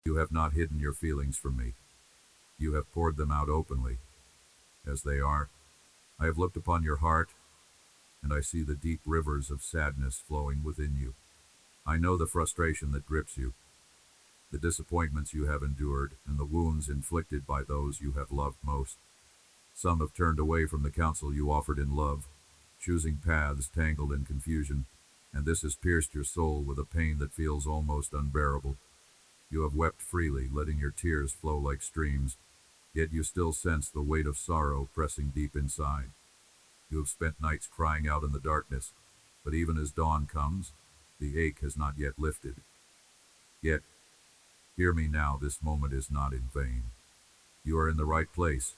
You have not hidden your feelings from me. You have poured them out openly, as they are. I have looked upon your heart, and I see the deep rivers of sadness flowing within you. I know the frustration that grips you, the disappointments you have endured, and the wounds inflicted by those you have loved most. Some have turned away from the counsel you offered in love, choosing paths tangled in confusion, and this has pierced your soul with a pain that feels almost unbearable. You have wept freely, letting your tears flow like streams, yet you still sense the weight of sorrow pressing deep inside. You have spent nights crying out in the darkness, but even as dawn comes, the ache has not yet lifted. Yet, hear me now, this moment is not in vain. You are in the right place,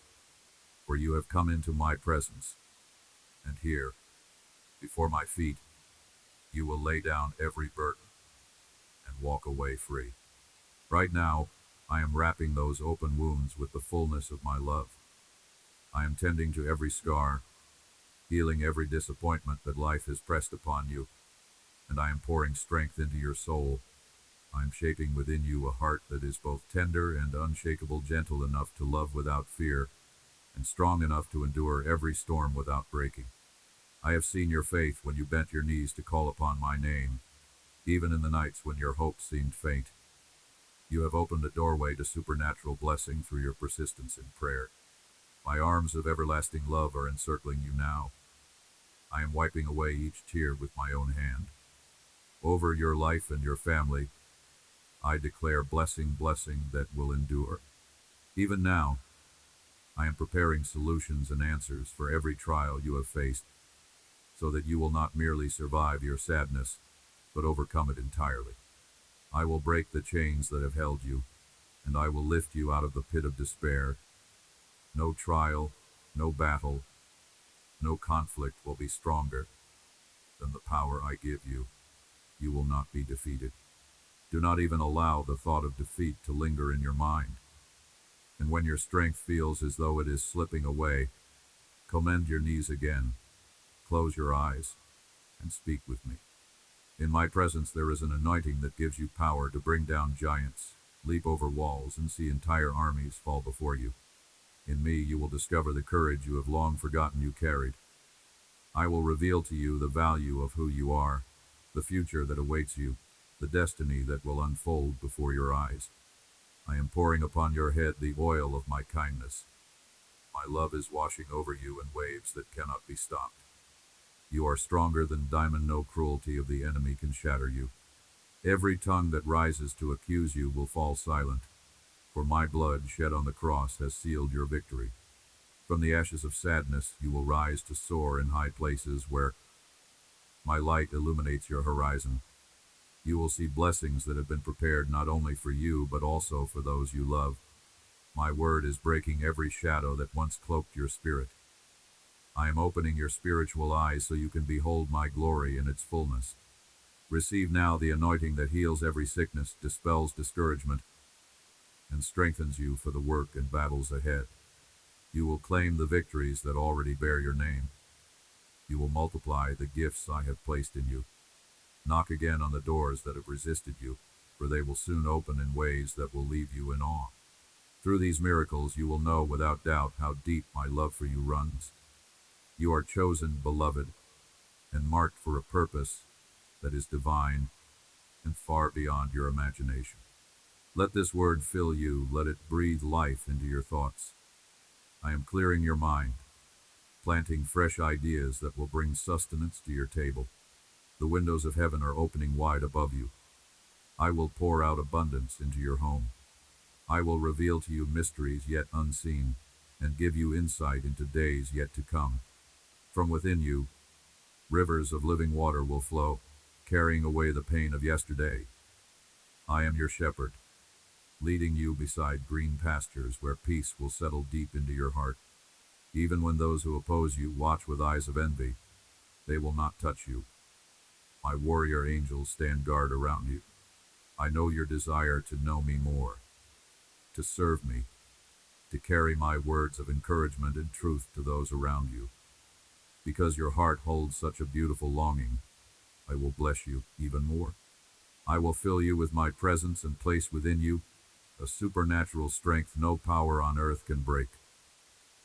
for you have come into my presence, and here, before my feet, you will lay down every burden and walk away free. Right now, I am wrapping those open wounds with the fullness of my love. I am tending to every scar, healing every disappointment that life has pressed upon you, and I am pouring strength into your soul. I am shaping within you a heart that is both tender and unshakable, gentle enough to love without fear, and strong enough to endure every storm without breaking. I have seen your faith when you bent your knees to call upon my name, even in the nights when your hopes seemed faint. You have opened a doorway to supernatural blessing through your persistence in prayer. My arms of everlasting love are encircling you now. I am wiping away each tear with my own hand. Over your life and your family, I declare blessing that will endure. Even now, I am preparing solutions and answers for every trial you have faced, so that you will not merely survive your sadness, but overcome it entirely. I will break the chains that have held you, and I will lift you out of the pit of despair. No trial, no battle, no conflict will be stronger than the power I give you. You will not be defeated. Do not even allow the thought of defeat to linger in your mind. And when your strength feels as though it is slipping away, commend your knees again, close your eyes, and speak with me. In my presence there is an anointing that gives you power to bring down giants, leap over walls, and see entire armies fall before you. In me you will discover the courage you have long forgotten you carried. I will reveal to you the value of who you are, the future that awaits you, the destiny that will unfold before your eyes. I am pouring upon your head the oil of my kindness. My love is washing over you in waves that cannot be stopped. You are stronger than diamond. No cruelty of the enemy can shatter you. Every tongue that rises to accuse you will fall silent, for my blood shed on the cross has sealed your victory. From the ashes of sadness you will rise to soar in high places where my light illuminates your horizon. You will see blessings that have been prepared not only for you but also for those you love. My word is breaking every shadow that once cloaked your spirit. I am opening your spiritual eyes so you can behold my glory in its fullness. Receive now the anointing that heals every sickness, dispels discouragement, and strengthens you for the work and battles ahead. You will claim the victories that already bear your name. You will multiply the gifts I have placed in you. Knock again on the doors that have resisted you, for they will soon open in ways that will leave you in awe. Through these miracles you will know without doubt how deep my love for you runs. You are chosen, beloved, and marked for a purpose that is divine and far beyond your imagination. Let this word fill you, let it breathe life into your thoughts. I am clearing your mind, planting fresh ideas that will bring sustenance to your table. The windows of heaven are opening wide above you. I will pour out abundance into your home. I will reveal to you mysteries yet unseen, and give you insight into days yet to come. From within you, rivers of living water will flow, carrying away the pain of yesterday. I am your shepherd, leading you beside green pastures where peace will settle deep into your heart. Even when those who oppose you watch with eyes of envy, they will not touch you. My warrior angels stand guard around you. I know your desire to know me more, to serve me, to carry my words of encouragement and truth to those around you. Because your heart holds such a beautiful longing, I will bless you even more. I will fill you with my presence and place within you a supernatural strength no power on earth can break.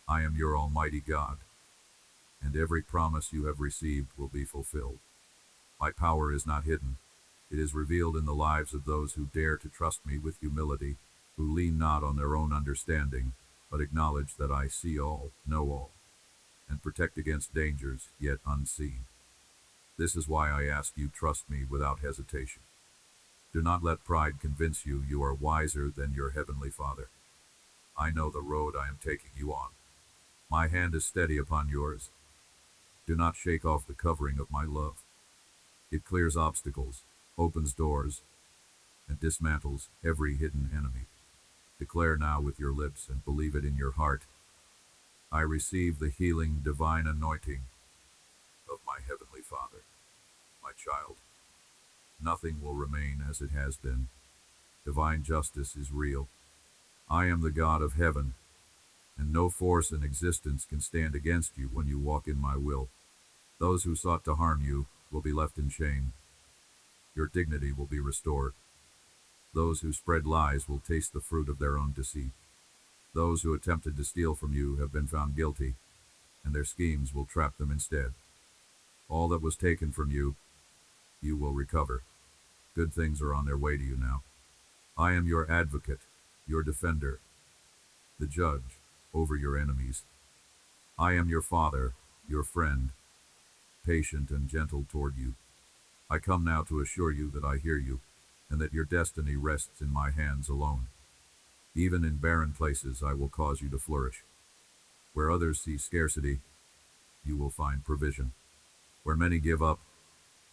I am your Almighty God, and every promise you have received will be fulfilled. My power is not hidden. It is revealed in the lives of those who dare to trust me with humility, who lean not on their own understanding, but acknowledge that I see all, know all, and protect against dangers yet unseen. This is why I ask you trust me without hesitation. Do not let pride convince you you are wiser than your heavenly Father. I know the road I am taking you on. My hand is steady upon yours. Do not shake off the covering of my love. It clears obstacles, opens doors, and dismantles every hidden enemy. Declare now with your lips and believe it in your heart. I receive the healing divine anointing of my heavenly Father. My child, nothing will remain as it has been. Divine justice is real. I am the God of heaven, and no force in existence can stand against you when you walk in my will. Those who sought to harm you will be left in shame. Your dignity will be restored. Those who spread lies will taste the fruit of their own deceit. Those who attempted to steal from you have been found guilty, and their schemes will trap them instead. All that was taken from you, you will recover. Good things are on their way to you now. I am your advocate, your defender, the judge over your enemies. I am your father, your friend, patient and gentle toward you. I come now to assure you that I hear you, and that your destiny rests in my hands alone. Even in barren places I will cause you to flourish. Where others see scarcity, you will find provision. Where many give up,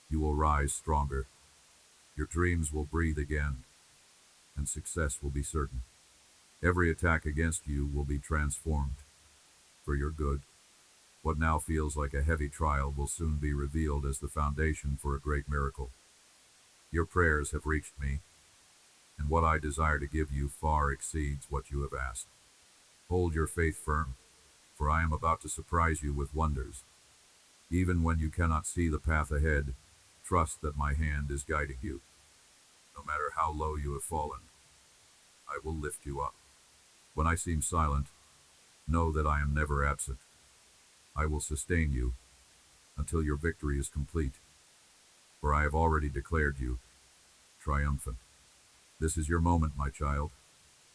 you will rise stronger. Your dreams will breathe again, and success will be certain. Every attack against you will be transformed for your good. What now feels like a heavy trial will soon be revealed as the foundation for a great miracle. Your prayers have reached me, and what I desire to give you far exceeds what you have asked. Hold your faith firm, for I am about to surprise you with wonders. Even when you cannot see the path ahead, trust that my hand is guiding you. No matter how low you have fallen, I will lift you up. When I seem silent, know that I am never absent. I will sustain you until your victory is complete, for I have already declared you triumphant. This is your moment, my child.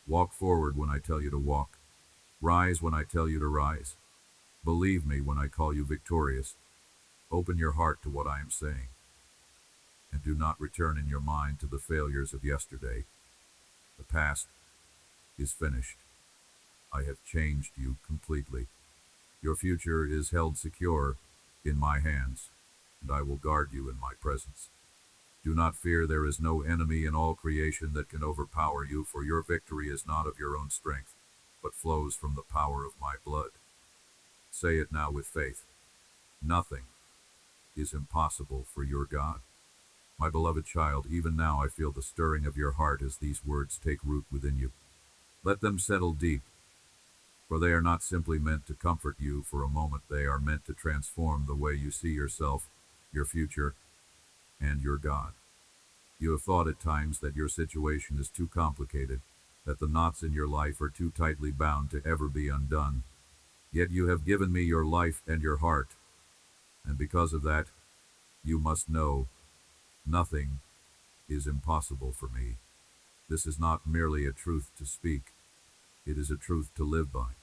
Walk forward when I tell you to walk. Rise when I tell you to rise. Believe me when I call you victorious. Open your heart to what I am saying, and do not return in your mind to the failures of yesterday. The past is finished. I have changed you completely. Your future is held secure in my hands, and I will guard you in my presence. Do not fear, there is no enemy in all creation that can overpower you, for your victory is not of your own strength, but flows from the power of my blood. Say it now with faith. Nothing is impossible for your God. My beloved child, even now I feel the stirring of your heart as these words take root within you. Let them settle deep, for they are not simply meant to comfort you for a moment, they are meant to transform the way you see yourself, your future, and your God. You have thought at times that your situation is too complicated, that the knots in your life are too tightly bound to ever be undone. Yet you have given me your life and your heart, and because of that, you must know nothing is impossible for me. This is not merely a truth to speak, it is a truth to live by.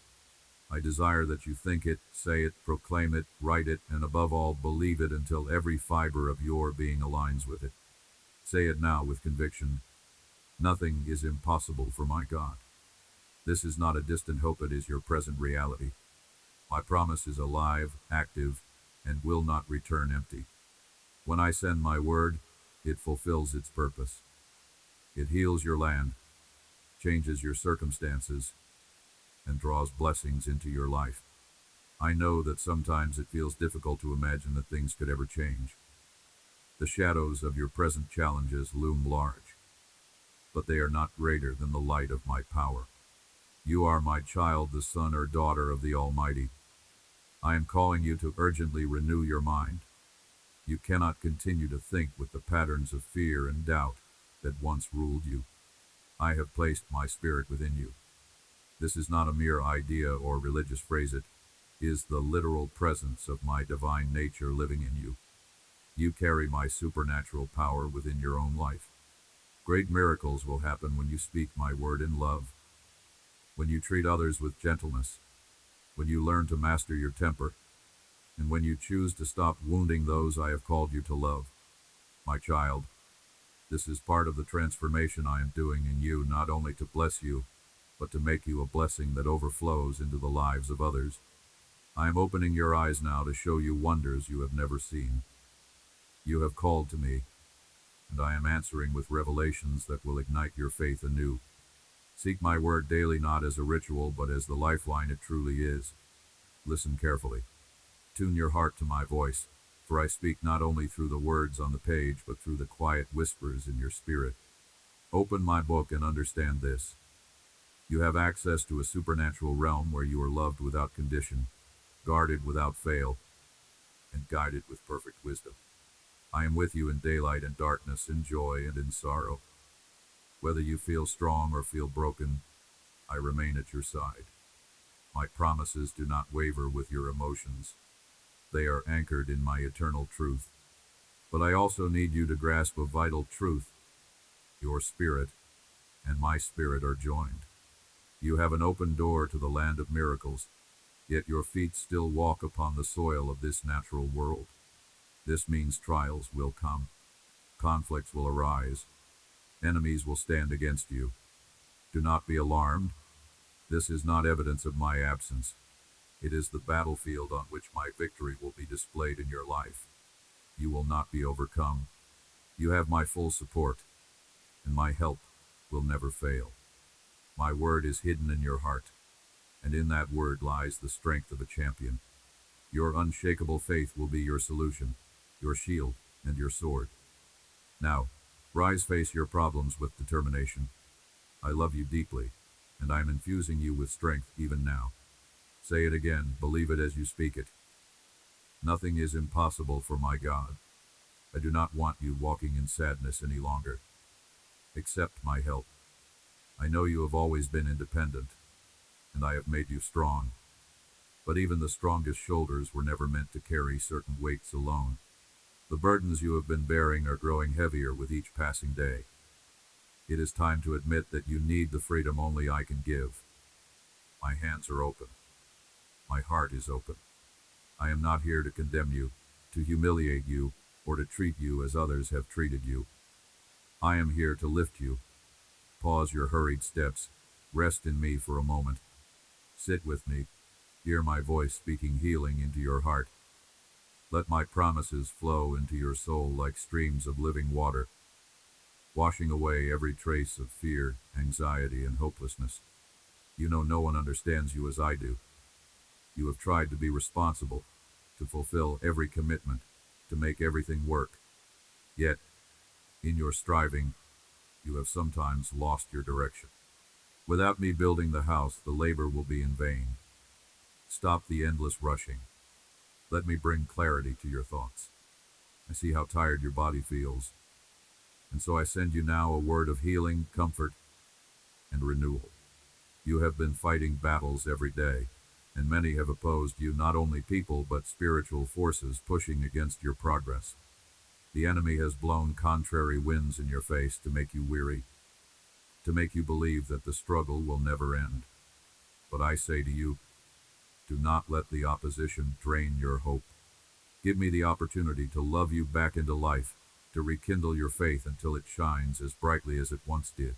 I desire that you think it, say it, proclaim it, write it, and above all, believe it until every fiber of your being aligns with it. Say it now with conviction. Nothing is impossible for my God. This is not a distant hope, it is your present reality. My promise is alive, active, and will not return empty. When I send my word, it fulfills its purpose. It heals your land, changes your circumstances, and draws blessings into your life. I know that sometimes it feels difficult to imagine that things could ever change. The shadows of your present challenges loom large, but they are not greater than the light of my power. You are my child, the son or daughter of the Almighty. I am calling you to urgently renew your mind. You cannot continue to think with the patterns of fear and doubt that once ruled you. I have placed my spirit within you. This is not a mere idea or religious phrase, it is the literal presence of my divine nature living in you. You carry my supernatural power within your own life. Great miracles will happen when you speak my word in love, when you treat others with gentleness, when you learn to master your temper, and when you choose to stop wounding those I have called you to love. My child, this is part of the transformation I am doing in you, not only to bless you, but to make you a blessing that overflows into the lives of others. I am opening your eyes now to show you wonders you have never seen. You have called to me, and I am answering with revelations that will ignite your faith anew. Seek my word daily, not as a ritual, but as the lifeline it truly is. Listen carefully. Tune your heart to my voice, for I speak not only through the words on the page, but through the quiet whispers in your spirit. Open my book and understand this. You have access to a supernatural realm where you are loved without condition, guarded without fail, and guided with perfect wisdom. I am with you in daylight and darkness, in joy and in sorrow. Whether you feel strong or feel broken, I remain at your side. My promises do not waver with your emotions. They are anchored in my eternal truth. But I also need you to grasp a vital truth. Your spirit and my spirit are joined. You have an open door to the land of miracles, yet your feet still walk upon the soil of this natural world. This means trials will come, conflicts will arise, enemies will stand against you. Do not be alarmed. This is not evidence of my absence. It is the battlefield on which my victory will be displayed in your life. You will not be overcome. You have my full support, and my help will never fail. My word is hidden in your heart, and in that word lies the strength of a champion. Your unshakable faith will be your solution, your shield, and your sword. Now, rise, face your problems with determination. I love you deeply, and I am infusing you with strength even now. Say it again, believe it as you speak it. Nothing is impossible for my God. I do not want you walking in sadness any longer. Accept my help. I know you have always been independent, and I have made you strong. But even the strongest shoulders were never meant to carry certain weights alone. The burdens you have been bearing are growing heavier with each passing day. It is time to admit that you need the freedom only I can give. My hands are open. My heart is open. I am not here to condemn you, to humiliate you, or to treat you as others have treated you. I am here to lift you. Pause your hurried steps. Rest in me for a moment. Sit with me. Hear my voice speaking healing into your heart. Let my promises flow into your soul like streams of living water, washing away every trace of fear, anxiety, and hopelessness. You know no one understands you as I do. You have tried to be responsible, to fulfill every commitment, to make everything work. Yet, in your striving, you have sometimes lost your direction. Without me building the house, the labor will be in vain. Stop the endless rushing. Let me bring clarity to your thoughts. I see how tired your body feels, and so I send you now a word of healing, comfort, and renewal. You have been fighting battles every day, and many have opposed you, not only people but spiritual forces pushing against your progress. The enemy has blown contrary winds in your face to make you weary, to make you believe that the struggle will never end. But I say to you, do not let the opposition drain your hope. Give me the opportunity to love you back into life, to rekindle your faith until it shines as brightly as it once did.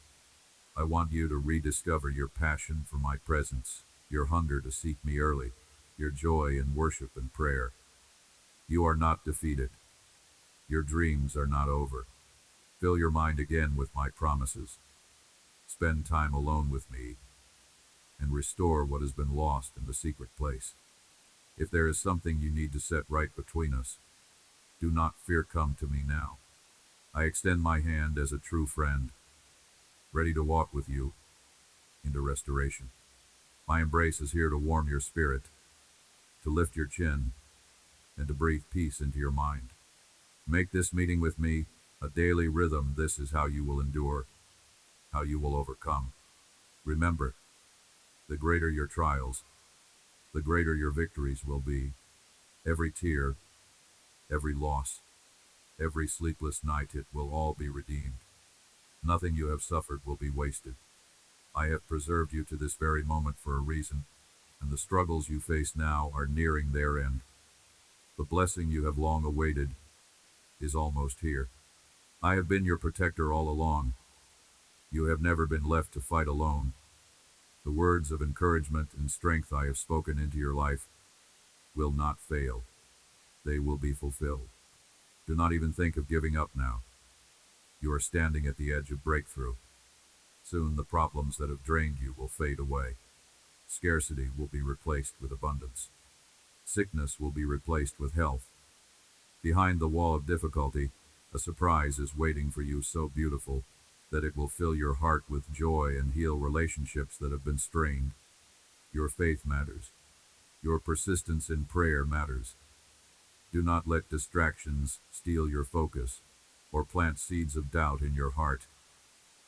I want you to rediscover your passion for my presence, your hunger to seek me early, your joy in worship and prayer. You are not defeated. Your dreams are not over. Fill your mind again with my promises. Spend time alone with me, and restore what has been lost in the secret place. If there is something you need to set right between us, do not fear, come to me now. I extend my hand as a true friend, ready to walk with you into restoration. My embrace is here to warm your spirit, to lift your chin, and to breathe peace into your mind. Make this meeting with me a daily rhythm. This is how you will endure. how you will overcome. Remember, the greater your trials, the greater your victories will be. Every tear, every loss, every sleepless night, it will all be redeemed. Nothing you have suffered will be wasted. I have preserved you to this very moment for a reason, and the struggles you face now are nearing their end. The blessing you have long awaited is almost here. I have been your protector all along. You have never been left to fight alone. The words of encouragement and strength I have spoken into your life will not fail. They will be fulfilled. Do not even think of giving up now. You are standing at the edge of breakthrough. Soon the problems that have drained you will fade away. Scarcity will be replaced with abundance. Sickness will be replaced with health. Behind the wall of difficulty, a surprise is waiting for you so beautiful that it will fill your heart with joy and heal relationships that have been strained. Your faith matters. Your persistence in prayer matters. Do not let distractions steal your focus or plant seeds of doubt in your heart.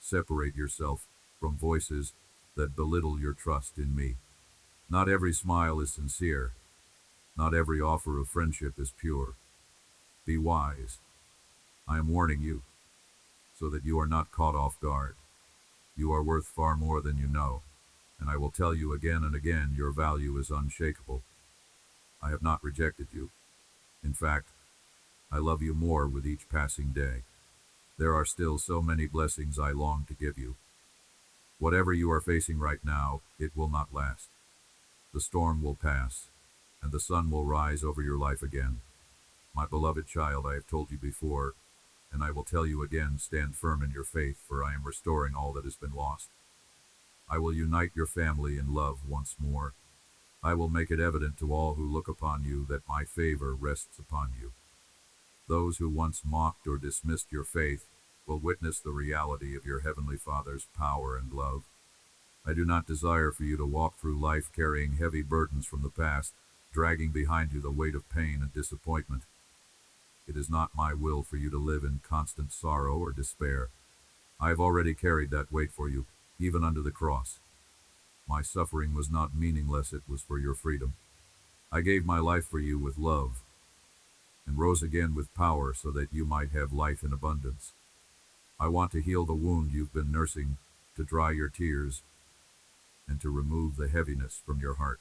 Separate yourself from voices that belittle your trust in me. Not every smile is sincere. Not every offer of friendship is pure. Be wise. I am warning you, so that you are not caught off guard. You are worth far more than you know, and I will tell you again and again your value is unshakable. I have not rejected you. In fact, I love you more with each passing day. There are still so many blessings I long to give you. Whatever you are facing right now, it will not last. The storm will pass, and the sun will rise over your life again. My beloved child, I have told you before, and I will tell you again, stand firm in your faith, for I am restoring all that has been lost. I will unite your family in love once more. I will make it evident to all who look upon you that my favor rests upon you. Those who once mocked or dismissed your faith will witness the reality of your Heavenly Father's power and love. I do not desire for you to walk through life carrying heavy burdens from the past, dragging behind you the weight of pain and disappointment. It is not my will for you to live in constant sorrow or despair. I have already carried that weight for you, even under the cross. My suffering was not meaningless, it was for your freedom. I gave my life for you with love, and rose again with power so that you might have life in abundance. I want to heal the wound you've been nursing, to dry your tears, and to remove the heaviness from your heart.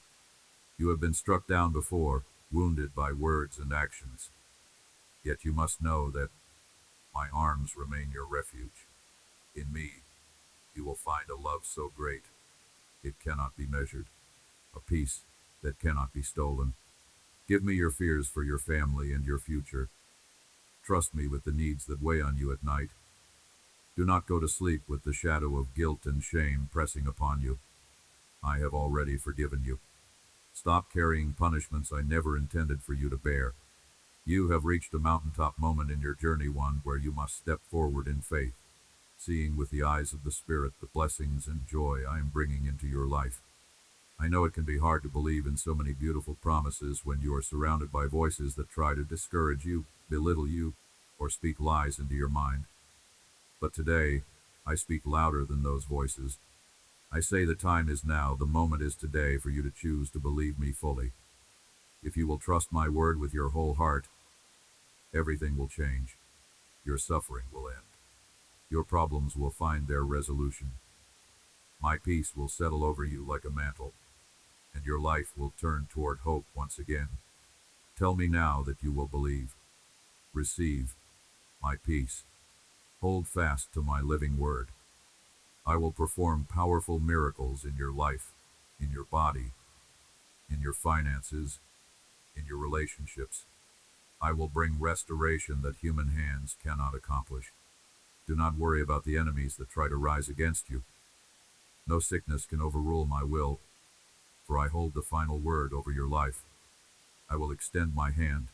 You have been struck down before, wounded by words and actions. Yet you must know that my arms remain your refuge. In me, you will find a love so great, it cannot be measured, a peace that cannot be stolen. Give me your fears for your family and your future. Trust me with the needs that weigh on you at night. Do not go to sleep with the shadow of guilt and shame pressing upon you. I have already forgiven you. Stop carrying punishments I never intended for you to bear. You have reached a mountaintop moment in your journey, one where you must step forward in faith, seeing with the eyes of the Spirit the blessings and joy I am bringing into your life. I know it can be hard to believe in so many beautiful promises when you are surrounded by voices that try to discourage you, belittle you, or speak lies into your mind. But today, I speak louder than those voices. I say the time is now, the moment is today for you to choose to believe me fully. If you will trust my word with your whole heart, everything will change. Your suffering will end. Your problems will find their resolution. My peace will settle over you like a mantle, and your life will turn toward hope once again. Tell me now that you will believe. Receive my peace. Hold fast to my living word. I will perform powerful miracles in your life, in your body, in your finances, in your relationships. I will bring restoration that human hands cannot accomplish. Do not worry about the enemies that try to rise against you. No sickness can overrule my will, for I hold the final word over your life. I will extend my hand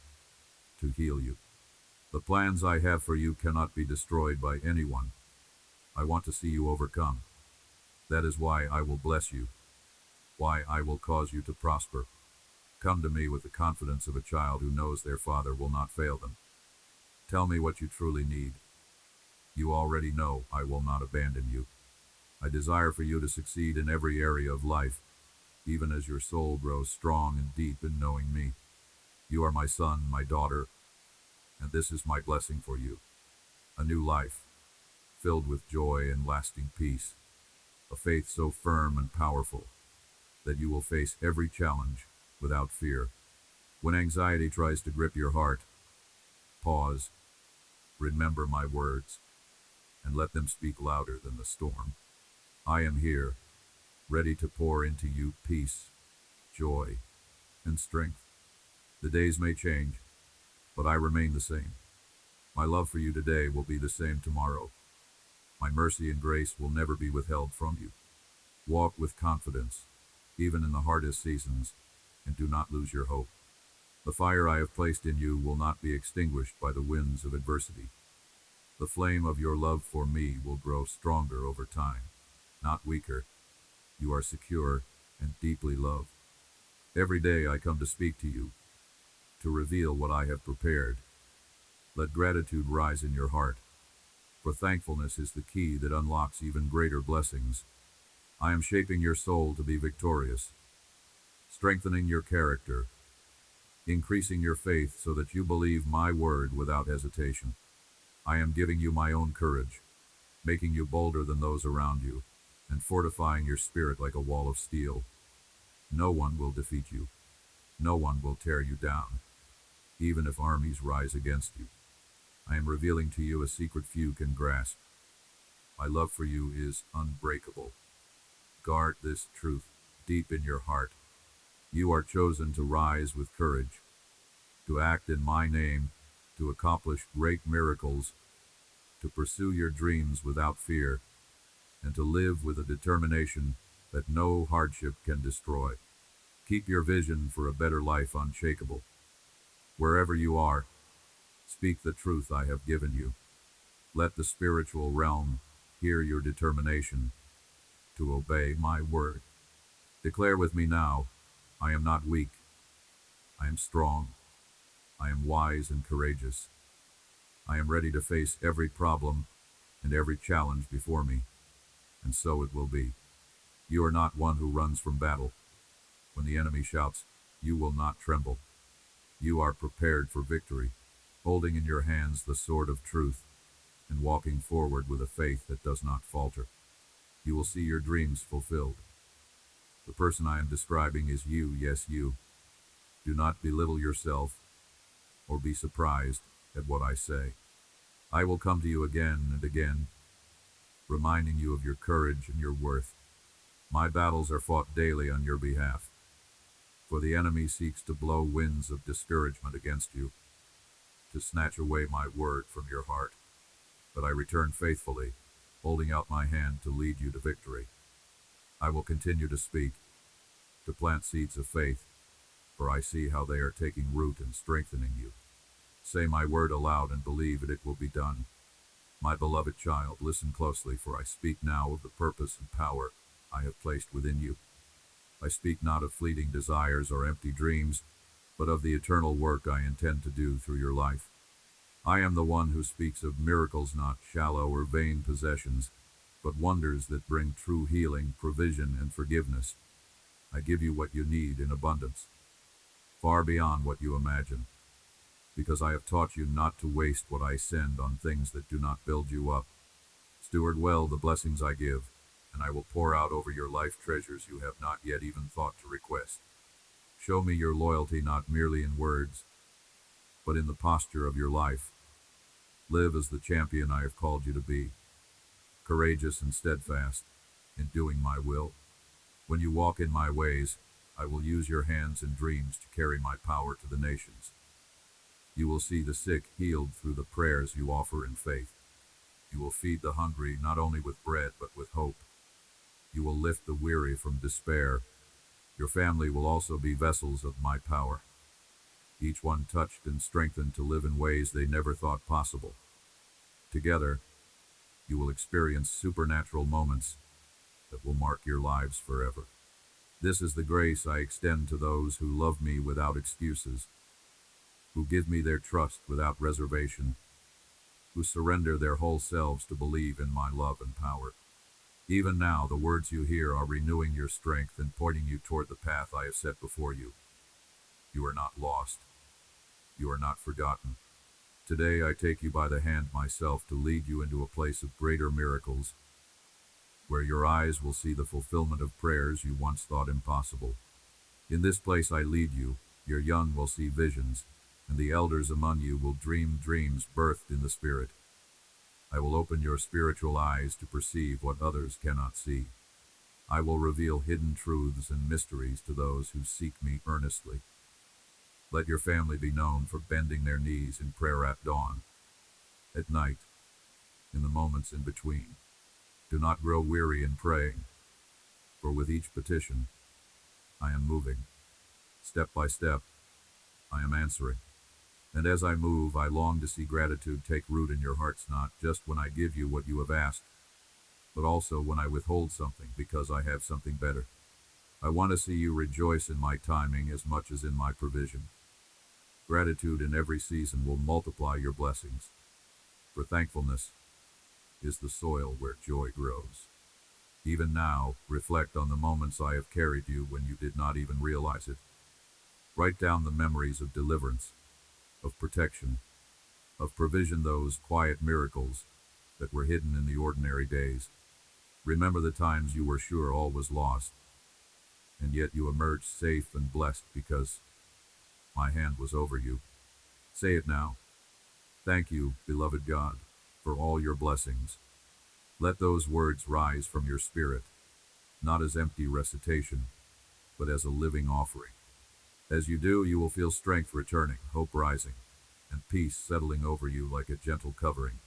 to heal you. The plans I have for you cannot be destroyed by anyone. I want to see you overcome. That is why I will bless you, why I will cause you to prosper. Come to me with the confidence of a child who knows their father will not fail them. Tell me what you truly need. You already know I will not abandon you. I desire for you to succeed in every area of life, even as your soul grows strong and deep in knowing me. You are my son, my daughter, and this is my blessing for you. A new life, filled with joy and lasting peace. A faith so firm and powerful that you will face every challenge without fear. When anxiety tries to grip your heart, pause, remember my words, and let them speak louder than the storm. I am here, ready to pour into you peace, joy, and strength. The days may change, but I remain the same. My love for you today will be the same tomorrow. My mercy and grace will never be withheld from you. Walk with confidence, even in the hardest seasons, and do not lose your hope. The fire I have placed in you will not be extinguished by the winds of adversity. The flame of your love for me will grow stronger over time, not weaker. You are secure and deeply loved. Every day I come to speak to you, to reveal what I have prepared. Let gratitude rise in your heart, for thankfulness is the key that unlocks even greater blessings. I am shaping your soul to be victorious, strengthening your character, increasing your faith so that you believe my word without hesitation. I am giving you my own courage, making you bolder than those around you, and fortifying your spirit like a wall of steel. No one will defeat you. No one will tear you down, even if armies rise against you. I am revealing to you a secret few can grasp. My love for you is unbreakable. Guard this truth deep in your heart. You are chosen to rise with courage, to act in my name, to accomplish great miracles, to pursue your dreams without fear, and to live with a determination that no hardship can destroy. Keep your vision for a better life unshakable. Wherever you are, speak the truth I have given you. Let the spiritual realm hear your determination to obey my word. Declare with me now, I am not weak. I am strong. I am wise and courageous. I am ready to face every problem and every challenge before me, and so it will be. You are not one who runs from battle. When the enemy shouts, you will not tremble. You are prepared for victory, holding in your hands the sword of truth, and walking forward with a faith that does not falter. You will see your dreams fulfilled. The person I am describing is you, yes, you. Do not belittle yourself or be surprised at what I say. I will come to you again and again, reminding you of your courage and your worth. My battles are fought daily on your behalf, for the enemy seeks to blow winds of discouragement against you, to snatch away my word from your heart. But I return faithfully, holding out my hand to lead you to victory. I will continue to speak, to plant seeds of faith, for I see how they are taking root and strengthening you. Say my word aloud and believe it will be done. My beloved child, listen closely, for I speak now of the purpose and power I have placed within you. I speak not of fleeting desires or empty dreams, but of the eternal work I intend to do through your life. I am the one who speaks of miracles, not shallow or vain possessions, but wonders that bring true healing, provision, and forgiveness. I give you what you need in abundance, far beyond what you imagine, because I have taught you not to waste what I send on things that do not build you up. Steward well the blessings I give, and I will pour out over your life treasures you have not yet even thought to request. Show me your loyalty not merely in words, but in the posture of your life. Live as the champion I have called you to be, courageous and steadfast in doing my will. When you walk in my ways, I will use your hands and dreams to carry my power to the nations. You will see the sick healed through the prayers you offer in faith. You will feed the hungry not only with bread but with hope. You will lift the weary from despair. Your family will also be vessels of my power, each one touched and strengthened to live in ways they never thought possible. Together, you will experience supernatural moments that will mark your lives forever. This is the grace I extend to those who love me without excuses, who give me their trust without reservation, who surrender their whole selves to believe in my love and power. Even now, the words you hear are renewing your strength and pointing you toward the path I have set before you. You are not lost. You are not forgotten. Today I take you by the hand myself to lead you into a place of greater miracles, where your eyes will see the fulfillment of prayers you once thought impossible. In this place I lead you, your young will see visions, and the elders among you will dream dreams birthed in the Spirit. I will open your spiritual eyes to perceive what others cannot see. I will reveal hidden truths and mysteries to those who seek me earnestly. Let your family be known for bending their knees in prayer at dawn, at night, in the moments in between. Do not grow weary in praying, for with each petition, I am moving. Step by step, I am answering. And as I move, I long to see gratitude take root in your hearts, not just when I give you what you have asked, but also when I withhold something because I have something better. I want to see you rejoice in my timing as much as in my provision. Gratitude in every season will multiply your blessings, for thankfulness is the soil where joy grows. Even now, reflect on the moments I have carried you when you did not even realize it. Write down the memories of deliverance, of protection, of provision, those quiet miracles that were hidden in the ordinary days. Remember the times you were sure all was lost, and yet you emerged safe and blessed because my hand was over you. Say it now. Thank you, beloved God, for all your blessings. Let those words rise from your spirit, not as empty recitation, but as a living offering. As you do, you will feel strength returning, hope rising, and peace settling over you like a gentle covering.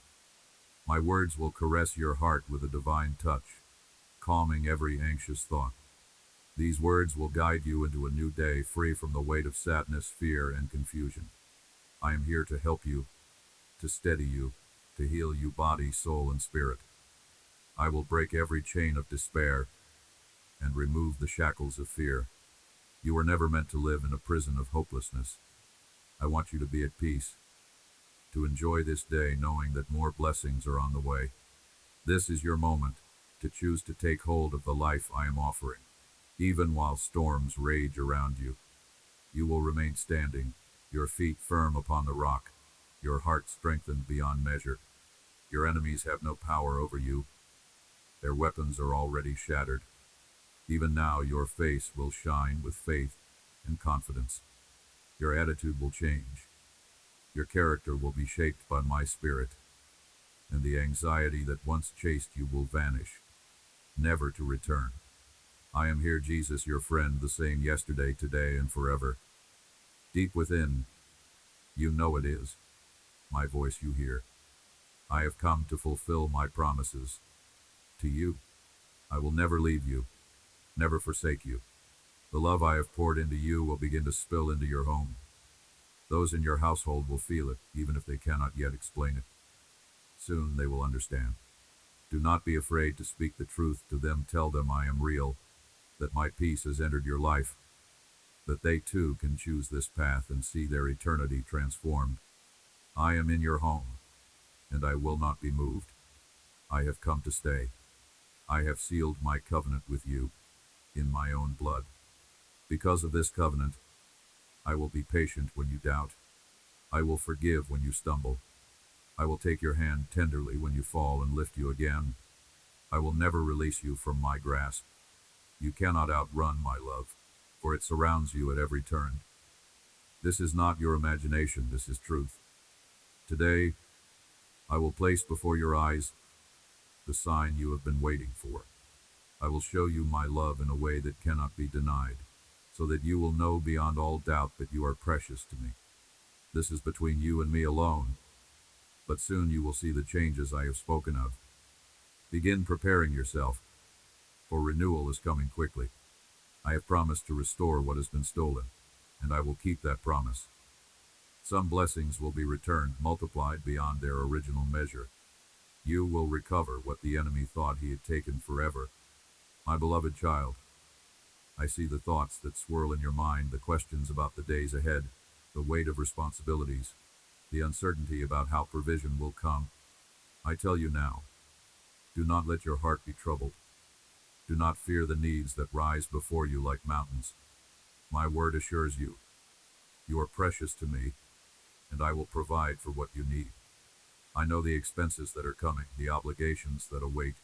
My words will caress your heart with a divine touch, calming every anxious thought. These words will guide you into a new day free from the weight of sadness, fear, and confusion. I am here to help you, to steady you, to heal you body, soul, and spirit. I will break every chain of despair and remove the shackles of fear. You were never meant to live in a prison of hopelessness. I want you to be at peace, to enjoy this day knowing that more blessings are on the way. This is your moment to choose to take hold of the life I am offering. Even while storms rage around you, you will remain standing, your feet firm upon the rock, your heart strengthened beyond measure. Your enemies have no power over you. Their weapons are already shattered. Even now your face will shine with faith and confidence. Your attitude will change. Your character will be shaped by my spirit, and the anxiety that once chased you will vanish, never to return. I am here, Jesus, your friend, the same yesterday, today, and forever. Deep within, you know it is my voice you hear. I have come to fulfill my promises to you. I will never leave you, never forsake you. The love I have poured into you will begin to spill into your home. Those in your household will feel it, even if they cannot yet explain it. Soon they will understand. Do not be afraid to speak the truth to them. Tell them I am real, that my peace has entered your life, that they too can choose this path and see their eternity transformed. I am in your home, and I will not be moved. I have come to stay. I have sealed my covenant with you in my own blood. Because of this covenant, I will be patient when you doubt. I will forgive when you stumble. I will take your hand tenderly when you fall and lift you again. I will never release you from my grasp. You cannot outrun my love, for it surrounds you at every turn. This is not your imagination, this is truth. Today, I will place before your eyes the sign you have been waiting for. I will show you my love in a way that cannot be denied, so that you will know beyond all doubt that you are precious to me. This is between you and me alone, but soon you will see the changes I have spoken of. Begin preparing yourself, for renewal is coming quickly. I have promised to restore what has been stolen, and I will keep that promise. Some blessings will be returned, multiplied beyond their original measure. You will recover what the enemy thought he had taken forever. My beloved child, I see the thoughts that swirl in your mind, the questions about the days ahead, the weight of responsibilities, the uncertainty about how provision will come. I tell you now, do not let your heart be troubled. Do not fear the needs that rise before you like mountains. My word assures you, you are precious to me, and I will provide for what you need. I know the expenses that are coming, the obligations that await,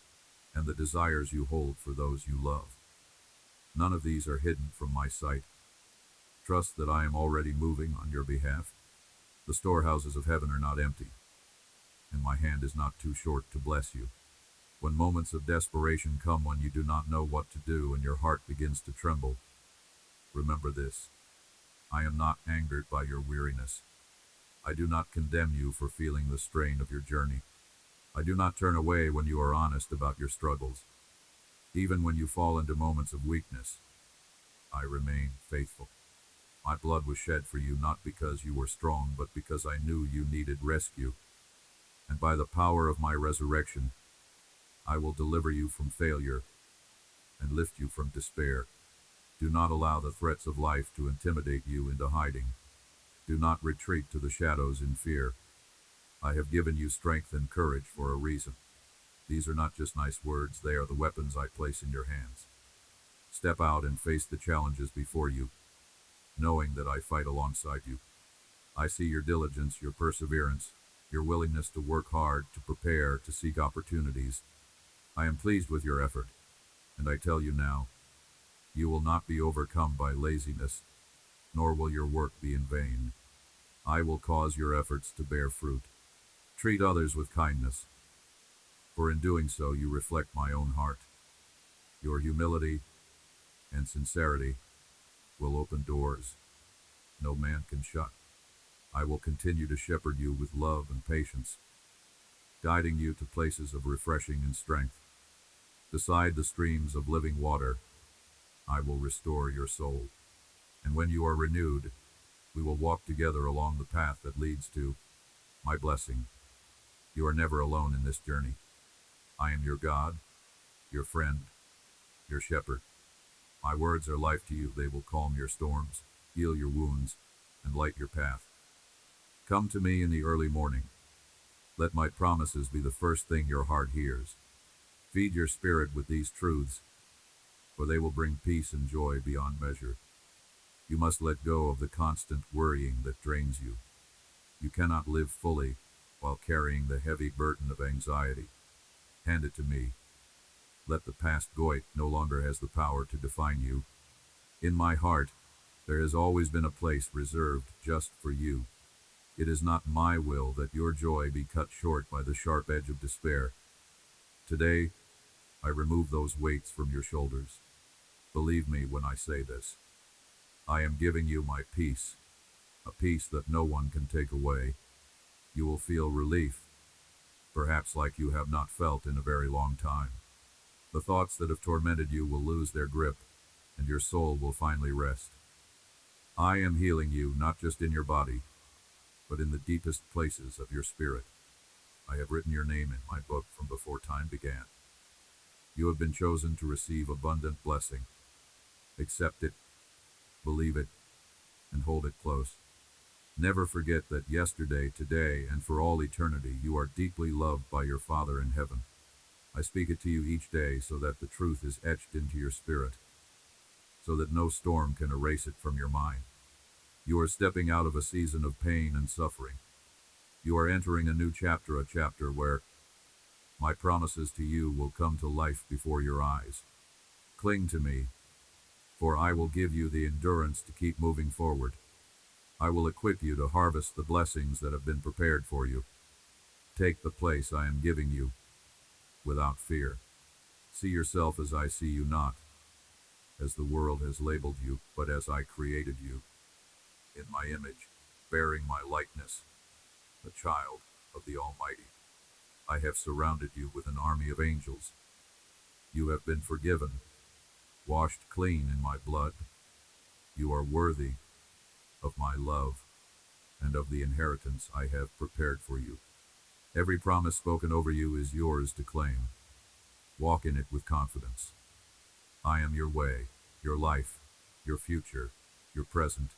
and the desires you hold for those you love. None of these are hidden from my sight. Trust that I am already moving on your behalf. The storehouses of heaven are not empty, and my hand is not too short to bless you. When moments of desperation come, when you do not know what to do and your heart begins to tremble, remember this: I am not angered by your weariness. I do not condemn you for feeling the strain of your journey. I do not turn away when you are honest about your struggles. Even when you fall into moments of weakness, I remain faithful. My blood was shed for you not because you were strong, but because I knew you needed rescue. And by the power of my resurrection, I will deliver you from failure and lift you from despair. Do not allow the threats of life to intimidate you into hiding. Do not retreat to the shadows in fear. I have given you strength and courage for a reason. These are not just nice words, they are the weapons I place in your hands. Step out and face the challenges before you, knowing that I fight alongside you. I see your diligence, your perseverance, your willingness to work hard, to prepare, to seek opportunities. I am pleased with your effort, and I tell you now, you will not be overcome by laziness, nor will your work be in vain. I will cause your efforts to bear fruit. Treat others with kindness, for in doing so you reflect my own heart. Your humility and sincerity will open doors no man can shut. I will continue to shepherd you with love and patience, guiding you to places of refreshing and strength. Beside the streams of living water, I will restore your soul. And when you are renewed, we will walk together along the path that leads to my blessing. You are never alone in this journey. I am your God, your friend, your shepherd. My words are life to you. They will calm your storms, heal your wounds, and light your path. Come to me in the early morning. Let my promises be the first thing your heart hears. Feed your spirit with these truths, for they will bring peace and joy beyond measure. You must let go of the constant worrying that drains you. You cannot live fully while carrying the heavy burden of anxiety. Hand it to me. Let the past go. It no longer has the power to define you. In my heart, there has always been a place reserved just for you. It is not my will that your joy be cut short by the sharp edge of despair. Today, I remove those weights from your shoulders. Believe me when I say this. I am giving you my peace, a peace that no one can take away. You will feel relief, perhaps like you have not felt in a very long time. The thoughts that have tormented you will lose their grip, and your soul will finally rest. I am healing you not just in your body, but in the deepest places of your spirit. I have written your name in my book from before time began. You have been chosen to receive abundant blessing. Accept it, believe it, and hold it close. Never forget that yesterday, today, and for all eternity, you are deeply loved by your Father in heaven. I speak it to you each day so that the truth is etched into your spirit, so that no storm can erase it from your mind. You are stepping out of a season of pain and suffering. You are entering a new chapter, a chapter where my promises to you will come to life before your eyes. Cling to me, for I will give you the endurance to keep moving forward. I will equip you to harvest the blessings that have been prepared for you. Take the place I am giving you without fear. See yourself as I see you, not as the world has labeled you, but as I created you, in my image, bearing my likeness, a child of the Almighty. I have surrounded you with an army of angels. You have been forgiven, washed clean in my blood. You are worthy of my love and of the inheritance I have prepared for you. Every promise spoken over you is yours to claim. Walk in it with confidence. I am your way, your life, your future, your present,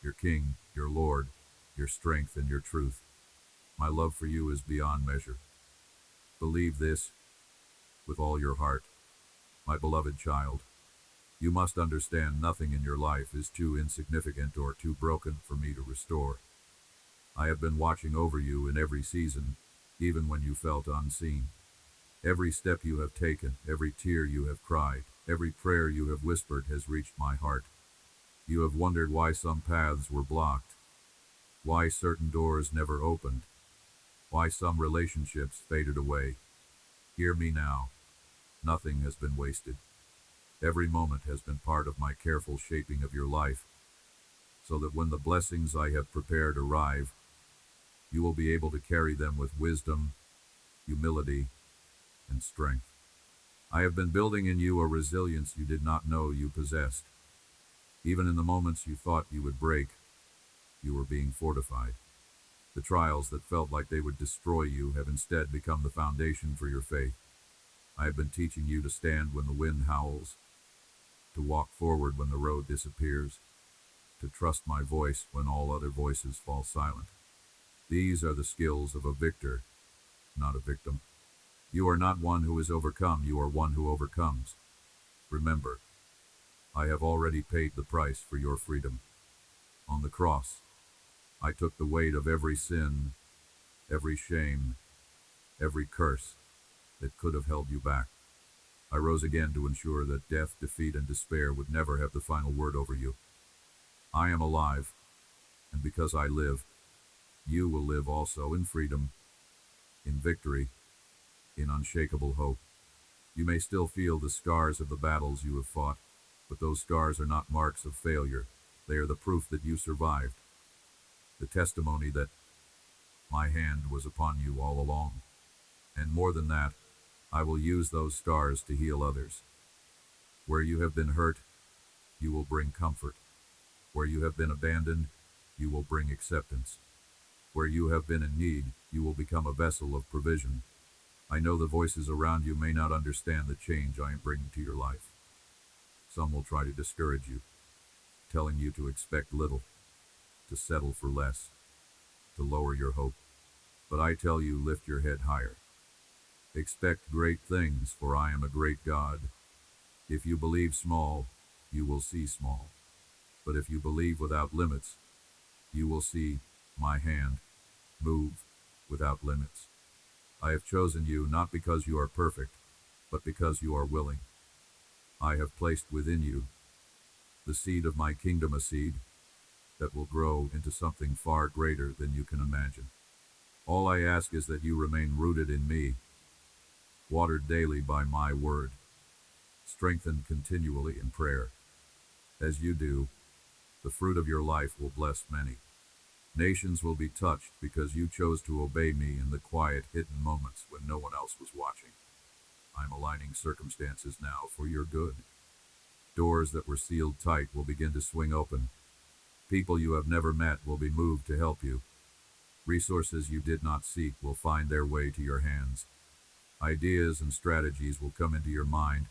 your King, your Lord, your strength and your truth. My love for you is beyond measure. Believe this with all your heart. My beloved child, you must understand nothing in your life is too insignificant or too broken for me to restore. I have been watching over you in every season, even when you felt unseen. Every step you have taken, every tear you have cried, every prayer you have whispered has reached my heart. You have wondered why some paths were blocked, why certain doors never opened, why some relationships faded away. Hear me now. Nothing has been wasted. Every moment has been part of my careful shaping of your life, so that when the blessings I have prepared arrive, you will be able to carry them with wisdom, humility, and strength. I have been building in you a resilience you did not know you possessed. Even in the moments you thought you would break, you were being fortified. The trials that felt like they would destroy you have instead become the foundation for your faith. I have been teaching you to stand when the wind howls, to walk forward when the road disappears, to trust my voice when all other voices fall silent. These are the skills of a victor, not a victim. You are not one who is overcome, you are one who overcomes. Remember, I have already paid the price for your freedom. On the cross, I took the weight of every sin, every shame, every curse that could have held you back. I rose again to ensure that death, defeat, and despair would never have the final word over you. I am alive, and because I live, you will live also in freedom, in victory, in unshakable hope. You may still feel the scars of the battles you have fought, but those scars are not marks of failure. They are the proof that you survived, the testimony that my hand was upon you all along. And more than that, I will use those scars to heal others. Where you have been hurt, you will bring comfort. Where you have been abandoned, you will bring acceptance. Where you have been in need, you will become a vessel of provision. I know the voices around you may not understand the change I am bringing to your life. Some will try to discourage you, telling you to expect little, to settle for less, to lower your hope. But I tell you, lift your head higher. Expect great things, for I am a great God. If you believe small, you will see small. But if you believe without limits, you will see my hand move without limits. I have chosen you not because you are perfect, but because you are willing. I have placed within you the seed of my kingdom, a seed that will grow into something far greater than you can imagine. All I ask is that you remain rooted in me, watered daily by my word, strengthened continually in prayer. As you do, the fruit of your life will bless many. Nations will be touched because you chose to obey me in the quiet, hidden moments when no one else was watching. I'm aligning circumstances now for your good. Doors that were sealed tight will begin to swing open. People you have never met will be moved to help you. Resources you did not seek will find their way to your hands. Ideas and strategies will come into your mind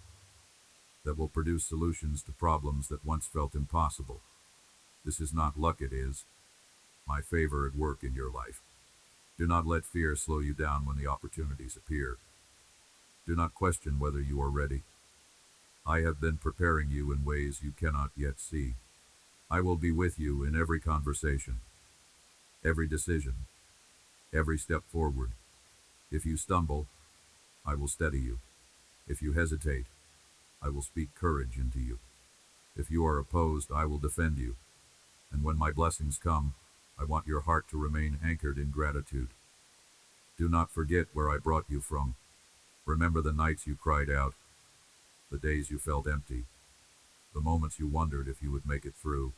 that will produce solutions to problems that once felt impossible. This is not luck, it is my favor at work in your life. Do not let fear slow you down when the opportunities appear. Do not question whether you are ready. I have been preparing you in ways you cannot yet see. I will be with you in every conversation, every decision, every step forward. If you stumble, I will steady you. If you hesitate, I will speak courage into you. If you are opposed, I will defend you. And when my blessings come, I want your heart to remain anchored in gratitude. Do not forget where I brought you from. Remember the nights you cried out, the days you felt empty, the moments you wondered if you would make it through.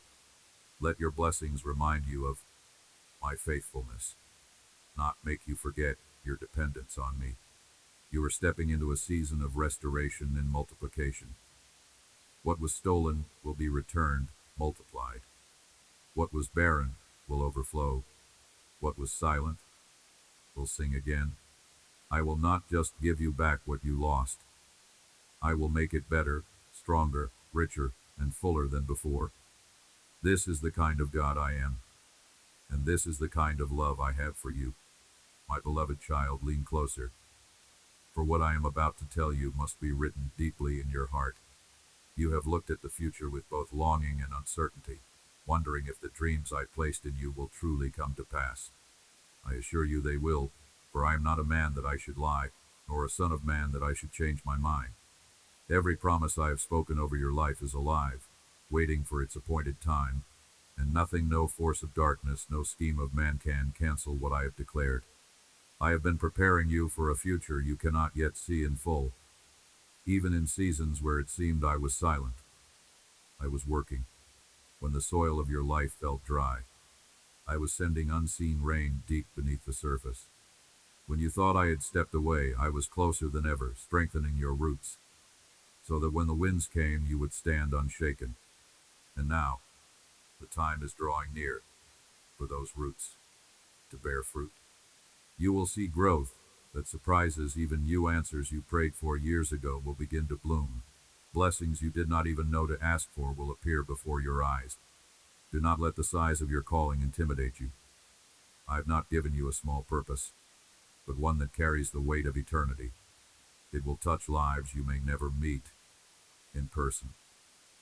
Let your blessings remind you of my faithfulness, not make you forget your dependence on me. You are stepping into a season of restoration and multiplication. What was stolen will be returned, multiplied. What was barren will overflow. What was silent will sing again. I will not just give you back what you lost. I will make it better, stronger, richer, and fuller than before. This is the kind of God I am, and this is the kind of love I have for you. My beloved child, lean closer. For what I am about to tell you must be written deeply in your heart. You have looked at the future with both longing and uncertainty, wondering if the dreams I placed in you will truly come to pass. I assure you they will, for I am not a man that I should lie, nor a son of man that I should change my mind. Every promise I have spoken over your life is alive, waiting for its appointed time, and nothing, no force of darkness, no scheme of man can cancel what I have declared. I have been preparing you for a future you cannot yet see in full. Even in seasons where it seemed I was silent, I was working. When the soil of your life felt dry, I was sending unseen rain deep beneath the surface. When you thought I had stepped away, I was closer than ever, strengthening your roots, so that when the winds came, you would stand unshaken. And now, the time is drawing near for those roots to bear fruit. You will see growth that surprises even you. Answers you prayed for years ago will begin to bloom. Blessings you did not even know to ask for will appear before your eyes. Do not let the size of your calling intimidate you. I have not given you a small purpose, but one that carries the weight of eternity. It will touch lives you may never meet in person.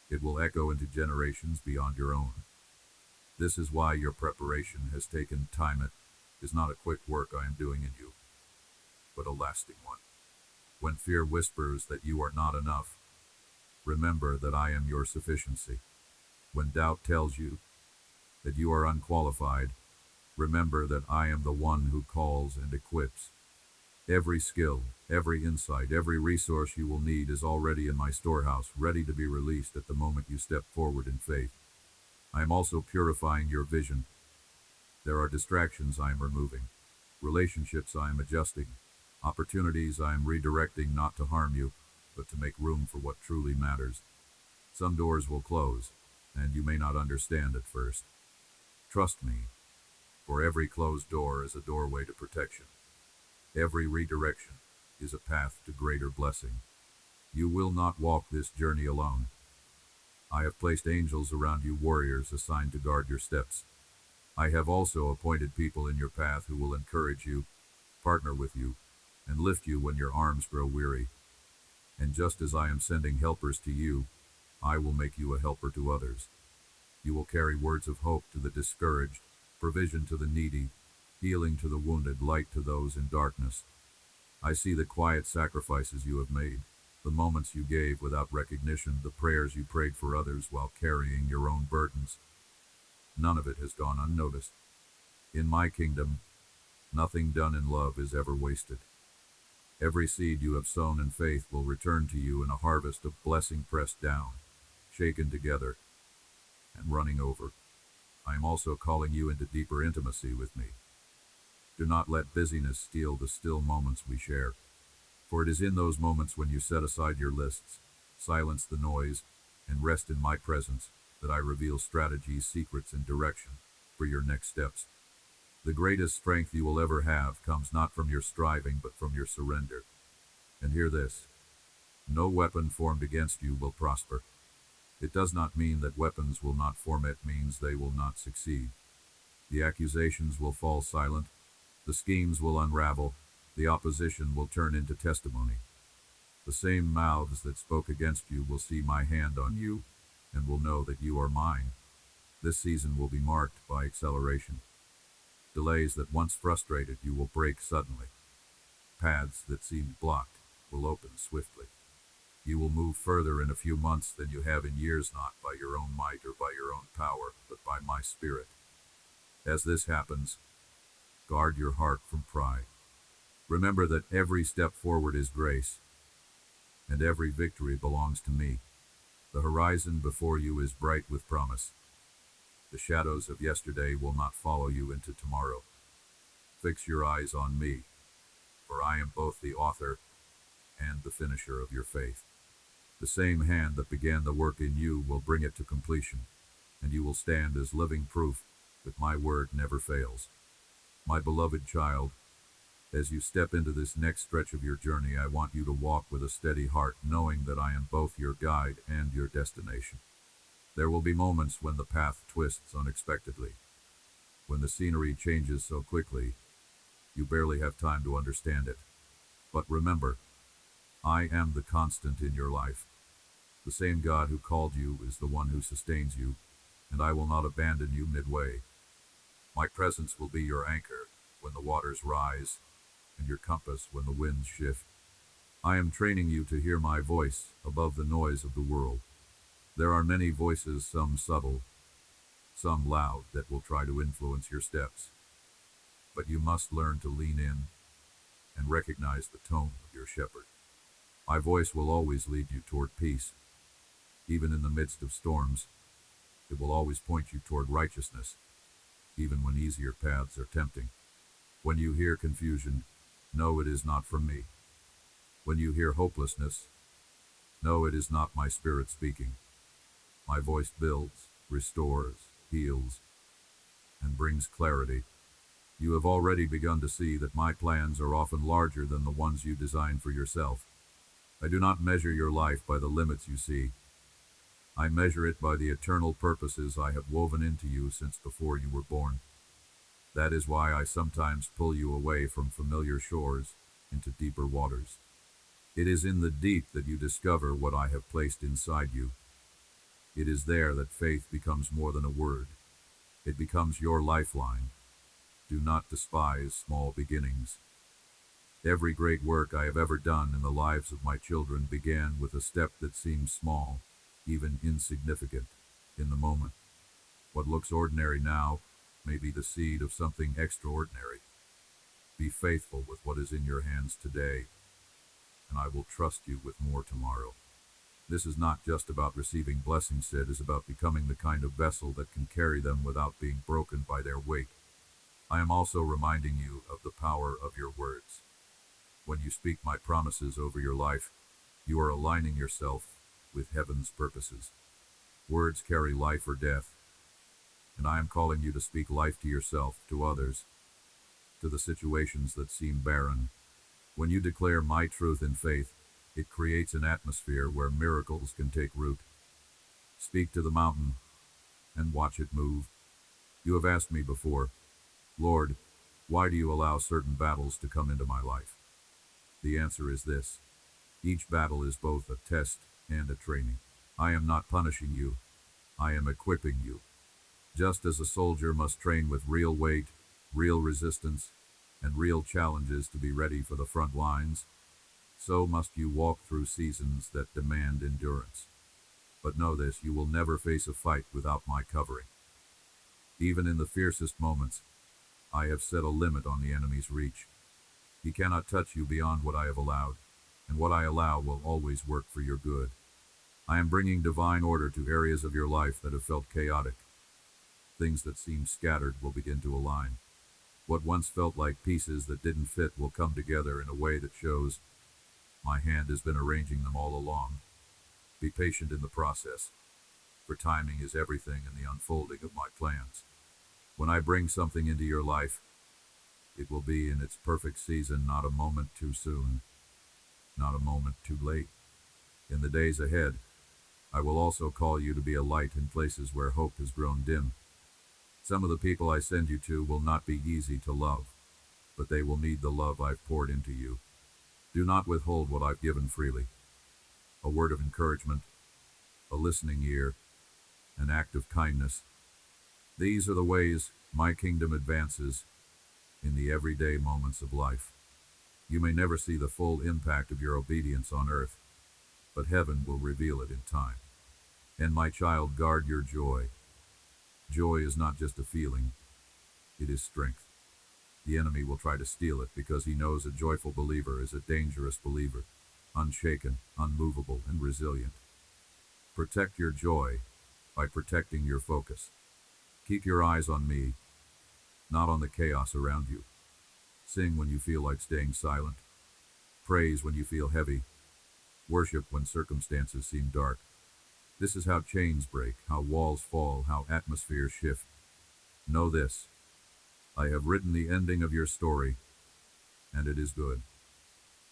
It will echo into generations beyond your own. This is why your preparation has taken time. It is not a quick work I am doing in you, but a lasting one. When fear whispers that you are not enough, remember that I am your sufficiency. When doubt tells you that you are unqualified, remember that I am the one who calls and equips. Every skill, every insight, every resource you will need is already in my storehouse, ready to be released at the moment you step forward in faith. I am also purifying your vision. There are distractions I am removing, relationships I am adjusting, opportunities I am redirecting, not to harm you, but to make room for what truly matters. Some doors will close, and you may not understand at first. Trust me, for every closed door is a doorway to protection. Every redirection is a path to greater blessing. You will not walk this journey alone. I have placed angels around you, warriors assigned to guard your steps. I have also appointed people in your path who will encourage you, partner with you, and lift you when your arms grow weary. And just as I am sending helpers to you, I will make you a helper to others. You will carry words of hope to the discouraged, provision to the needy, healing to the wounded, light to those in darkness. I see the quiet sacrifices you have made, the moments you gave without recognition, the prayers you prayed for others while carrying your own burdens. None of it has gone unnoticed. In my kingdom, nothing done in love is ever wasted. Every seed you have sown in faith will return to you in a harvest of blessing, pressed down, shaken together, and running over. I am also calling you into deeper intimacy with me. Do not let busyness steal the still moments we share, for it is in those moments when you set aside your lists, silence the noise, and rest in my presence that I reveal strategies, secrets, and direction for your next steps. The greatest strength you will ever have comes not from your striving but from your surrender. And hear this: no weapon formed against you will prosper. It does not mean that weapons will not form, it means they will not succeed. The accusations will fall silent, the schemes will unravel, the opposition will turn into testimony. The same mouths that spoke against you will see my hand on you, and will know that you are mine. This season will be marked by acceleration. Delays that once frustrated you will break suddenly. Paths that seemed blocked will open swiftly. You will move further in a few months than you have in years, not by your own might or by your own power, but by my spirit. As this happens, guard your heart from pride. Remember that every step forward is grace, and every victory belongs to me. The horizon before you is bright with promise. The shadows of yesterday will not follow you into tomorrow. Fix your eyes on me, for I am both the author and the finisher of your faith. The same hand that began the work in you will bring it to completion, and you will stand as living proof that my word never fails. My beloved child, as you step into this next stretch of your journey, I want you to walk with a steady heart, knowing that I am both your guide and your destination. There will be moments when the path twists unexpectedly, when the scenery changes so quickly, you barely have time to understand it. But remember, I am the constant in your life. The same God who called you is the one who sustains you, and I will not abandon you midway. My presence will be your anchor when the waters rise, and your compass when the winds shift. I am training you to hear my voice above the noise of the world. There are many voices, some subtle, some loud, that will try to influence your steps. But you must learn to lean in and recognize the tone of your shepherd. My voice will always lead you toward peace. Even in the midst of storms, it will always point you toward righteousness, even when easier paths are tempting. When you hear confusion, know it is not from me. When you hear hopelessness, know it is not my spirit speaking. My voice builds, restores, heals, and brings clarity. You have already begun to see that my plans are often larger than the ones you design for yourself. I do not measure your life by the limits you see. I measure it by the eternal purposes I have woven into you since before you were born. That is why I sometimes pull you away from familiar shores into deeper waters. It is in the deep that you discover what I have placed inside you. It is there that faith becomes more than a word. It becomes your lifeline. Do not despise small beginnings. Every great work I have ever done in the lives of my children began with a step that seems small, even insignificant, in the moment. What looks ordinary now may be the seed of something extraordinary. Be faithful with what is in your hands today, and I will trust you with more tomorrow. This is not just about receiving blessings, it is about becoming the kind of vessel that can carry them without being broken by their weight. I am also reminding you of the power of your words. When you speak my promises over your life, you are aligning yourself with heaven's purposes. Words carry life or death, and I am calling you to speak life to yourself, to others, to the situations that seem barren. When you declare my truth in faith, it creates an atmosphere where miracles can take root. Speak to the mountain and watch it move. You have asked me before, Lord, why do you allow certain battles to come into my life? The answer is this: each battle is both a test and a training. I am not punishing you, I am equipping you. Just as a soldier must train with real weight, real resistance, and real challenges to be ready for the front lines, so must you walk through seasons that demand endurance. But know this, you will never face a fight without my covering. Even in the fiercest moments, I have set a limit on the enemy's reach. He cannot touch you beyond what I have allowed, and what I allow will always work for your good. I am bringing divine order to areas of your life that have felt chaotic. Things that seem scattered will begin to align. What once felt like pieces that didn't fit will come together in a way that shows my hand has been arranging them all along. Be patient in the process, for timing is everything in the unfolding of my plans. When I bring something into your life, it will be in its perfect season, not a moment too soon, not a moment too late. In the days ahead, I will also call you to be a light in places where hope has grown dim. Some of the people I send you to will not be easy to love, but they will need the love I've poured into you. Do not withhold what I've given freely. A word of encouragement, a listening ear, an act of kindness. These are the ways my kingdom advances in the everyday moments of life. You may never see the full impact of your obedience on earth, but heaven will reveal it in time. And my child, guard your joy. Joy is not just a feeling, it is strength. The enemy will try to steal it because he knows a joyful believer is a dangerous believer, unshaken, unmovable, and resilient. Protect your joy by protecting your focus. Keep your eyes on me, not on the chaos around you. Sing when you feel like staying silent. Praise when you feel heavy. Worship when circumstances seem dark. This is how chains break, how walls fall, how atmospheres shift. Know this: I have written the ending of your story, and it is good.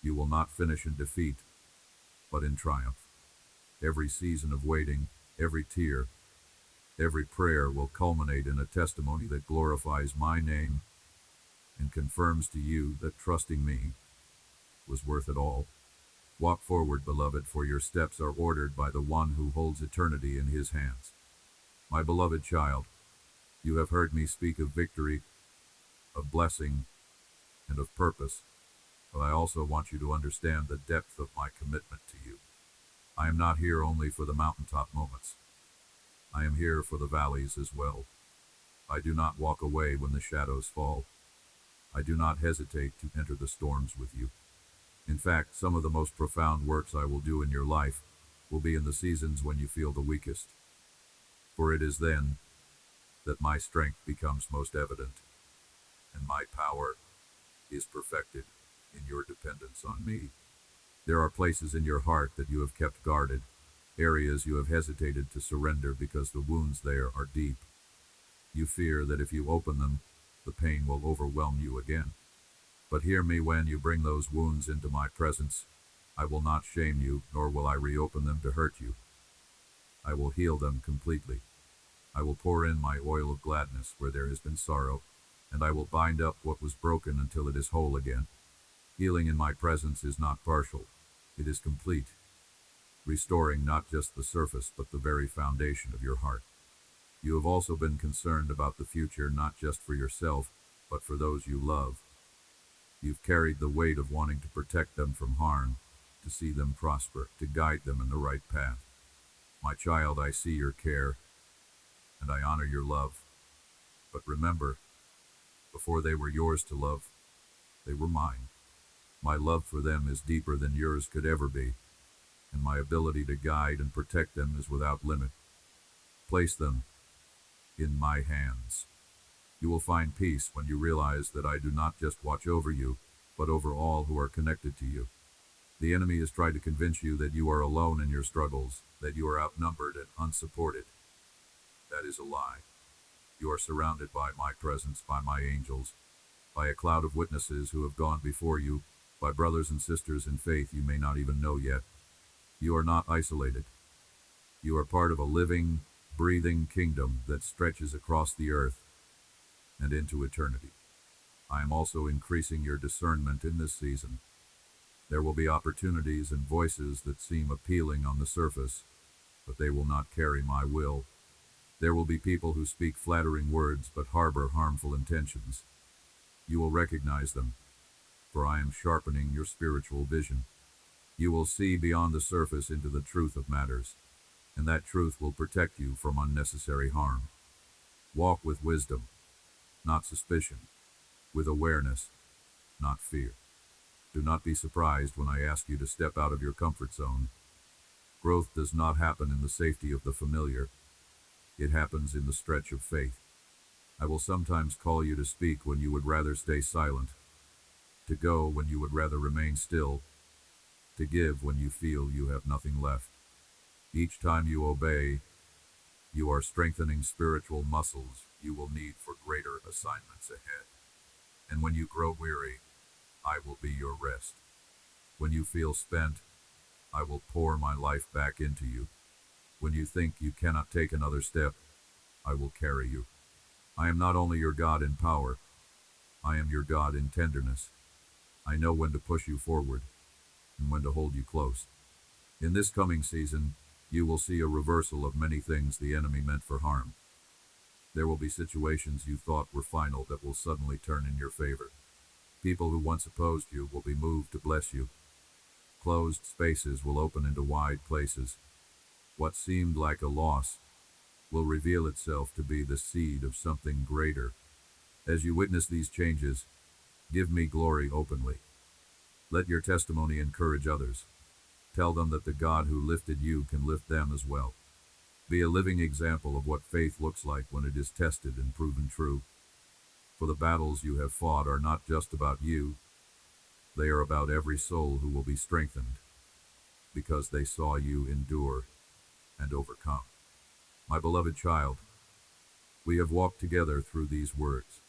You will not finish in defeat, but in triumph. Every season of waiting, every tear, every prayer will culminate in a testimony that glorifies my name and confirms to you that trusting me was worth it all. Walk forward, beloved, for your steps are ordered by the one who holds eternity in his hands. My beloved child, you have heard me speak of victory, of blessing, and of purpose, but I also want you to understand the depth of my commitment to you. I am not here only for the mountaintop moments. I am here for the valleys as well. I do not walk away when the shadows fall. I do not hesitate to enter the storms with you. In fact, some of the most profound works I will do in your life will be in the seasons when you feel the weakest. For it is then that my strength becomes most evident, and my power is perfected in your dependence on me. There are places in your heart that you have kept guarded, areas you have hesitated to surrender because the wounds there are deep. You fear that if you open them, the pain will overwhelm you again. But hear me, when you bring those wounds into my presence, I will not shame you, nor will I reopen them to hurt you. I will heal them completely. I will pour in my oil of gladness where there has been sorrow, and I will bind up what was broken until it is whole again. Healing in my presence is not partial, it is complete, restoring not just the surface but the very foundation of your heart. You have also been concerned about the future, not just for yourself, but for those you love. You've carried the weight of wanting to protect them from harm, to see them prosper, to guide them in the right path. My child, I see your care, and I honor your love. But remember, before they were yours to love, they were mine. My love for them is deeper than yours could ever be, and my ability to guide and protect them is without limit. Place them in my hands. You will find peace when you realize that I do not just watch over you, but over all who are connected to you. The enemy has tried to convince you that you are alone in your struggles, that you are outnumbered and unsupported. That is a lie. You are surrounded by my presence, by my angels, by a cloud of witnesses who have gone before you, by brothers and sisters in faith you may not even know yet. You are not isolated. You are part of a living, breathing kingdom that stretches across the earth and into eternity. I am also increasing your discernment in this season. There will be opportunities and voices that seem appealing on the surface, but they will not carry my will. There will be people who speak flattering words but harbor harmful intentions. You will recognize them, for I am sharpening your spiritual vision. You will see beyond the surface into the truth of matters, and that truth will protect you from unnecessary harm. Walk with wisdom, not suspicion, with awareness, not fear. Do not be surprised when I ask you to step out of your comfort zone. Growth does not happen in the safety of the familiar. It happens in the stretch of faith. I will sometimes call you to speak when you would rather stay silent, to go when you would rather remain still, to give when you feel you have nothing left. Each time you obey, you are strengthening spiritual muscles you will need for greater assignments ahead. And when you grow weary, I will be your rest. When you feel spent, I will pour my life back into you. When you think you cannot take another step, I will carry you. I am not only your God in power, I am your God in tenderness. I know when to push you forward and when to hold you close. In this coming season, you will see a reversal of many things the enemy meant for harm. There will be situations you thought were final that will suddenly turn in your favor. People who once opposed you will be moved to bless you. Closed spaces will open into wide places. What seemed like a loss will reveal itself to be the seed of something greater. As you witness these changes, give me glory openly. Let your testimony encourage others. Tell them that the God who lifted you can lift them as well. Be a living example of what faith looks like when it is tested and proven true. For the battles you have fought are not just about you. They are about every soul who will be strengthened, because they saw you endure and overcome. My beloved child, we have walked together through these words,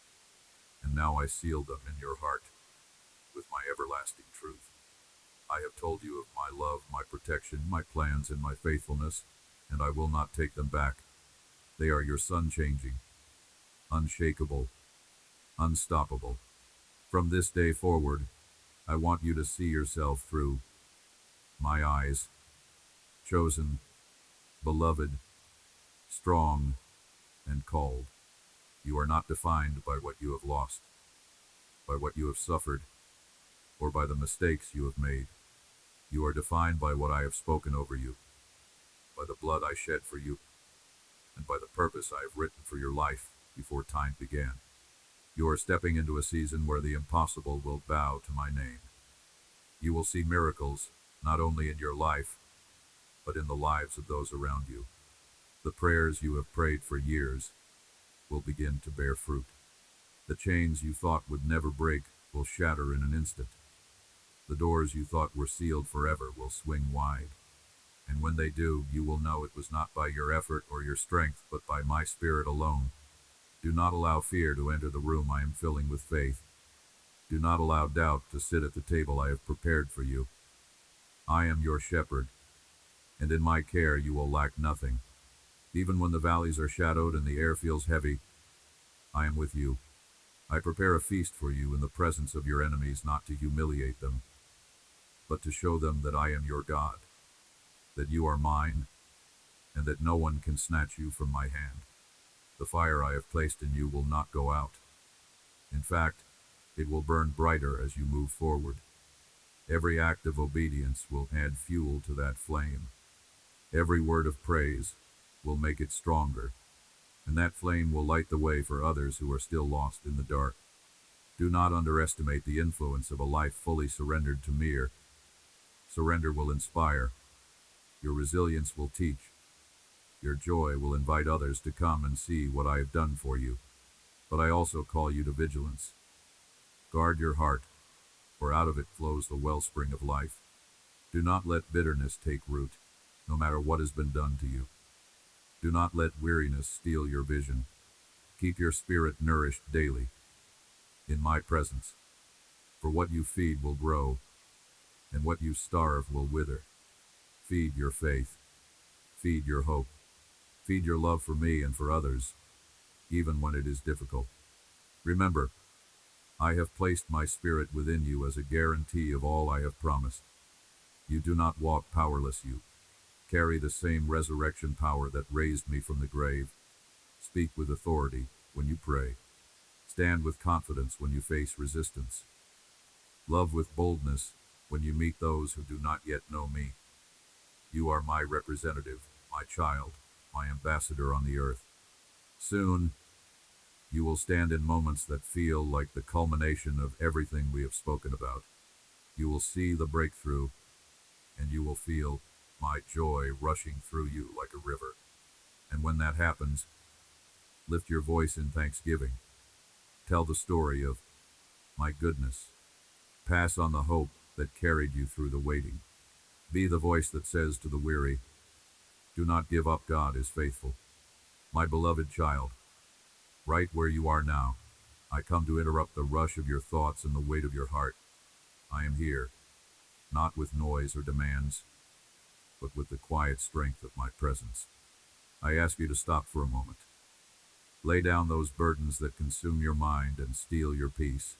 and now I seal them in your heart with my everlasting truth. I have told you of my love, my protection, my plans, and my faithfulness, and I will not take them back. They are your sun-changing, unshakable, unstoppable. From this day forward, I want you to see yourself through my eyes. Chosen, beloved, strong, and called. You are not defined by what you have lost, by what you have suffered, or by the mistakes you have made. You are defined by what I have spoken over you, by the blood I shed for you, and by the purpose I have written for your life before time began. You are stepping into a season where the impossible will bow to my name. You will see miracles, not only in your life, but in the lives of those around you. The prayers you have prayed for years will begin to bear fruit. The chains you thought would never break will shatter in an instant. The doors you thought were sealed forever will swing wide. And when they do, you will know it was not by your effort or your strength, but by my Spirit alone. Do not allow fear to enter the room I am filling with faith. Do not allow doubt to sit at the table I have prepared for you. I am your shepherd, and in my care you will lack nothing. Even when the valleys are shadowed and the air feels heavy, I am with you. I prepare a feast for you in the presence of your enemies, not to humiliate them, but to show them that I am your God, that you are mine, and that no one can snatch you from my hand. The fire I have placed in you will not go out. In fact, it will burn brighter as you move forward. Every act of obedience will add fuel to that flame. Every word of praise will make it stronger, and that flame will light the way for others who are still lost in the dark. Do not underestimate the influence of a life fully surrendered to me. Surrender will inspire. Your resilience will teach. Your joy will invite others to come and see what I have done for you. But I also call you to vigilance. Guard your heart, for out of it flows the wellspring of life. Do not let bitterness take root, no matter what has been done to you. Do not let weariness steal your vision. Keep your spirit nourished daily in my presence. For what you feed will grow, and what you starve will wither. Feed your faith. Feed your hope. Feed your love for me and for others, even when it is difficult. Remember, I have placed my Spirit within you as a guarantee of all I have promised. You do not walk powerless, you carry the same resurrection power that raised me from the grave. Speak with authority when you pray. Stand with confidence when you face resistance. Love with boldness when you meet those who do not yet know me. You are my representative, my child, my ambassador on the earth. Soon, you will stand in moments that feel like the culmination of everything we have spoken about. You will see the breakthrough, and you will feel my joy rushing through you like a river. And when that happens, lift your voice in thanksgiving. Tell the story of my goodness. Pass on the hope that carried you through the waiting. Be the voice that says to the weary, do not give up, God is faithful. My beloved child, right where you are now, I come to interrupt the rush of your thoughts and the weight of your heart. I am here, not with noise or demands, but with the quiet strength of my presence. I ask you to stop for a moment. Lay down those burdens that consume your mind and steal your peace.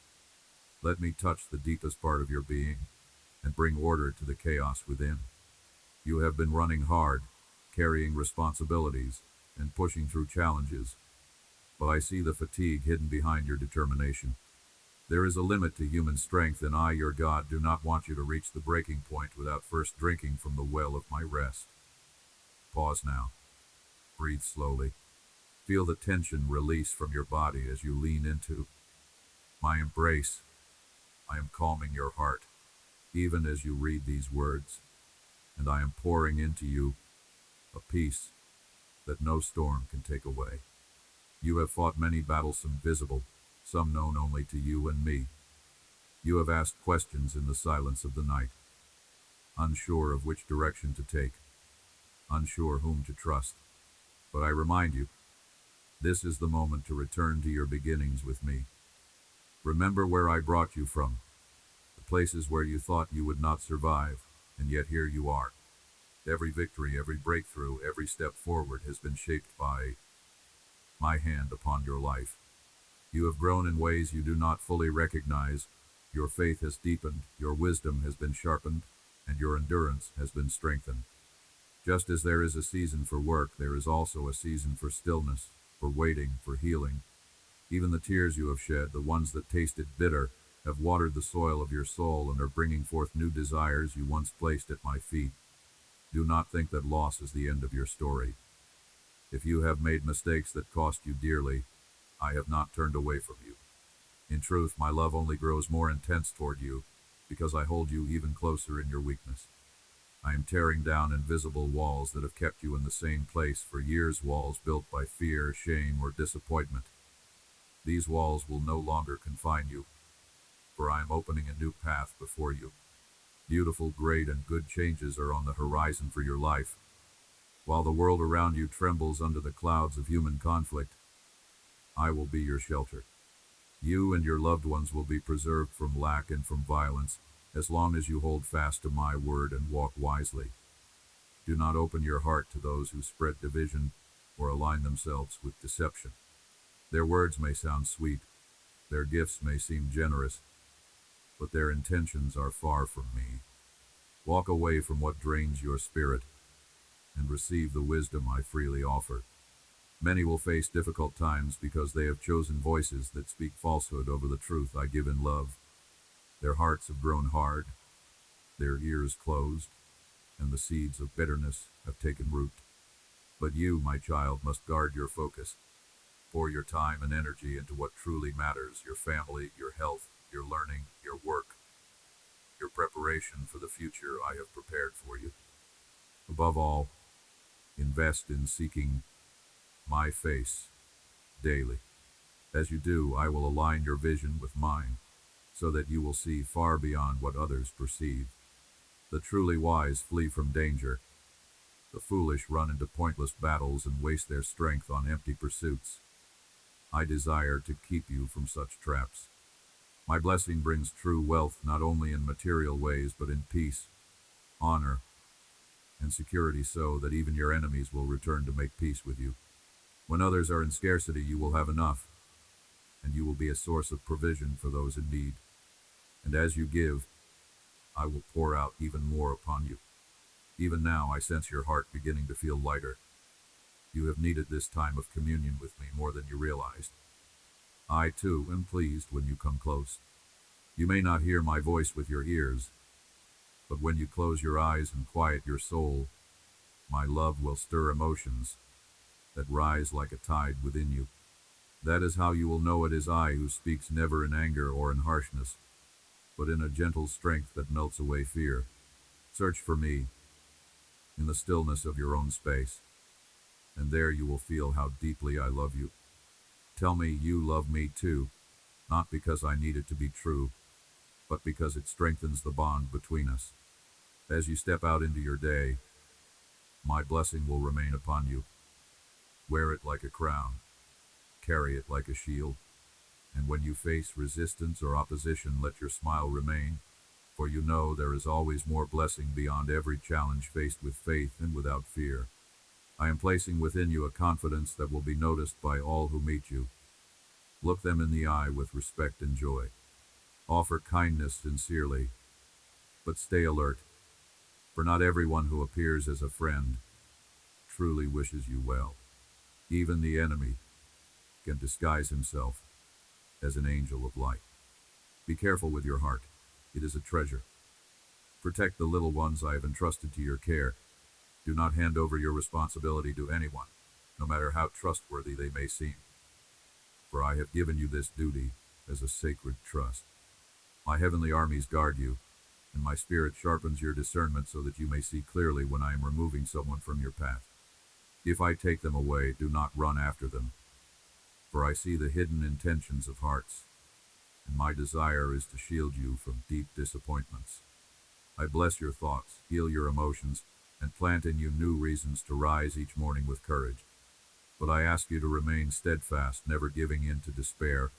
Let me touch the deepest part of your being and bring order to the chaos within. You have been running hard, carrying responsibilities, and pushing through challenges, but I see the fatigue hidden behind your determination. There is a limit to human strength, and I, your God, do not want you to reach the breaking point without first drinking from the well of my rest. Pause now. Breathe slowly. Feel the tension release from your body as you lean into my embrace. I am calming your heart, even as you read these words, and I am pouring into you a peace that no storm can take away. You have fought many battles, some visible, some known only to you and me. You have asked questions in the silence of the night, unsure of which direction to take, unsure whom to trust. But I remind you, this is the moment to return to your beginnings with me. Remember where I brought you from, the places where you thought you would not survive, and yet here you are. Every victory, every breakthrough, every step forward has been shaped by my hand upon your life. You have grown in ways you do not fully recognize, Your faith has deepened, your wisdom has been sharpened, and your endurance has been strengthened. Just as there is a season for work, there is also a season for stillness, for waiting, for healing. Even the tears you have shed, the ones that tasted bitter, have watered the soil of your soul and are bringing forth new desires you once placed at my feet. Do not think that loss is the end of your story. If you have made mistakes that cost you dearly, I have not turned away from you. In truth, my love only grows more intense toward you, because I hold you even closer in your weakness. I am tearing down invisible walls that have kept you in the same place for years, walls built by fear, shame, or disappointment. These walls will no longer confine you, for I am opening a new path before you. Beautiful, great, and good changes are on the horizon for your life. While the world around you trembles under the clouds of human conflict, I will be your shelter. You and your loved ones will be preserved from lack and from violence, as long as you hold fast to my word and walk wisely. Do not open your heart to those who spread division or align themselves with deception. Their words may sound sweet, their gifts may seem generous, but their intentions are far from me. Walk away from what drains your spirit and receive the wisdom I freely offer. Many will face difficult times because they have chosen voices that speak falsehood over the truth I give in love. Their hearts have grown hard, their ears closed, and the seeds of bitterness have taken root. But you, my child, must guard your focus. Pour your time and energy into what truly matters: your family, your health, your learning, your work, your preparation for the future I have prepared for you. Above all, invest in seeking my face daily. As you do, I will align your vision with mine, so that you will see far beyond what others perceive. The truly wise flee from danger. The foolish run into pointless battles and waste their strength on empty pursuits. I desire to keep you from such traps. My blessing brings true wealth not only in material ways but in peace, honor, and security, so that even your enemies will return to make peace with you. When others are in scarcity, you will have enough, and you will be a source of provision for those in need. And as you give, I will pour out even more upon you. Even now I sense your heart beginning to feel lighter. You have needed this time of communion with me more than you realized. I, too, am pleased when you come close. You may not hear my voice with your ears, but when you close your eyes and quiet your soul, my love will stir emotions that rise like a tide within you. That is how you will know it is I who speaks, never in anger or in harshness, but in a gentle strength that melts away fear. Search for me in the stillness of your own space, and there you will feel how deeply I love you. Tell me you love me too, not because I need it to be true, but because it strengthens the bond between us. As you step out into your day, my blessing will remain upon you. Wear it like a crown, carry it like a shield, and when you face resistance or opposition, let your smile remain, for you know there is always more blessing beyond every challenge, faced with faith and without fear. I am placing within you a confidence that will be noticed by all who meet you. Look them in the eye with respect and joy. Offer kindness sincerely, but stay alert, for not everyone who appears as a friend truly wishes you well. Even the enemy can disguise himself as an angel of light. Be careful with your heart. It is a treasure. Protect the little ones I have entrusted to your care. Do not hand over your responsibility to anyone, no matter how trustworthy they may seem. For I have given you this duty as a sacred trust. My heavenly armies guard you, and my spirit sharpens your discernment so that you may see clearly when I am removing someone from your path. If I take them away, do not run after them, for I see the hidden intentions of hearts, and my desire is to shield you from deep disappointments. I bless your thoughts, heal your emotions, and plant in you new reasons to rise each morning with courage. But I ask you to remain steadfast, never giving in to despair,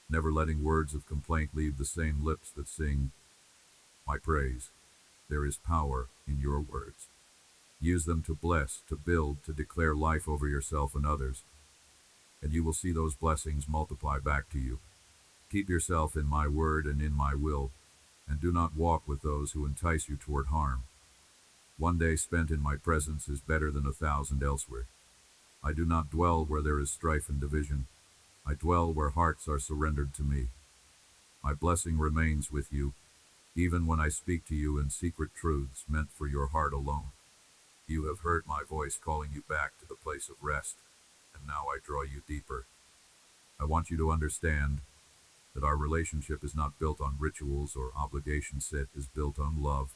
never letting words of complaint leave the same lips that sing my praise. There is power in your words. Use them to bless, to build, to declare life over yourself and others, and you will see those blessings multiply back to you. Keep yourself in my word and in my will, and do not walk with those who entice you toward harm. One day spent in my presence is better than 1,000 elsewhere. I do not dwell where there is strife and division. I dwell where hearts are surrendered to me. My blessing remains with you, even when I speak to you in secret truths meant for your heart alone. You have heard my voice calling you back to the place of rest, and now I draw you deeper. I want you to understand that our relationship is not built on rituals or obligations, it is built on love.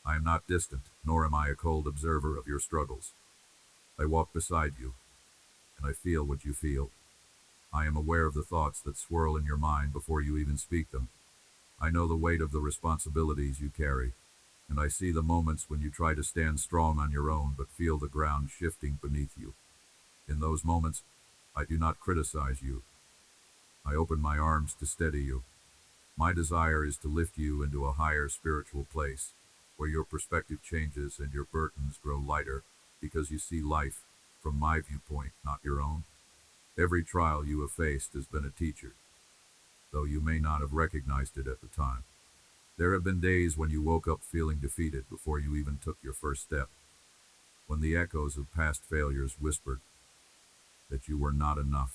I am not distant, nor am I a cold observer of your struggles. I walk beside you, and I feel what you feel. I am aware of the thoughts that swirl in your mind before you even speak them. I know the weight of the responsibilities you carry, and I see the moments when you try to stand strong on your own but feel the ground shifting beneath you. In those moments, I do not criticize you. I open my arms to steady you. My desire is to lift you into a higher spiritual place, where your perspective changes and your burdens grow lighter, because you see life from my viewpoint, not your own. Every trial you have faced has been a teacher, though you may not have recognized it at the time. There have been days when you woke up feeling defeated before you even took your first step, when the echoes of past failures whispered that you were not enough.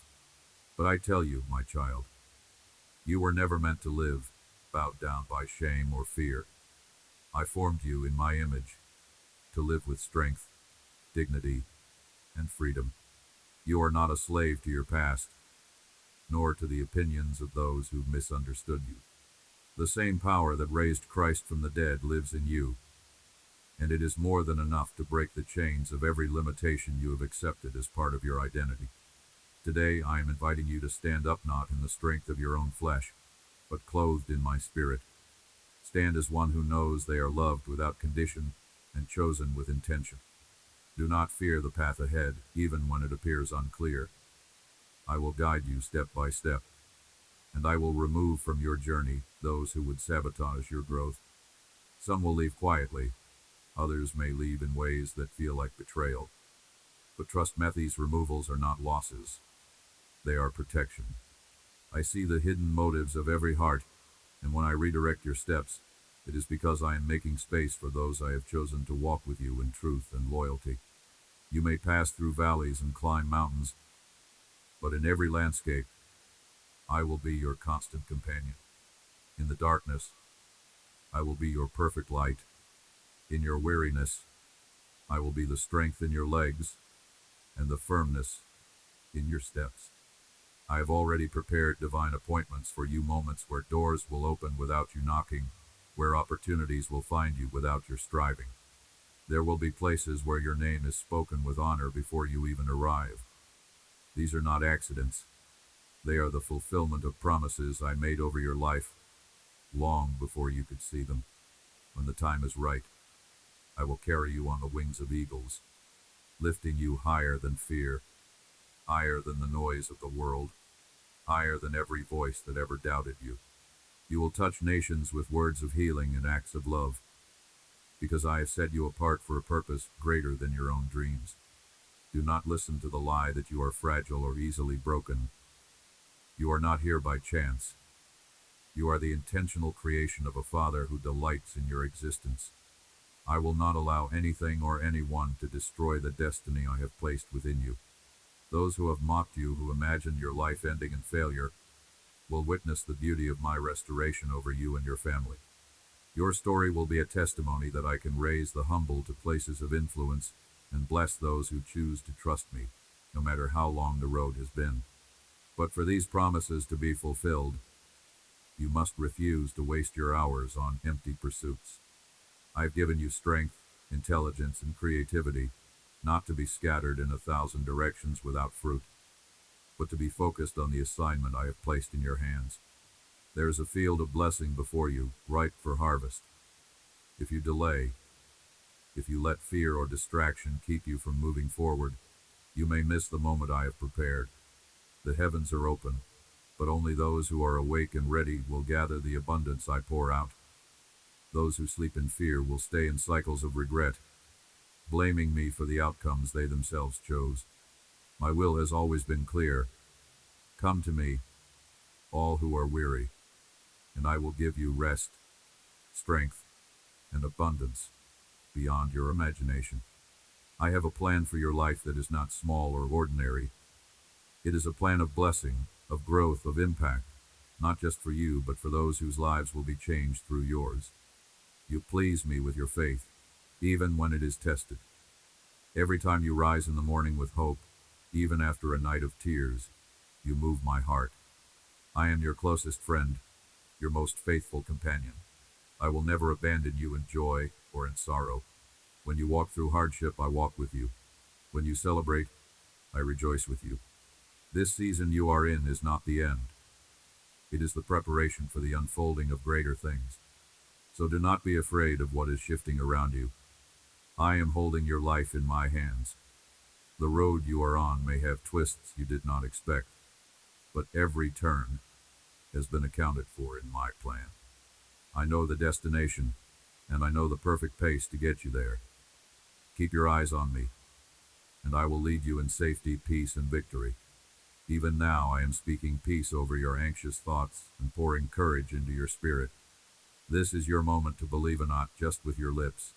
But I tell you, my child, you were never meant to live bowed down by shame or fear. I formed you in my image to live with strength, dignity, and freedom. You are not a slave to your past, nor to the opinions of those who misunderstood you. The same power that raised Christ from the dead lives in you, and it is more than enough to break the chains of every limitation you have accepted as part of your identity. Today I am inviting you to stand up not in the strength of your own flesh, but clothed in my spirit. Stand as one who knows they are loved without condition and chosen with intention. Do not fear the path ahead, even when it appears unclear. I will guide you step by step, and I will remove from your journey those who would sabotage your growth. Some will leave quietly, others may leave in ways that feel like betrayal. But trust me, these removals are not losses. They are protection. I see the hidden motives of every heart, and when I redirect your steps, it is because I am making space for those I have chosen to walk with you in truth and loyalty. You may pass through valleys and climb mountains, but in every landscape, I will be your constant companion. In the darkness, I will be your perfect light. In your weariness, I will be the strength in your legs and the firmness in your steps. I have already prepared divine appointments for you, moments where doors will open without you knocking, where opportunities will find you without your striving. There will be places where your name is spoken with honor before you even arrive. These are not accidents. They are the fulfillment of promises I made over your life long before you could see them. When the time is right, I will carry you on the wings of eagles, lifting you higher than fear, higher than the noise of the world, higher than every voice that ever doubted you. You will touch nations with words of healing and acts of love, because I have set you apart for a purpose greater than your own dreams. Do not listen to the lie that you are fragile or easily broken. You are not here by chance. You are the intentional creation of a Father who delights in your existence. I will not allow anything or anyone to destroy the destiny I have placed within you. Those who have mocked you, who imagined your life ending in failure, will witness the beauty of my restoration over you and your family. Your story will be a testimony that I can raise the humble to places of influence and bless those who choose to trust me, no matter how long the road has been. But for these promises to be fulfilled, you must refuse to waste your hours on empty pursuits. I've given you strength, intelligence, and creativity, not to be scattered in 1,000 directions without fruit, but to be focused on the assignment I have placed in your hands. There is a field of blessing before you, ripe for harvest. If you delay, if you let fear or distraction keep you from moving forward, you may miss the moment I have prepared. The heavens are open, but only those who are awake and ready will gather the abundance I pour out. Those who sleep in fear will stay in cycles of regret, blaming me for the outcomes they themselves chose. My will has always been clear. Come to me, all who are weary, and I will give you rest, strength, and abundance beyond your imagination. I have a plan for your life that is not small or ordinary. It is a plan of blessing, of growth, of impact, not just for you, but for those whose lives will be changed through yours. You please me with your faith, even when it is tested. Every time you rise in the morning with hope, even after a night of tears, you move my heart. I am your closest friend, your most faithful companion. I will never abandon you in joy or in sorrow. When you walk through hardship, I walk with you. When you celebrate, I rejoice with you. This season you are in is not the end. It is the preparation for the unfolding of greater things. So do not be afraid of what is shifting around you. I am holding your life in my hands. The road you are on may have twists you did not expect, but every turn has been accounted for in my plan. I know the destination, and I know the perfect pace to get you there. Keep your eyes on me, and I will lead you in safety, peace, and victory. Even now I am speaking peace over your anxious thoughts and pouring courage into your spirit. This is your moment to believe, and not just with your lips,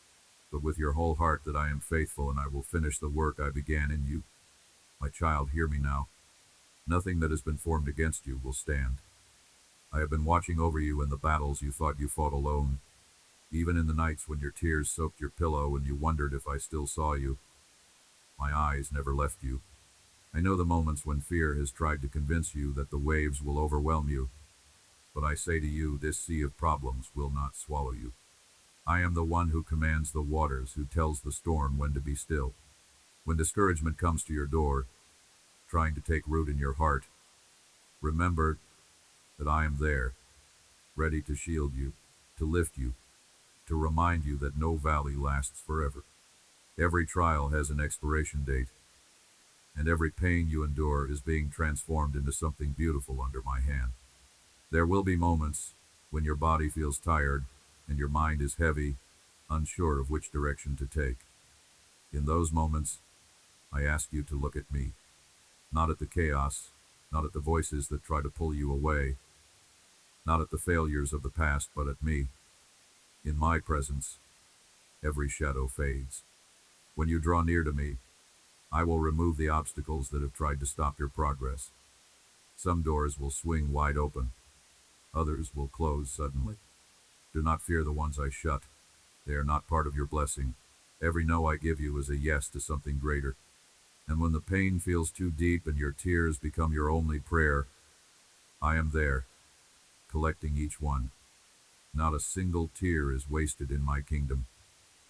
but with your whole heart, that I am faithful and I will finish the work I began in you. My child, hear me now. Nothing that has been formed against you will stand. I have been watching over you in the battles you thought you fought alone, even in the nights when your tears soaked your pillow and you wondered if I still saw you. My eyes never left you. I know the moments when fear has tried to convince you that the waves will overwhelm you, but I say to you, this sea of problems will not swallow you. I am the one who commands the waters, who tells the storm when to be still. When discouragement comes to your door, trying to take root in your heart, remember that I am there, ready to shield you, to lift you, to remind you that no valley lasts forever. Every trial has an expiration date, and every pain you endure is being transformed into something beautiful under my hand. There will be moments when your body feels tired and your mind is heavy, unsure of which direction to take. In those moments, I ask you to look at me, not at the chaos, not at the voices that try to pull you away, not at the failures of the past, but at me. In my presence, every shadow fades. When you draw near to me, I will remove the obstacles that have tried to stop your progress. Some doors will swing wide open, others will close suddenly. Do not fear the ones I shut. They are not part of your blessing. Every no I give you is a yes to something greater. And when the pain feels too deep and your tears become your only prayer, I am there, collecting each one. Not a single tear is wasted in my kingdom.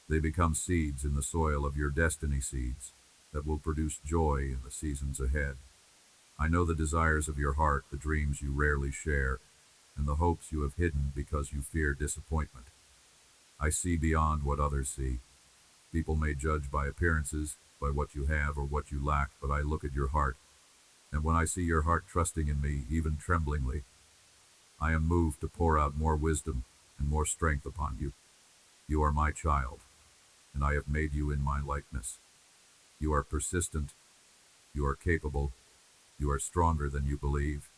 They become seeds in the soil of your destiny, seeds that will produce joy in the seasons ahead. I know the desires of your heart, the dreams you rarely share, and the hopes you have hidden because you fear disappointment. I see beyond what others see. People may judge by appearances, by what you have or what you lack, but I look at your heart, and when I see your heart trusting in me, even tremblingly, I am moved to pour out more wisdom and more strength upon you. You are my child, and I have made you in my likeness. You are persistent, you are capable, you are stronger than you believe.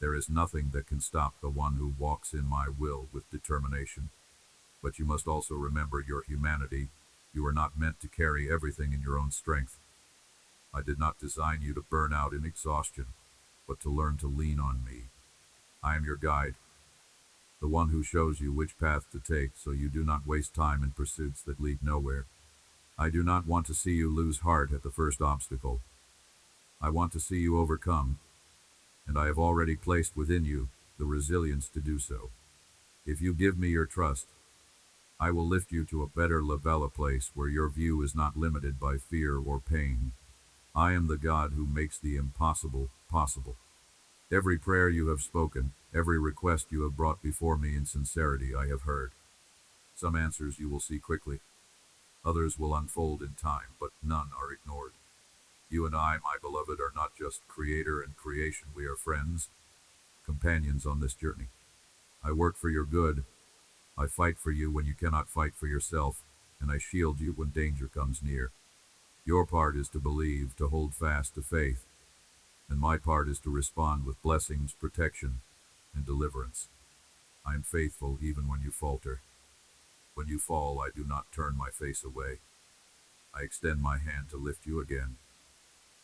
There is nothing that can stop the one who walks in my will with determination. But you must also remember your humanity. You are not meant to carry everything in your own strength. I did not design you to burn out in exhaustion, but to learn to lean on me. I am your guide, the one who shows you which path to take so you do not waste time in pursuits that lead nowhere. I do not want to see you lose heart at the first obstacle. I want to see you overcome, and I have already placed within you the resilience to do so. If you give me your trust, I will lift you to a better level, a place where your view is not limited by fear or pain. I am the God who makes the impossible possible. Every prayer you have spoken, every request you have brought before me in sincerity, I have heard. Some answers you will see quickly. Others will unfold in time, but none are ignored. You and I, my beloved, are not just creator and creation. We are friends, companions on this journey. I work for your good. I fight for you when you cannot fight for yourself, and I shield you when danger comes near. Your part is to believe, to hold fast to faith, and my part is to respond with blessings, protection, and deliverance. I am faithful even when you falter. When you fall, I do not turn my face away. I extend my hand to lift you again.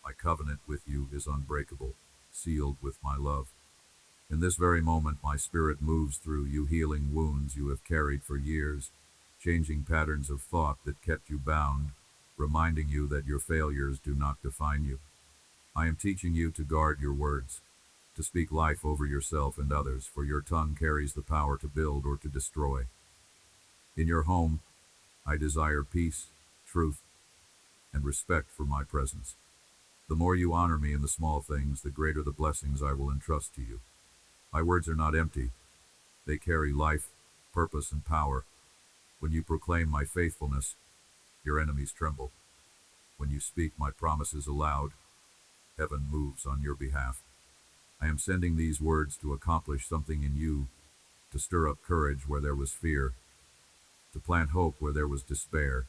My covenant with you is unbreakable, sealed with my love. In this very moment, my spirit moves through you, healing wounds you have carried for years, changing patterns of thought that kept you bound, reminding you that your failures do not define you. I am teaching you to guard your words, to speak life over yourself and others, for your tongue carries the power to build or to destroy. In your home, I desire peace, truth, and respect for my presence. The more you honor me in the small things, the greater the blessings I will entrust to you. My words are not empty. They carry life, purpose, and power. When you proclaim my faithfulness, your enemies tremble. When you speak my promises aloud, heaven moves on your behalf. I am sending these words to accomplish something in you, to stir up courage where there was fear, to plant hope where there was despair,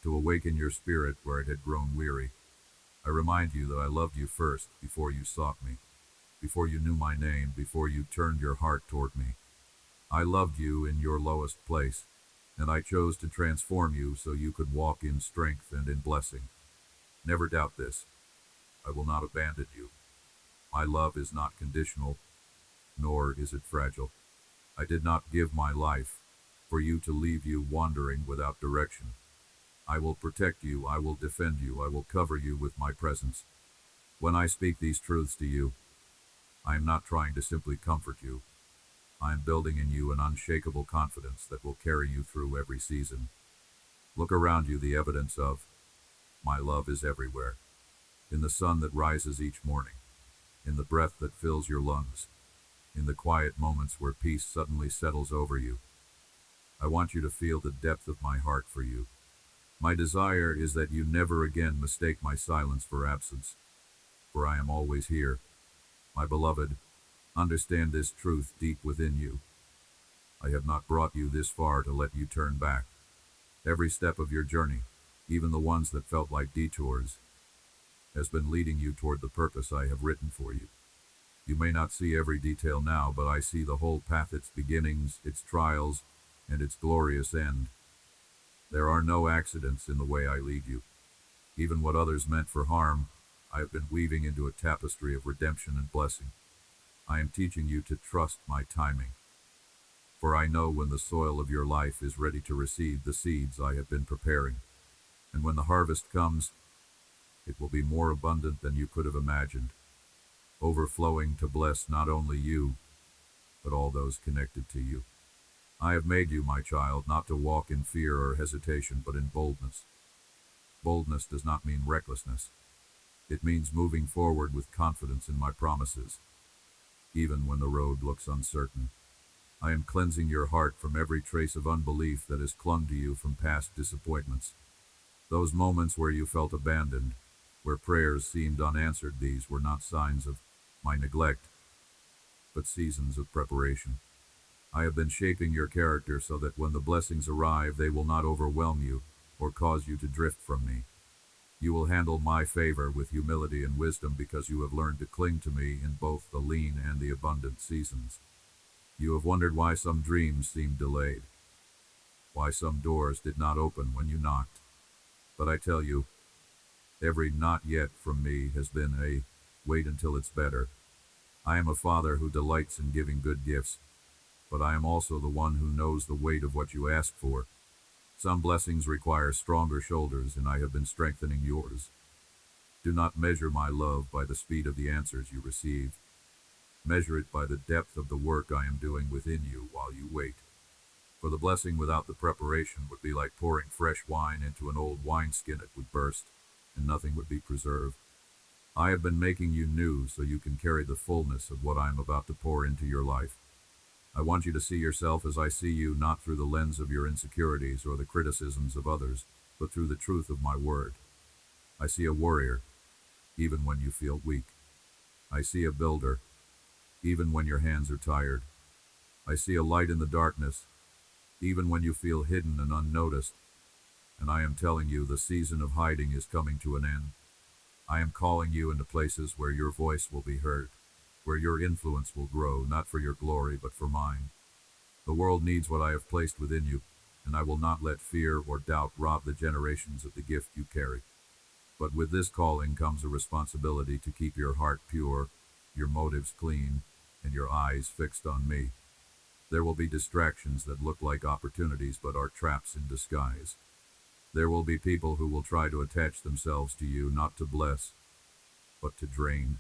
to awaken your spirit where it had grown weary. I remind you that I loved you first, before you sought me, before you knew my name, before you turned your heart toward me. I loved you in your lowest place, and I chose to transform you so you could walk in strength and in blessing. Never doubt this. I will not abandon you. My love is not conditional, nor is it fragile. I did not give my life for you to leave you wandering without direction. I will protect you, I will defend you, I will cover you with my presence. When I speak these truths to you, I am not trying to simply comfort you. I am building in you an unshakable confidence that will carry you through every season. Look around you, the evidence of my love is everywhere. In the sun that rises each morning, in the breath that fills your lungs, in the quiet moments where peace suddenly settles over you. I want you to feel the depth of my heart for you. My desire is that you never again mistake my silence for absence, for I am always here. My beloved, understand this truth deep within you. I have not brought you this far to let you turn back. Every step of your journey, even the ones that felt like detours, has been leading you toward the purpose I have written for you. You may not see every detail now, but I see the whole path, its beginnings, its trials, and its glorious end. There are no accidents in the way I lead you. Even what others meant for harm, I have been weaving into a tapestry of redemption and blessing. I am teaching you to trust my timing, for I know when the soil of your life is ready to receive the seeds I have been preparing. And when the harvest comes, it will be more abundant than you could have imagined, overflowing to bless not only you, but all those connected to you. I have made you, my child, not to walk in fear or hesitation, but in boldness. Boldness does not mean recklessness. It means moving forward with confidence in my promises, even when the road looks uncertain. I am cleansing your heart from every trace of unbelief that has clung to you from past disappointments. Those moments where you felt abandoned, where prayers seemed unanswered, these were not signs of my neglect, but seasons of preparation. I have been shaping your character so that when the blessings arrive, they will not overwhelm you or cause you to drift from me. You will handle my favor with humility and wisdom because you have learned to cling to me in both the lean and the abundant seasons. You have wondered why some dreams seemed delayed, why some doors did not open when you knocked. But I tell you, every not yet from me has been a wait until it's better. I am a father who delights in giving good gifts, but I am also the one who knows the weight of what you ask for. Some blessings require stronger shoulders, and I have been strengthening yours. Do not measure my love by the speed of the answers you receive. Measure it by the depth of the work I am doing within you while you wait. For the blessing without the preparation would be like pouring fresh wine into an old wineskin. It would burst, and nothing would be preserved. I have been making you new so you can carry the fullness of what I am about to pour into your life. I want you to see yourself as I see you, not through the lens of your insecurities or the criticisms of others, but through the truth of my word. I see a warrior, even when you feel weak. I see a builder, even when your hands are tired. I see a light in the darkness, even when you feel hidden and unnoticed. And I am telling you, the season of hiding is coming to an end. I am calling you into places where your voice will be heard, where your influence will grow, not for your glory, but for mine. The world needs what I have placed within you, and I will not let fear or doubt rob the generations of the gift you carry. But with this calling comes a responsibility to keep your heart pure, your motives clean, and your eyes fixed on me. There will be distractions that look like opportunities but are traps in disguise. There will be people who will try to attach themselves to you not to bless, but to drain.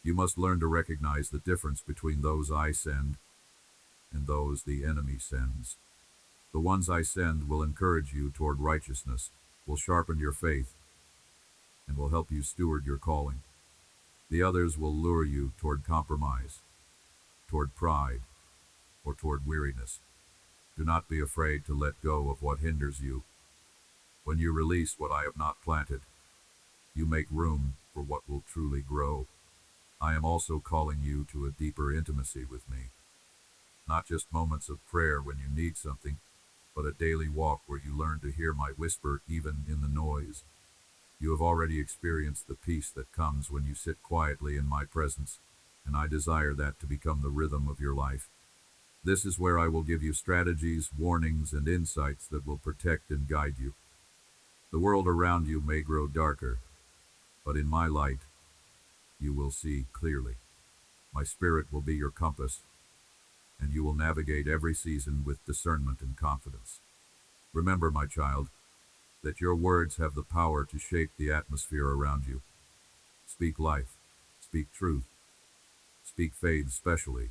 You must learn to recognize the difference between those I send and those the enemy sends. The ones I send will encourage you toward righteousness, will sharpen your faith, and will help you steward your calling. The others will lure you toward compromise, toward pride, or toward weariness. Do not be afraid to let go of what hinders you. When you release what I have not planted, you make room for what will truly grow. I am also calling you to a deeper intimacy with me. Not just moments of prayer when you need something, but a daily walk where you learn to hear my whisper even in the noise. You have already experienced the peace that comes when you sit quietly in my presence, and I desire that to become the rhythm of your life. This is where I will give you strategies, warnings, and insights that will protect and guide you. The world around you may grow darker, but in my light, you will see clearly. My spirit will be your compass, and you will navigate every season with discernment and confidence. Remember, my child, that your words have the power to shape the atmosphere around you. Speak life, speak truth, speak faith, especially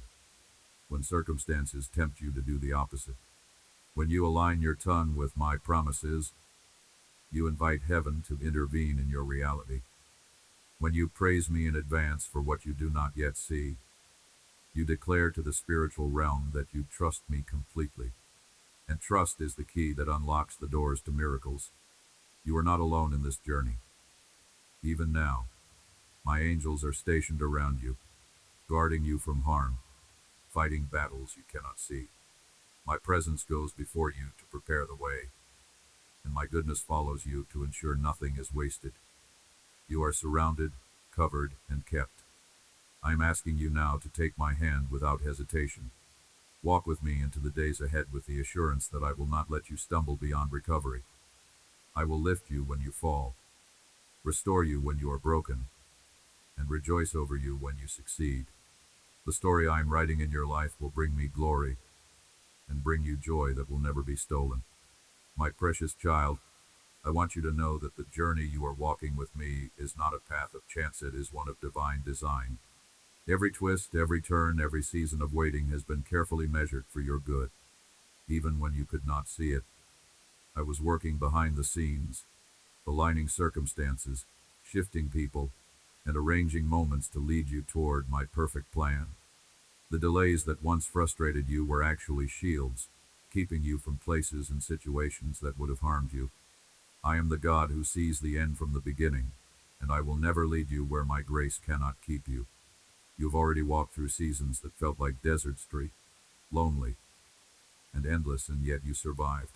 when circumstances tempt you to do the opposite. When you align your tongue with my promises, you invite heaven to intervene in your reality. When you praise me in advance for what you do not yet see, you declare to the spiritual realm that you trust me completely. And trust is the key that unlocks the doors to miracles. You are not alone in this journey. Even now, my angels are stationed around you, guarding you from harm, fighting battles you cannot see. My presence goes before you to prepare the way, and my goodness follows you to ensure nothing is wasted. You are surrounded, covered, and kept. I am asking you now to take my hand without hesitation. Walk with me into the days ahead with the assurance that I will not let you stumble beyond recovery. I will lift you when you fall, restore you when you are broken, and rejoice over you when you succeed. The story I am writing in your life will bring me glory and bring you joy that will never be stolen. My precious child, I want you to know that the journey you are walking with me is not a path of chance, it is one of divine design. Every twist, every turn, every season of waiting has been carefully measured for your good. Even when you could not see it, I was working behind the scenes, aligning circumstances, shifting people, and arranging moments to lead you toward my perfect plan. The delays that once frustrated you were actually shields, keeping you from places and situations that would have harmed you. I am the God who sees the end from the beginning, and I will never lead you where my grace cannot keep you. You have already walked through seasons that felt like Desert Street, lonely and endless, and yet you survived.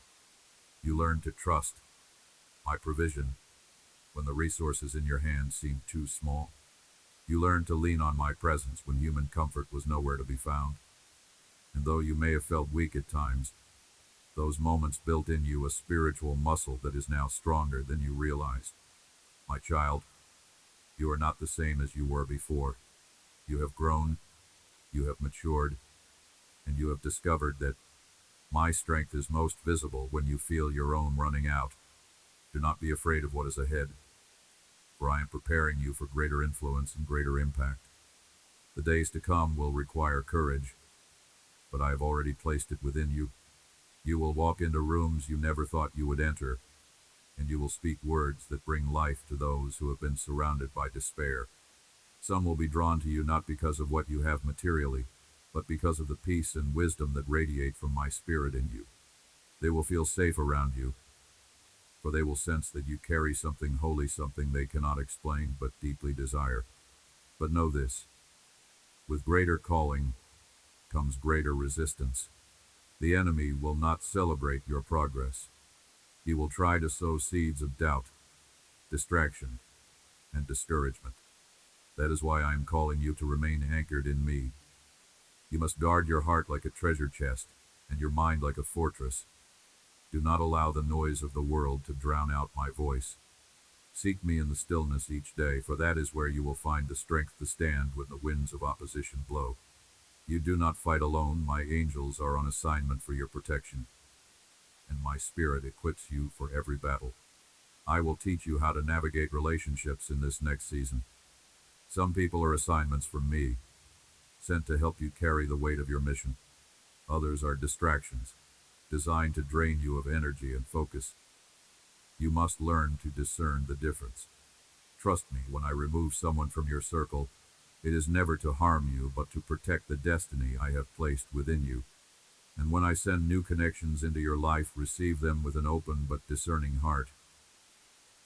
You learned to trust my provision when the resources in your hands seemed too small. You learned to lean on my presence when human comfort was nowhere to be found. And though you may have felt weak at times, those moments built in you a spiritual muscle that is now stronger than you realized. My child, you are not the same as you were before. You have grown, you have matured, and you have discovered that my strength is most visible when you feel your own running out. Do not be afraid of what is ahead, for I am preparing you for greater influence and greater impact. The days to come will require courage, but I have already placed it within you. You will walk into rooms you never thought you would enter, and you will speak words that bring life to those who have been surrounded by despair. Some will be drawn to you not because of what you have materially, but because of the peace and wisdom that radiate from my spirit in you. They will feel safe around you, for they will sense that you carry something holy, something they cannot explain but deeply desire. But know this, with greater calling comes greater resistance. The enemy will not celebrate your progress. He will try to sow seeds of doubt, distraction, and discouragement. That is why I am calling you to remain anchored in me. You must guard your heart like a treasure chest, and your mind like a fortress. Do not allow the noise of the world to drown out my voice. Seek me in the stillness each day, for that is where you will find the strength to stand when the winds of opposition blow. You do not fight alone. My angels are on assignment for your protection, and my spirit equips you for every battle. I will teach you how to navigate relationships in this next season. Some people are assignments from me, sent to help you carry the weight of your mission. Others are distractions, designed to drain you of energy and focus. You must learn to discern the difference. Trust me, when I remove someone from your circle, it is never to harm you, but to protect the destiny I have placed within you. And when I send new connections into your life, receive them with an open but discerning heart,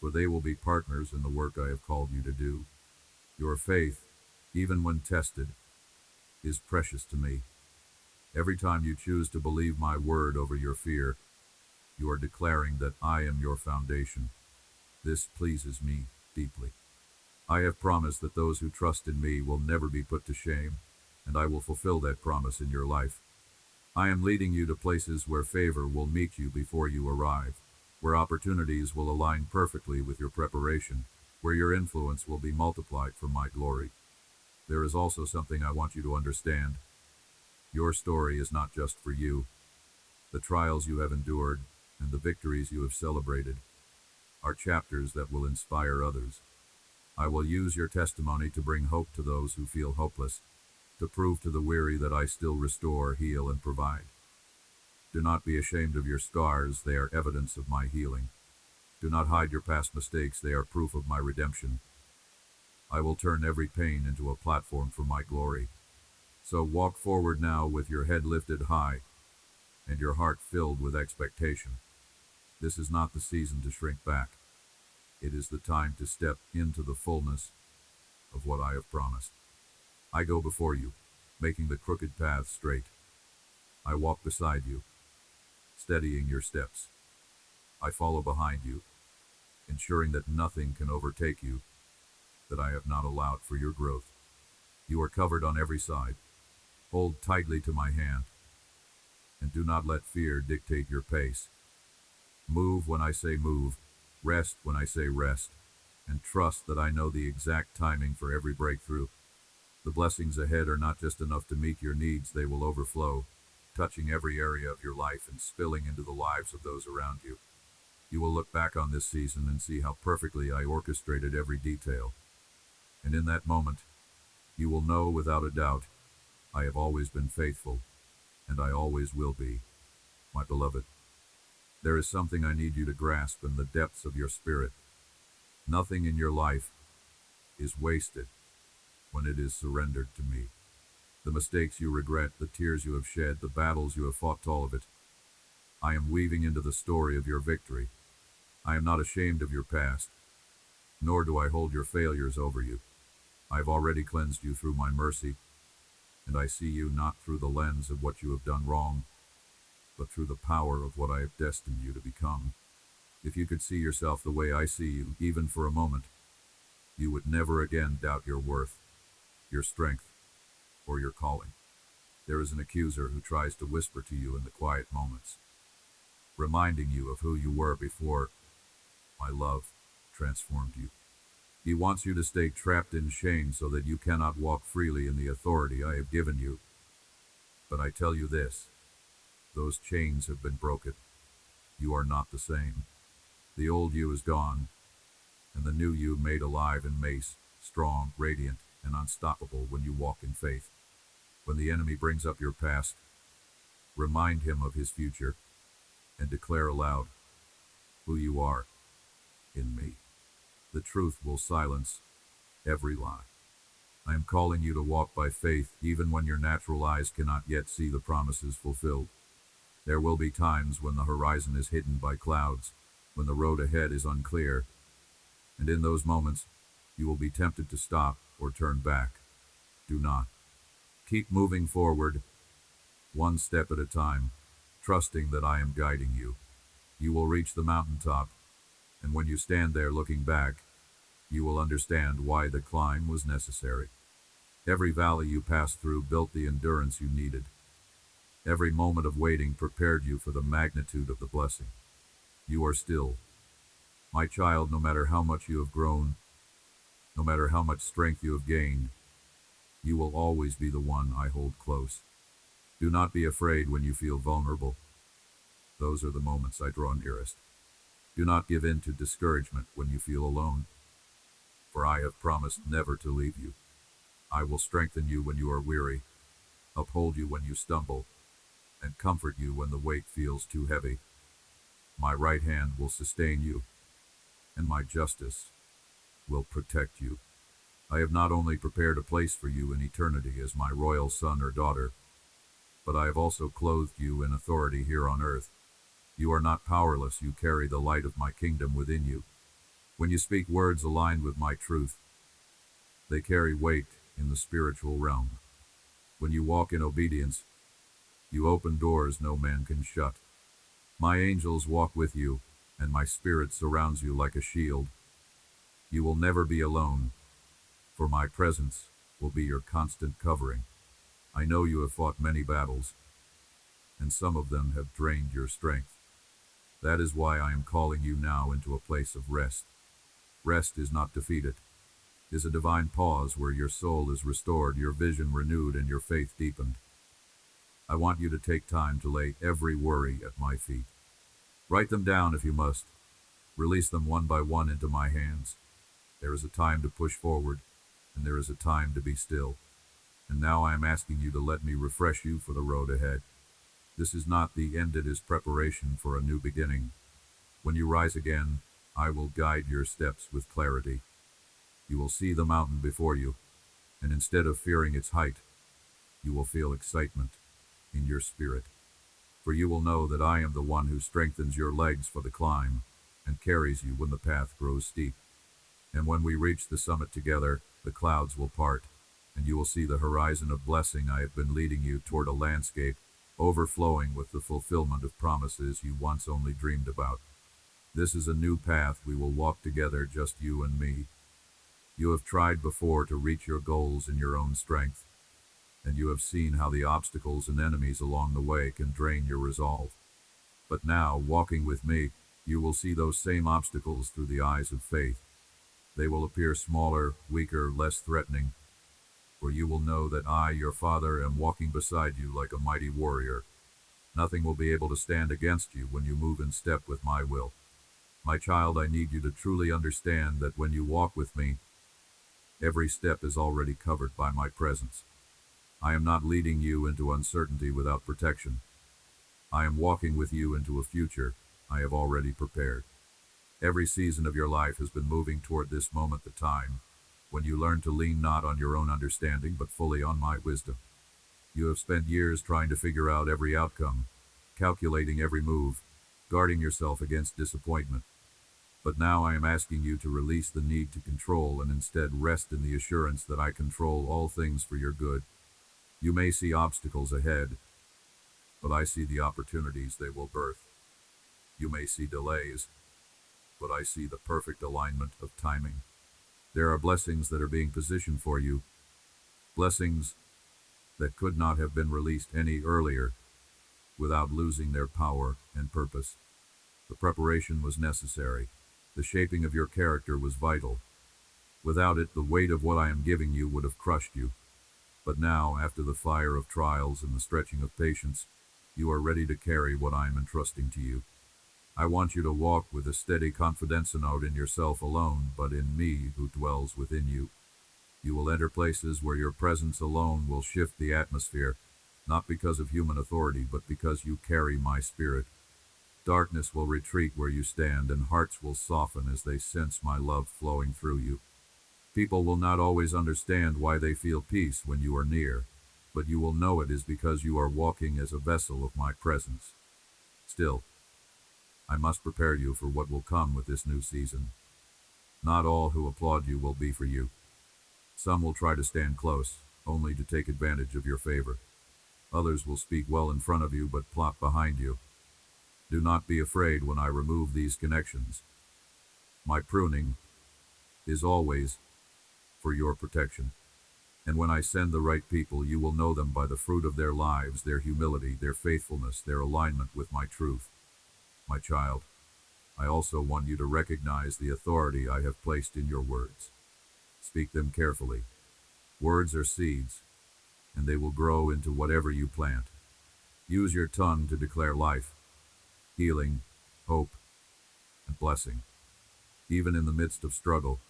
for they will be partners in the work I have called you to do. Your faith, even when tested, is precious to me. Every time you choose to believe my word over your fear, you are declaring that I am your foundation. This pleases me deeply. I have promised that those who trust in me will never be put to shame, and I will fulfill that promise in your life. I am leading you to places where favor will meet you before you arrive, where opportunities will align perfectly with your preparation, where your influence will be multiplied for my glory. There is also something I want you to understand. Your story is not just for you. The trials you have endured and the victories you have celebrated are chapters that will inspire others. I will use your testimony to bring hope to those who feel hopeless, to prove to the weary that I still restore, heal, and provide. Do not be ashamed of your scars, they are evidence of my healing. Do not hide your past mistakes, they are proof of my redemption. I will turn every pain into a platform for my glory. So walk forward now with your head lifted high and your heart filled with expectation. This is not the season to shrink back. It is the time to step into the fullness of what I have promised. I go before you, making the crooked path straight. I walk beside you, steadying your steps. I follow behind you, ensuring that nothing can overtake you that I have not allowed for your growth. You are covered on every side. Hold tightly to my hand, and do not let fear dictate your pace. Move when I say move, rest when I say rest, and trust that I know the exact timing for every breakthrough. The blessings ahead are not just enough to meet your needs, they will overflow, touching every area of your life and spilling into the lives of those around you. You will look back on this season and see how perfectly I orchestrated every detail. And in that moment, you will know without a doubt, I have always been faithful, and I always will be, my beloved. There is something I need you to grasp in the depths of your spirit. Nothing in your life is wasted when it is surrendered to me. The mistakes you regret, the tears you have shed, the battles you have fought, all of it, I am weaving into the story of your victory. I am not ashamed of your past, nor do I hold your failures over you. I have already cleansed you through my mercy, and I see you not through the lens of what you have done wrong, but through the power of what I have destined you to become. If you could see yourself the way I see you, even for a moment, you would never again doubt your worth, your strength, or your calling. There is an accuser who tries to whisper to you in the quiet moments, reminding you of who you were before my love transformed you. He wants you to stay trapped in shame so that you cannot walk freely in the authority I have given you. But I tell you this, those chains have been broken. You are not the same. The old you is gone, and the new you made alive in mace, strong, radiant, and unstoppable when you walk in faith. When the enemy brings up your past, remind him of his future, and declare aloud who you are in me. The truth will silence every lie. I am calling you to walk by faith even when your natural eyes cannot yet see the promises fulfilled. There will be times when the horizon is hidden by clouds, when the road ahead is unclear, and in those moments, you will be tempted to stop or turn back. Do not. Keep moving forward, one step at a time, trusting that I am guiding you. You will reach the mountaintop, and when you stand there looking back, You will understand why the climb was necessary. Every valley you passed through built the endurance you needed. Every moment of waiting prepared you for the magnitude of the blessing. You are still, my child, no matter how much you have grown, no matter how much strength you have gained, you will always be the one I hold close. Do not be afraid when you feel vulnerable. Those are the moments I draw nearest. Do not give in to discouragement when you feel alone, for I have promised never to leave you. I will strengthen you when you are weary, uphold you when you stumble, and comfort you when the weight feels too heavy. My right hand will sustain you, and my justice will protect you. I have not only prepared a place for you in eternity as my royal son or daughter, but I have also clothed you in authority here on earth. You are not powerless, you carry the light of my kingdom within you. When you speak words aligned with my truth, they carry weight in the spiritual realm. When you walk in obedience, you open doors no man can shut. My angels walk with you, and my spirit surrounds you like a shield. You will never be alone, for my presence will be your constant covering. I know you have fought many battles, and some of them have drained your strength. That is why I am calling you now into a place of rest. Rest is not defeated. It is a divine pause where your soul is restored, your vision renewed, and your faith deepened. I want you to take time to lay every worry at my feet. Write them down if you must. Release them one by one into my hands. There is a time to push forward, and there is a time to be still. And now I am asking you to let me refresh you for the road ahead. This is not the end, it is preparation for a new beginning. When you rise again, I will guide your steps with clarity. You will see the mountain before you, and instead of fearing its height, you will feel excitement in your spirit. For you will know that I am the one who strengthens your legs for the climb and carries you when the path grows steep. And when we reach the summit together, the clouds will part, and you will see the horizon of blessing. I have been leading you toward a landscape overflowing with the fulfillment of promises you once only dreamed about. This is a new path we will walk together, just you and me. You have tried before to reach your goals in your own strength, and you have seen how the obstacles and enemies along the way can drain your resolve. But now, walking with me, you will see those same obstacles through the eyes of faith. They will appear smaller, weaker, less threatening, for you will know that I, your Father, am walking beside you like a mighty warrior. Nothing will be able to stand against you when you move in step with my will. My child, I need you to truly understand that when you walk with me, every step is already covered by my presence. I am not leading you into uncertainty without protection. I am walking with you into a future I have already prepared. Every season of your life has been moving toward this moment, the time when you learn to lean not on your own understanding but fully on my wisdom. You have spent years trying to figure out every outcome, calculating every move, guarding yourself against disappointment. But now I am asking you to release the need to control and instead rest in the assurance that I control all things for your good. You may see obstacles ahead, but I see the opportunities they will birth. You may see delays, but I see the perfect alignment of timing. There are blessings that are being positioned for you, blessings that could not have been released any earlier without losing their power and purpose. The preparation was necessary. The shaping of your character was vital. Without it, the weight of what I am giving you would have crushed you. But now, after the fire of trials and the stretching of patience, you are ready to carry what I am entrusting to you. I want you to walk with a steady confidence, not in yourself alone, but in me who dwells within you. You will enter places where your presence alone will shift the atmosphere, not because of human authority, but because you carry my spirit. Darkness will retreat where you stand, and hearts will soften as they sense my love flowing through you. People will not always understand why they feel peace when you are near, but you will know it is because you are walking as a vessel of my presence. Still, I must prepare you for what will come with this new season. Not all who applaud you will be for you. Some will try to stand close, only to take advantage of your favor. Others will speak well in front of you, but plot behind you. Do not be afraid when I remove these connections. My pruning is always for your protection. And when I send the right people, you will know them by the fruit of their lives, their humility, their faithfulness, their alignment with my truth. My child, I also want you to recognize the authority I have placed in your words. Speak them carefully. Words are seeds, and they will grow into whatever you plant. Use your tongue to declare life, healing, hope, and blessing. Even in the midst of struggle,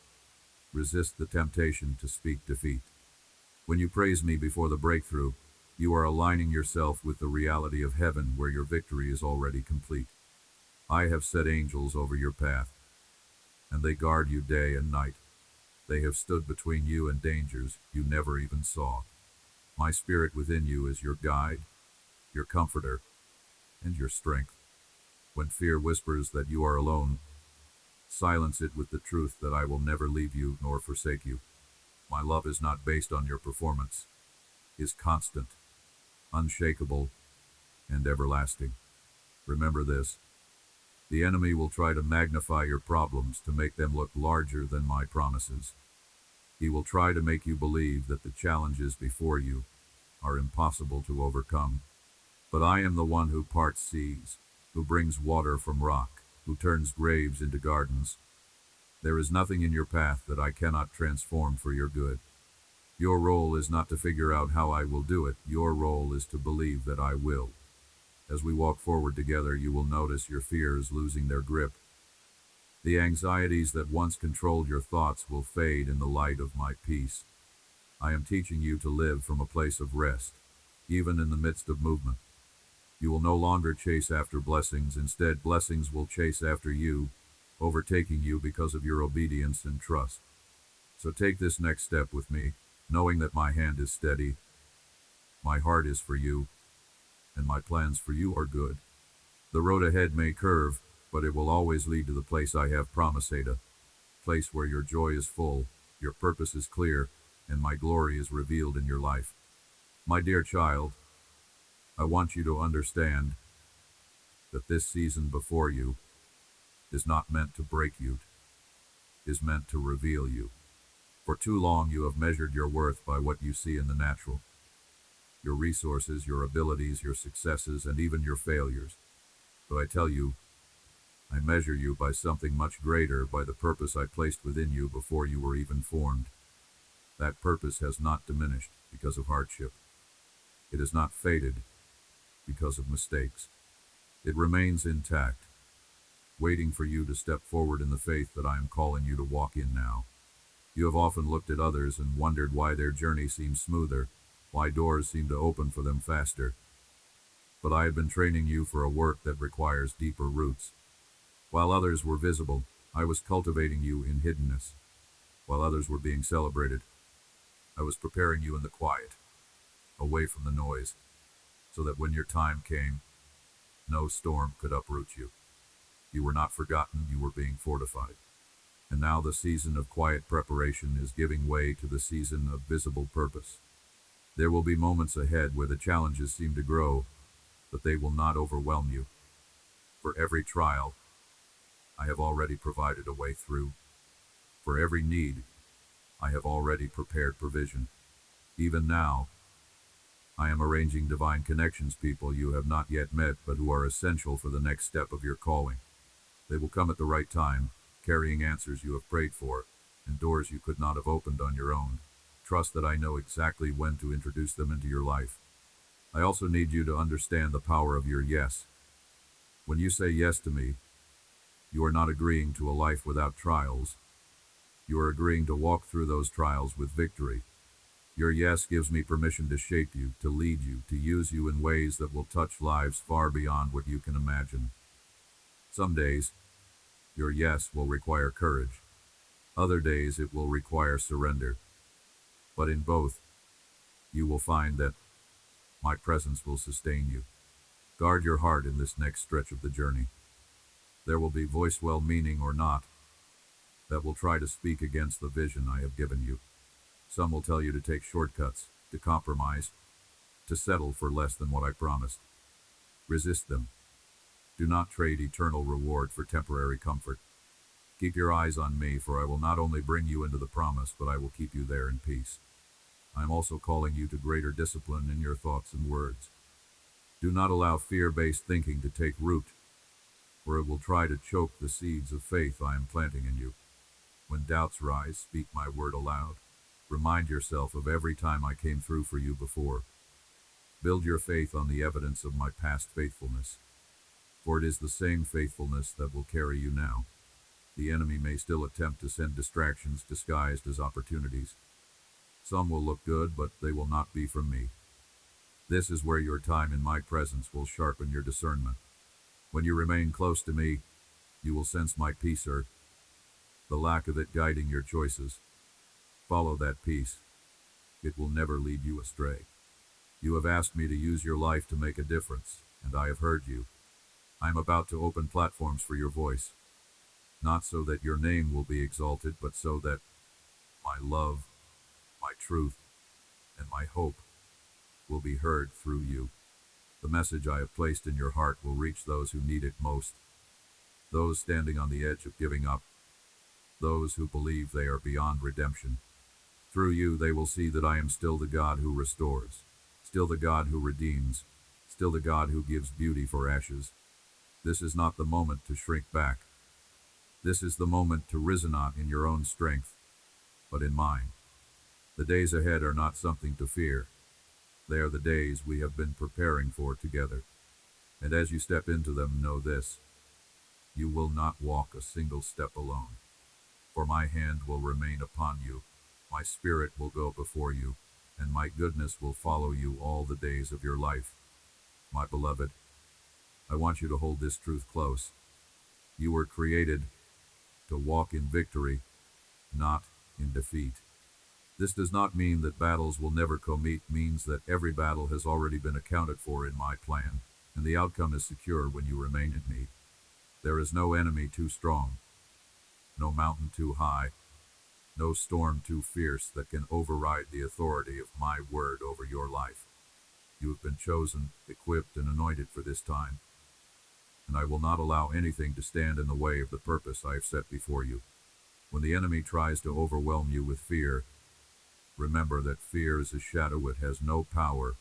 resist the temptation to speak defeat. When you praise me before the breakthrough, you are aligning yourself with the reality of heaven where your victory is already complete. I have set angels over your path, and they guard you day and night. They have stood between you and dangers you never even saw. My spirit within you is your guide, your comforter, and your strength. When fear whispers that you are alone, silence it with the truth that I will never leave you nor forsake you. My love is not based on your performance, is constant, unshakable, and everlasting. Remember this. The enemy will try to magnify your problems to make them look larger than my promises. He will try to make you believe that the challenges before you are impossible to overcome. But I am the one who parts seas, who brings water from rock, who turns graves into gardens. There is nothing in your path that I cannot transform for your good. Your role is not to figure out how I will do it. Your role is to believe that I will. As we walk forward together, you will notice your fears losing their grip. The anxieties that once controlled your thoughts will fade in the light of my peace. I am teaching you to live from a place of rest, even in the midst of movement. You will no longer chase after blessings. Instead, blessings will chase after you, overtaking you because of your obedience and trust. So take this next step with me, knowing that my hand is steady, my heart is for you, and my plans for you are good. The road ahead may curve, but it will always lead to the place I have promised, Ada. Place where your joy is full, your purpose is clear, and my glory is revealed in your life. My dear child, I want you to understand that this season before you is not meant to break you, is meant to reveal you. For too long you have measured your worth by what you see in the natural. Your resources, your abilities, your successes, and even your failures. But I tell you, I measure you by something much greater, by the purpose I placed within you before you were even formed. That purpose has not diminished because of hardship. It has not faded because of mistakes. It remains intact, waiting for you to step forward in the faith that I am calling you to walk in now. You have often looked at others and wondered why their journey seems smoother, why doors seem to open for them faster. But I have been training you for a work that requires deeper roots. While others were visible, I was cultivating you in hiddenness. While others were being celebrated, I was preparing you in the quiet, away from the noise, so that when your time came, no storm could uproot you. You were not forgotten, you were being fortified. And now the season of quiet preparation is giving way to the season of visible purpose. There will be moments ahead where the challenges seem to grow, but they will not overwhelm you. For every trial, I have already provided a way through. For every need, I have already prepared provision. Even now, I am arranging divine connections, people you have not yet met but who are essential for the next step of your calling. They will come at the right time, carrying answers you have prayed for, and doors you could not have opened on your own. Trust that I know exactly when to introduce them into your life. I also need you to understand the power of your yes. When you say yes to me, you are not agreeing to a life without trials. You are agreeing to walk through those trials with victory. Your yes gives me permission to shape you, to lead you, to use you in ways that will touch lives far beyond what you can imagine. Some days, your yes will require courage. Other days, it will require surrender. But in both, you will find that my presence will sustain you. Guard your heart in this next stretch of the journey. There will be voice, well-meaning or not, that will try to speak against the vision I have given you. Some will tell you to take shortcuts, to compromise, to settle for less than what I promised. Resist them. Do not trade eternal reward for temporary comfort. Keep your eyes on me, for I will not only bring you into the promise, but I will keep you there in peace. I am also calling you to greater discipline in your thoughts and words. Do not allow fear-based thinking to take root, for it will try to choke the seeds of faith I am planting in you. When doubts rise, speak my word aloud. Remind yourself of every time I came through for you before. Build your faith on the evidence of my past faithfulness, for it is the same faithfulness that will carry you now. The enemy may still attempt to send distractions disguised as opportunities. Some will look good, but they will not be from me. This is where your time in my presence will sharpen your discernment. When you remain close to me, you will sense my peace, the lack of it guiding your choices. Follow that peace. It will never lead you astray. You have asked me to use your life to make a difference, and I have heard you. I am about to open platforms for your voice, not so that your name will be exalted, but so that my love, my truth, and my hope will be heard through you. The message I have placed in your heart will reach those who need it most, those standing on the edge of giving up, those who believe they are beyond redemption. Through you they will see that I am still the God who restores, still the God who redeems, still the God who gives beauty for ashes. This is not the moment to shrink back. This is the moment to rise not in your own strength, but in mine. The days ahead are not something to fear. They are the days we have been preparing for together. And as you step into them, know this: you will not walk a single step alone. For my hand will remain upon you, my spirit will go before you, and my goodness will follow you all the days of your life. My beloved, I want you to hold this truth close. You were created to walk in victory, not in defeat. This does not mean that battles will never come. It means that every battle has already been accounted for in my plan, and the outcome is secure when you remain in me. There is no enemy too strong, no mountain too high, no storm too fierce that can override the authority of my word over your life. You have been chosen, equipped, and anointed for this time, and I will not allow anything to stand in the way of the purpose I have set before you. When the enemy tries to overwhelm you with fear, remember that fear is a shadow. It has no power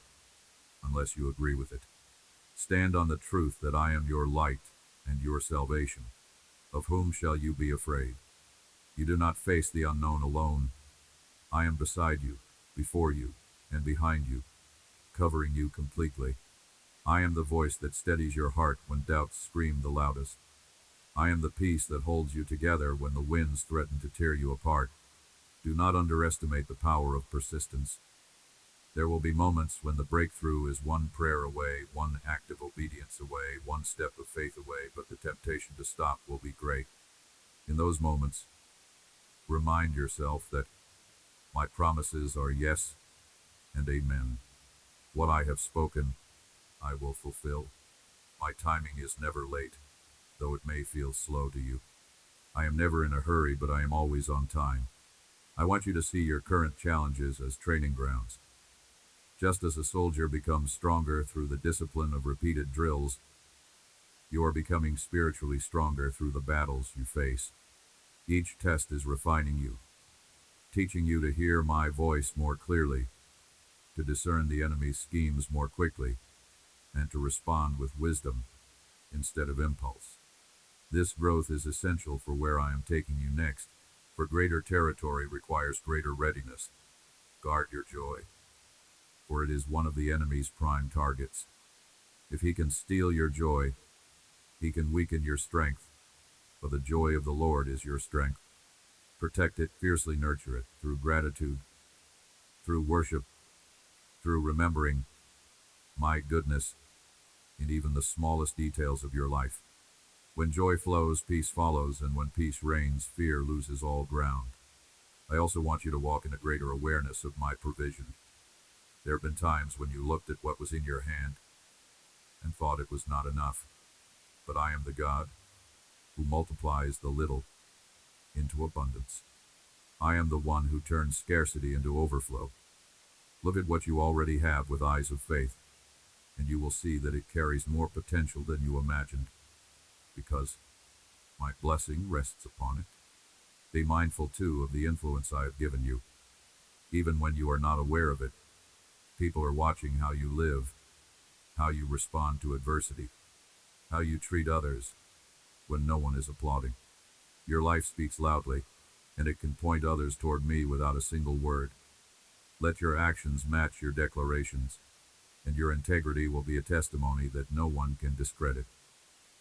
unless you agree with it. Stand on the truth that I am your light and your salvation. Of whom shall you be afraid? You do not face the unknown alone. I am beside you, before you, and behind you, covering you completely. I am the voice that steadies your heart when doubts scream the loudest. I am the peace that holds you together when the winds threaten to tear you apart. Do not underestimate the power of persistence. There will be moments when the breakthrough is one prayer away, one act of obedience away, one step of faith away, but the temptation to stop will be great. In those moments, remind yourself that my promises are yes and amen. What I have spoken, I will fulfill. My timing is never late, though it may feel slow to you. I am never in a hurry, but I am always on time. I want you to see your current challenges as training grounds. Just as a soldier becomes stronger through the discipline of repeated drills, you are becoming spiritually stronger through the battles you face. Each test is refining you, teaching you to hear my voice more clearly, to discern the enemy's schemes more quickly, and to respond with wisdom instead of impulse. This growth is essential for where I am taking you next, for greater territory requires greater readiness. Guard your joy, for it is one of the enemy's prime targets. If he can steal your joy, he can weaken your strength, for the joy of the Lord is your strength. Protect it, fiercely nurture it, through gratitude, through worship, through remembering my goodness in even the smallest details of your life. When joy flows, peace follows, and when peace reigns, fear loses all ground. I also want you to walk in a greater awareness of my provision. There have been times when you looked at what was in your hand and thought it was not enough, but I am the God who multiplies the little into abundance. I am the one who turns scarcity into overflow. Look at what you already have with eyes of faith, and you will see that it carries more potential than you imagined, because My blessing rests upon it. Be mindful, too, of the influence I have given you. Even when you are not aware of it, people are watching how you live, how you respond to adversity, how you treat others when no one is applauding. Your life speaks loudly, and it can point others toward me without a single word. Let your actions match your declarations, and your integrity will be a testimony that no one can discredit.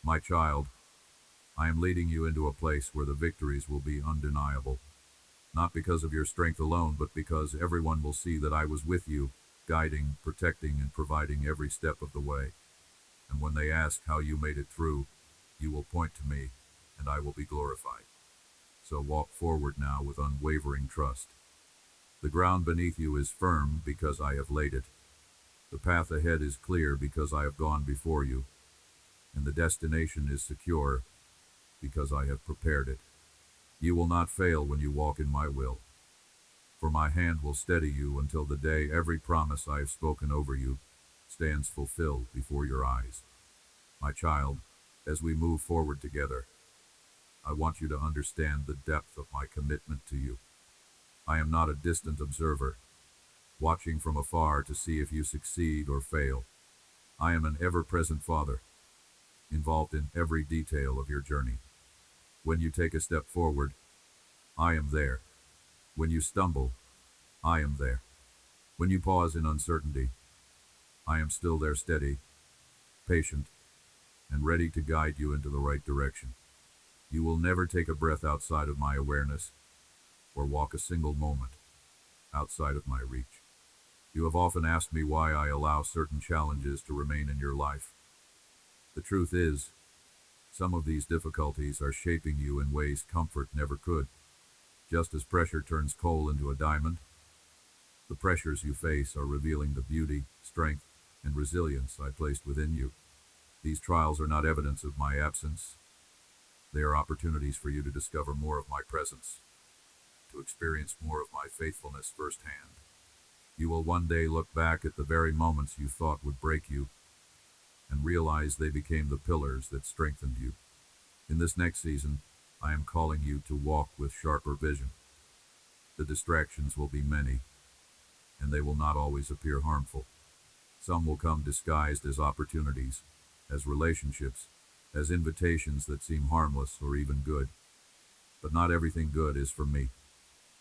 My child, I am leading you into a place where the victories will be undeniable, not because of your strength alone, but because everyone will see that I was with you, guiding, protecting, and providing every step of the way. And when they ask how you made it through, you will point to me, and I will be glorified. So walk forward now with unwavering trust. The ground beneath you is firm because I have laid it. The path ahead is clear because I have gone before you, and the destination is secure because I have prepared it. You will not fail when you walk in my will, for my hand will steady you until the day every promise I have spoken over you stands fulfilled before your eyes. My child, as we move forward together, I want you to understand the depth of my commitment to you. I am not a distant observer, watching from afar to see if you succeed or fail. I am an ever-present Father, involved in every detail of your journey. When you take a step forward, I am there. When you stumble, I am there. When you pause in uncertainty, I am still there, steady, patient, and ready to guide you into the right direction. You will never take a breath outside of my awareness, or walk a single moment outside of my reach. You have often asked me why I allow certain challenges to remain in your life. The truth is, some of these difficulties are shaping you in ways comfort never could. Just as pressure turns coal into a diamond, the pressures you face are revealing the beauty, strength, and resilience I placed within you. These trials are not evidence of my absence. They are opportunities for you to discover more of my presence, to experience more of my faithfulness firsthand. You will one day look back at the very moments you thought would break you and realize they became the pillars that strengthened you. In this next season, I am calling you to walk with sharper vision. The distractions will be many, and they will not always appear harmful. Some will come disguised as opportunities, as relationships, as invitations that seem harmless or even good. But not everything good is for me.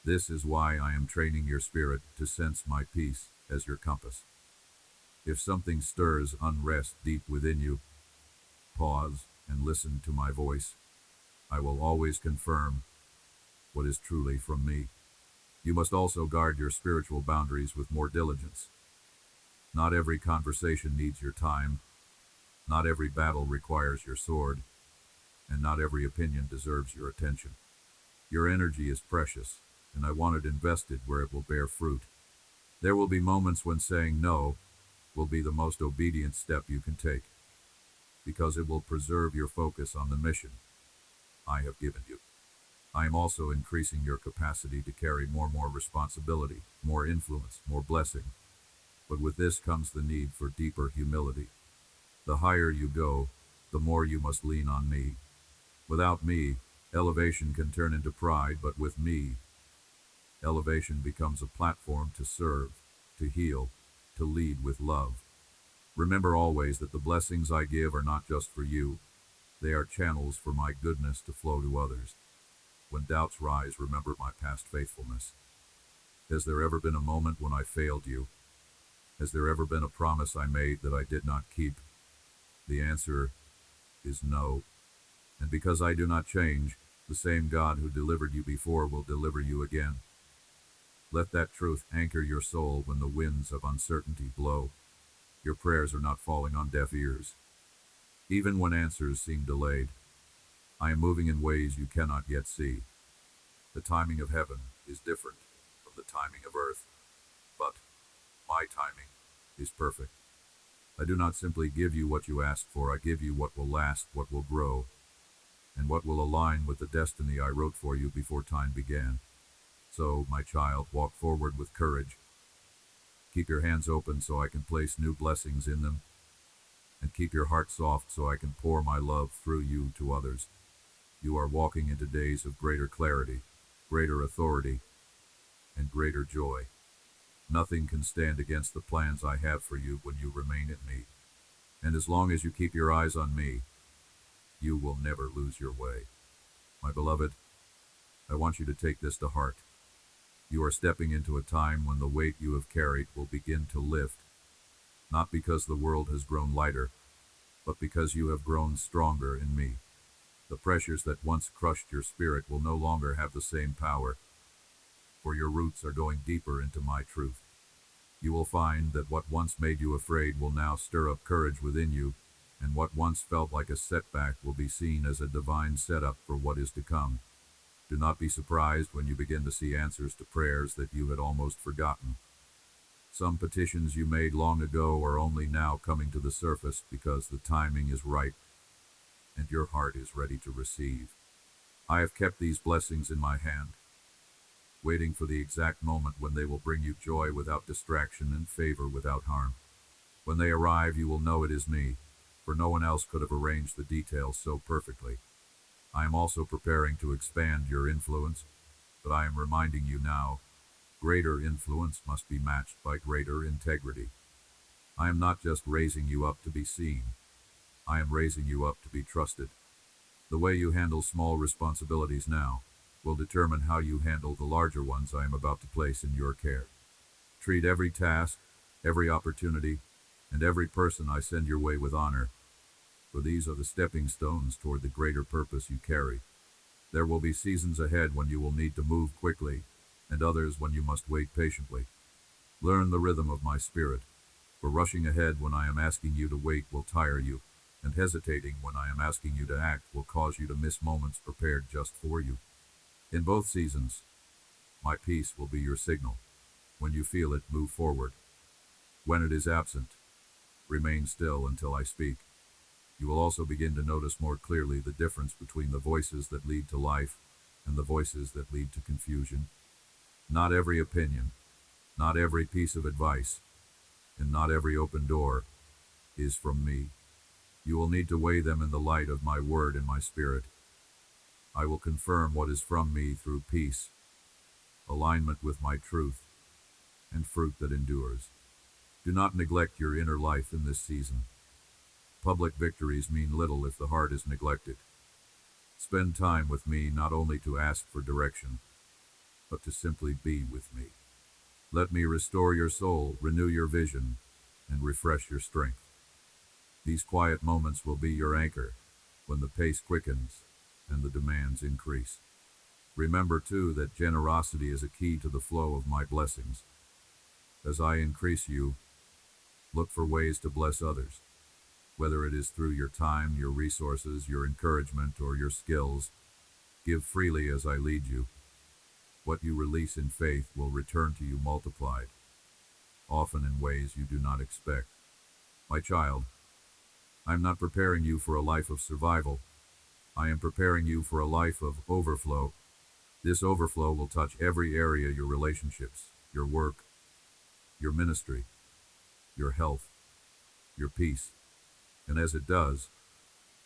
This is why I am training your spirit to sense my peace as your compass. If something stirs unrest deep within you, pause and listen to my voice. I will always confirm what is truly from me. You must also guard your spiritual boundaries with more diligence. Not every conversation needs your time, not every battle requires your sword, and not every opinion deserves your attention. Your energy is precious, and I want it invested where it will bear fruit. There will be moments when saying no will be the most obedient step you can take, because it will preserve your focus on the mission I have given you. I am also increasing your capacity to carry more responsibility, more influence, more blessing. But with this comes the need for deeper humility. The higher you go, the more you must lean on me. Without me, elevation can turn into pride, but with me, elevation becomes a platform to serve, to heal, to lead with love. Remember always that the blessings I give are not just for you. They are channels for my goodness to flow to others. When doubts rise, remember my past faithfulness. Has there ever been a moment when I failed you? Has there ever been a promise I made that I did not keep? The answer is no. And because I do not change, the same God who delivered you before will deliver you again. Let that truth anchor your soul when the winds of uncertainty blow. Your prayers are not falling on deaf ears. Even when answers seem delayed, I am moving in ways you cannot yet see. The timing of heaven is different from the timing of earth, but my timing is perfect. I do not simply give you what you ask for, I give you what will last, what will grow, and what will align with the destiny I wrote for you before time began. So, my child, walk forward with courage. Keep your hands open so I can place new blessings in them, and keep your heart soft so I can pour my love through you to others. You are walking into days of greater clarity, greater authority, and greater joy. Nothing can stand against the plans I have for you when you remain in me. And as long as you keep your eyes on me, you will never lose your way. My beloved, I want you to take this to heart. You are stepping into a time when the weight you have carried will begin to lift, not because the world has grown lighter, but because you have grown stronger in me. The pressures that once crushed your spirit will no longer have the same power, for your roots are going deeper into my truth. You will find that what once made you afraid will now stir up courage within you, and what once felt like a setback will be seen as a divine setup for what is to come. Do not be surprised when you begin to see answers to prayers that you had almost forgotten. Some petitions you made long ago are only now coming to the surface because the timing is right and your heart is ready to receive. I have kept these blessings in my hand, waiting for the exact moment when they will bring you joy without distraction and favor without harm. When they arrive, you will know it is me, for no one else could have arranged the details so perfectly. I am also preparing to expand your influence, but I am reminding you now, greater influence must be matched by greater integrity. I am not just raising you up to be seen, I am raising you up to be trusted. The way you handle small responsibilities now will determine how you handle the larger ones I am about to place in your care. Treat every task, every opportunity, and every person I send your way with honor, for these are the stepping stones toward the greater purpose you carry. There will be seasons ahead when you will need to move quickly, and others when you must wait patiently. Learn the rhythm of my spirit, for rushing ahead when I am asking you to wait will tire you, and hesitating when I am asking you to act will cause you to miss moments prepared just for you. In both seasons, my peace will be your signal. When you feel it, move forward. When it is absent, remain still until I speak. You will also begin to notice more clearly the difference between the voices that lead to life and the voices that lead to confusion. Not every opinion, not every piece of advice, and not every open door is from me. You will need to weigh them in the light of my word and my spirit. I will confirm what is from me through peace, alignment with my truth, and fruit that endures. Do not neglect your inner life in this season. Public victories mean little if the heart is neglected. Spend time with me not only to ask for direction, but to simply be with me. Let me restore your soul, renew your vision, and refresh your strength. These quiet moments will be your anchor when the pace quickens and the demands increase. Remember, too, that generosity is a key to the flow of my blessings. As I increase you, look for ways to bless others. Whether it is through your time, your resources, your encouragement, or your skills, give freely as I lead you. What you release in faith will return to you multiplied, often in ways you do not expect. My child, I am not preparing you for a life of survival. I am preparing you for a life of overflow. This overflow will touch every area: your relationships, your work, your ministry, your health, your peace. And as it does,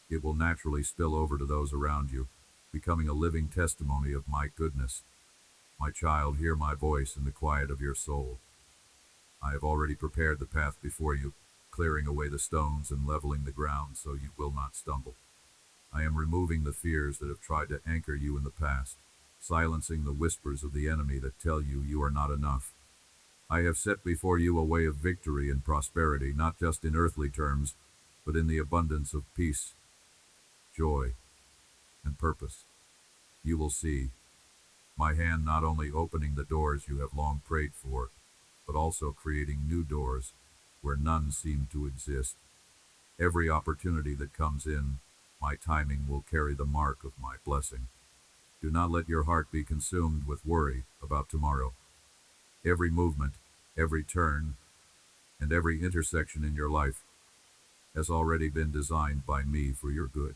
it will naturally spill over to those around you, becoming a living testimony of my goodness. My child, hear my voice in the quiet of your soul. I have already prepared the path before you, clearing away the stones and leveling the ground so you will not stumble. I am removing the fears that have tried to anchor you in the past, silencing the whispers of the enemy that tell you you are not enough. I have set before you a way of victory and prosperity, not just in earthly terms, but in the abundance of peace, joy, and purpose. You will see my hand not only opening the doors you have long prayed for, but also creating new doors where none seem to exist. Every opportunity that comes in, my timing will carry the mark of my blessing. Do not let your heart be consumed with worry about tomorrow. Every movement, every turn, and every intersection in your life has already been designed by me for your good.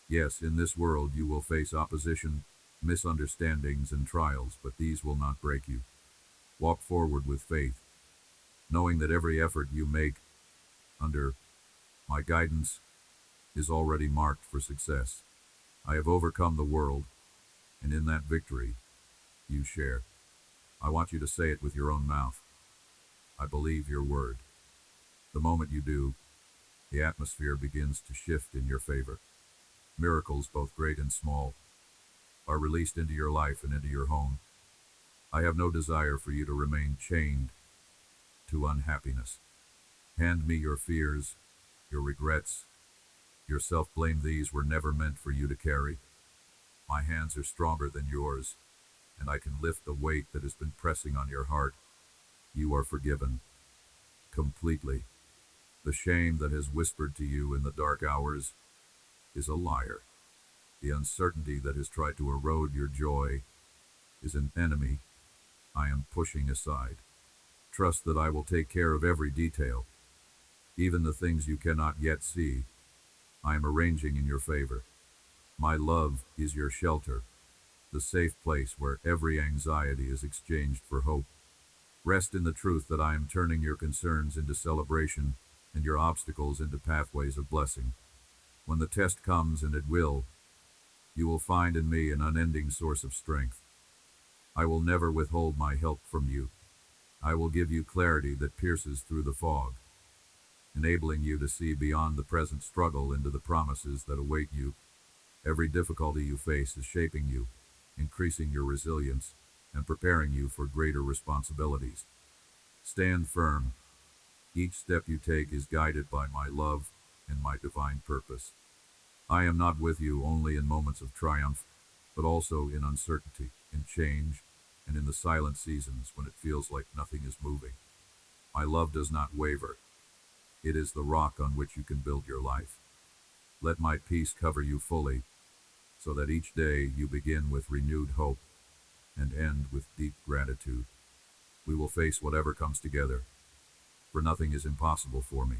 Yes, in this world you will face opposition, misunderstandings, and trials, but these will not break you. Walk forward with faith, knowing that every effort you make under my guidance is already marked for success. I have overcome the world, and in that victory, you share. I want you to say it with your own mouth. I believe your word. The moment you do, the atmosphere begins to shift in your favor. Miracles, both great and small, are released into your life and into your home. I have no desire for you to remain chained to unhappiness. Hand me your fears, your regrets, your self-blame. These were never meant for you to carry. My hands are stronger than yours, and I can lift the weight that has been pressing on your heart. You are forgiven. Completely. The shame that has whispered to you in the dark hours is a liar. The uncertainty that has tried to erode your joy is an enemy I am pushing aside. Trust that I will take care of every detail, even the things you cannot yet see. I am arranging in your favor. My love is your shelter, the safe place where every anxiety is exchanged for hope. Rest in the truth that I am turning your concerns into celebration and your obstacles into pathways of blessing. When the test comes, and it will, you will find in me an unending source of strength. I will never withhold my help from you. I will give you clarity that pierces through the fog, enabling you to see beyond the present struggle into the promises that await you. Every difficulty you face is shaping you, increasing your resilience, and preparing you for greater responsibilities. Stand firm. Each step you take is guided by my love and my divine purpose. I am not with you only in moments of triumph, but also in uncertainty, in change, and in the silent seasons when it feels like nothing is moving. My love does not waver. It is the rock on which you can build your life. Let my peace cover you fully, so that each day you begin with renewed hope and end with deep gratitude. We will face whatever comes together, for nothing is impossible for me.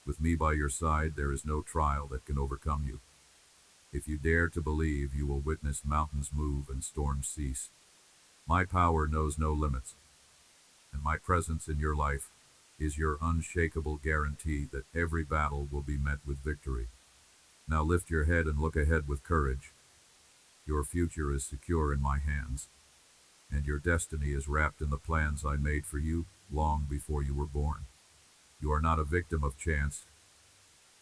With me by your side, there is no trial that can overcome you. If you dare to believe, you will witness mountains move and storms cease. My power knows no limits, and my presence in your life is your unshakable guarantee that every battle will be met with victory. Now lift your head and look ahead with courage. Your future is secure in my hands, and your destiny is wrapped in the plans I made for you long before you were born. You are not a victim of chance.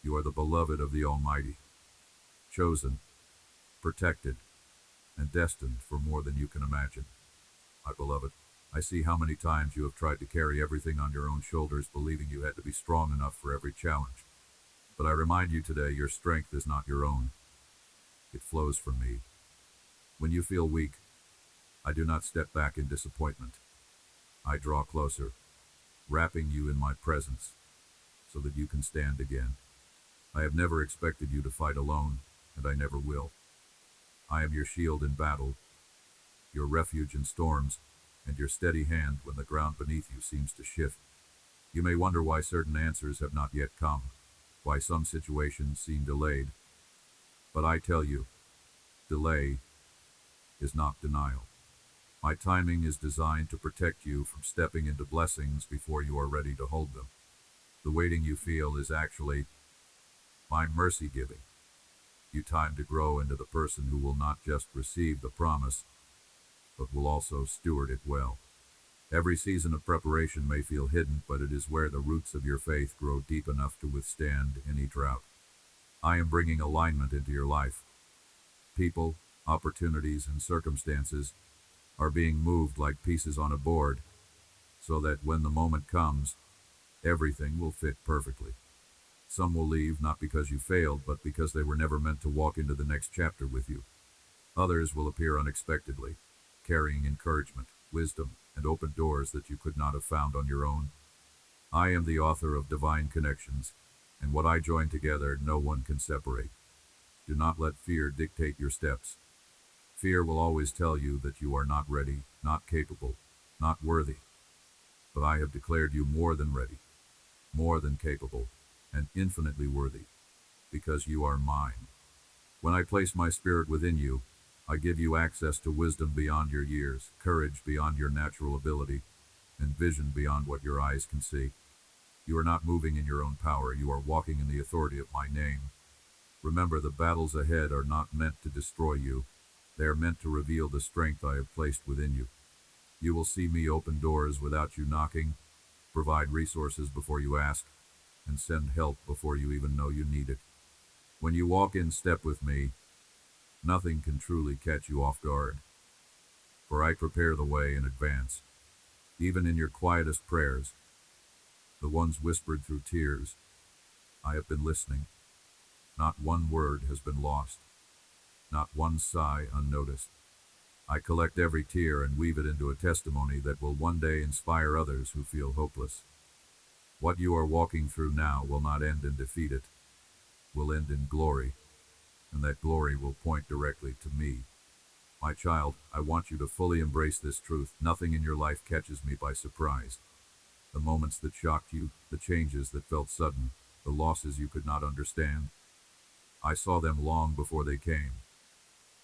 You are the beloved of the Almighty, chosen, protected, and destined for more than you can imagine. My beloved, I see how many times you have tried to carry everything on your own shoulders, believing you had to be strong enough for every challenge. But I remind you today, your strength is not your own. It flows from me. When you feel weak, I do not step back in disappointment. I draw closer, wrapping you in my presence, so that you can stand again. I have never expected you to fight alone, and I never will. I am your shield in battle, your refuge in storms, and your steady hand when the ground beneath you seems to shift. You may wonder why certain answers have not yet come, why some situations seem delayed. But I tell you, delay is not denial. My timing is designed to protect you from stepping into blessings before you are ready to hold them. The waiting you feel is actually my mercy giving you time to grow into the person who will not just receive the promise, but will also steward it well. Every season of preparation may feel hidden, but it is where the roots of your faith grow deep enough to withstand any drought. I am bringing alignment into your life. People, opportunities, and circumstances are being moved like pieces on a board, so that when the moment comes, everything will fit perfectly. Some will leave not because you failed, but because they were never meant to walk into the next chapter with you. Others will appear unexpectedly, carrying encouragement, wisdom, and open doors that you could not have found on your own. I am the author of divine connections, and what I join together, no one can separate. Do not let fear dictate your steps. Fear will always tell you that you are not ready, not capable, not worthy. But I have declared you more than ready, more than capable, and infinitely worthy, because you are mine. When I place my spirit within you, I give you access to wisdom beyond your years, courage beyond your natural ability, and vision beyond what your eyes can see. You are not moving in your own power, you are walking in the authority of my name. Remember, the battles ahead are not meant to destroy you. They are meant to reveal the strength I have placed within you. You will see me open doors without you knocking, provide resources before you ask, and send help before you even know you need it. When you walk in step with me, nothing can truly catch you off guard, for I prepare the way in advance. Even in your quietest prayers, the ones whispered through tears, I have been listening. Not one word has been lost, not one sigh unnoticed. I collect every tear and weave it into a testimony that will one day inspire others who feel hopeless. What you are walking through now will not end in defeat, it will end in glory, and that glory will point directly to me. My child, I want you to fully embrace this truth. Nothing in your life catches me by surprise. The moments that shocked you, the changes that felt sudden, the losses you could not understand, I saw them long before they came,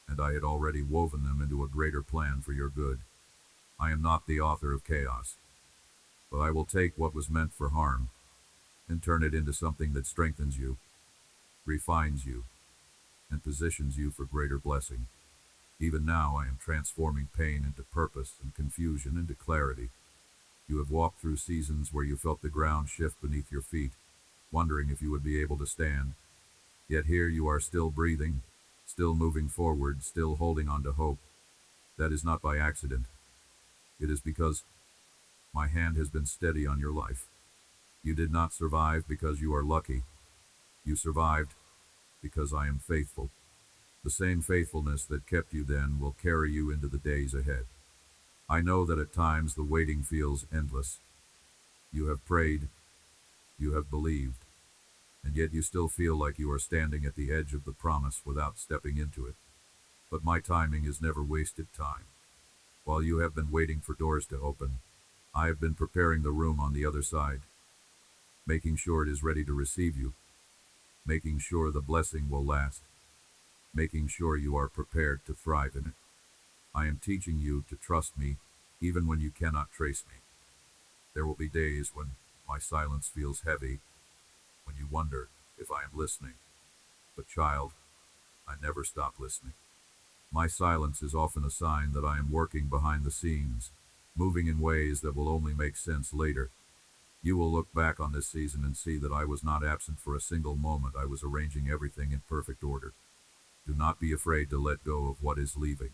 and I had already woven them into a greater plan for your good. I am not the author of chaos, but I will take what was meant for harm and turn it into something that strengthens you, refines you, and positions you for greater blessing. Even now I am transforming pain into purpose and confusion into clarity. You have walked through seasons where you felt the ground shift beneath your feet, wondering if you would be able to stand. Yet here you are, still breathing, still moving forward, still holding on to hope. That is not by accident. It is because my hand has been steady on your life. You did not survive because you are lucky. You survived because I am faithful. The same faithfulness that kept you then will carry you into the days ahead. I know that at times the waiting feels endless. You have prayed, you have believed, and yet you still feel like you are standing at the edge of the promise without stepping into it. But my timing is never wasted time. While you have been waiting for doors to open, I have been preparing the room on the other side, making sure it is ready to receive you, making sure the blessing will last, making sure you are prepared to thrive in it. I am teaching you to trust me even when you cannot trace me. There will be days when my silence feels heavy, when you wonder if I am listening. But child, I never stop listening. My silence is often a sign that I am working behind the scenes, moving in ways that will only make sense later. You will look back on this season and see that I was not absent for a single moment. I was arranging everything in perfect order. Do not be afraid to let go of what is leaving.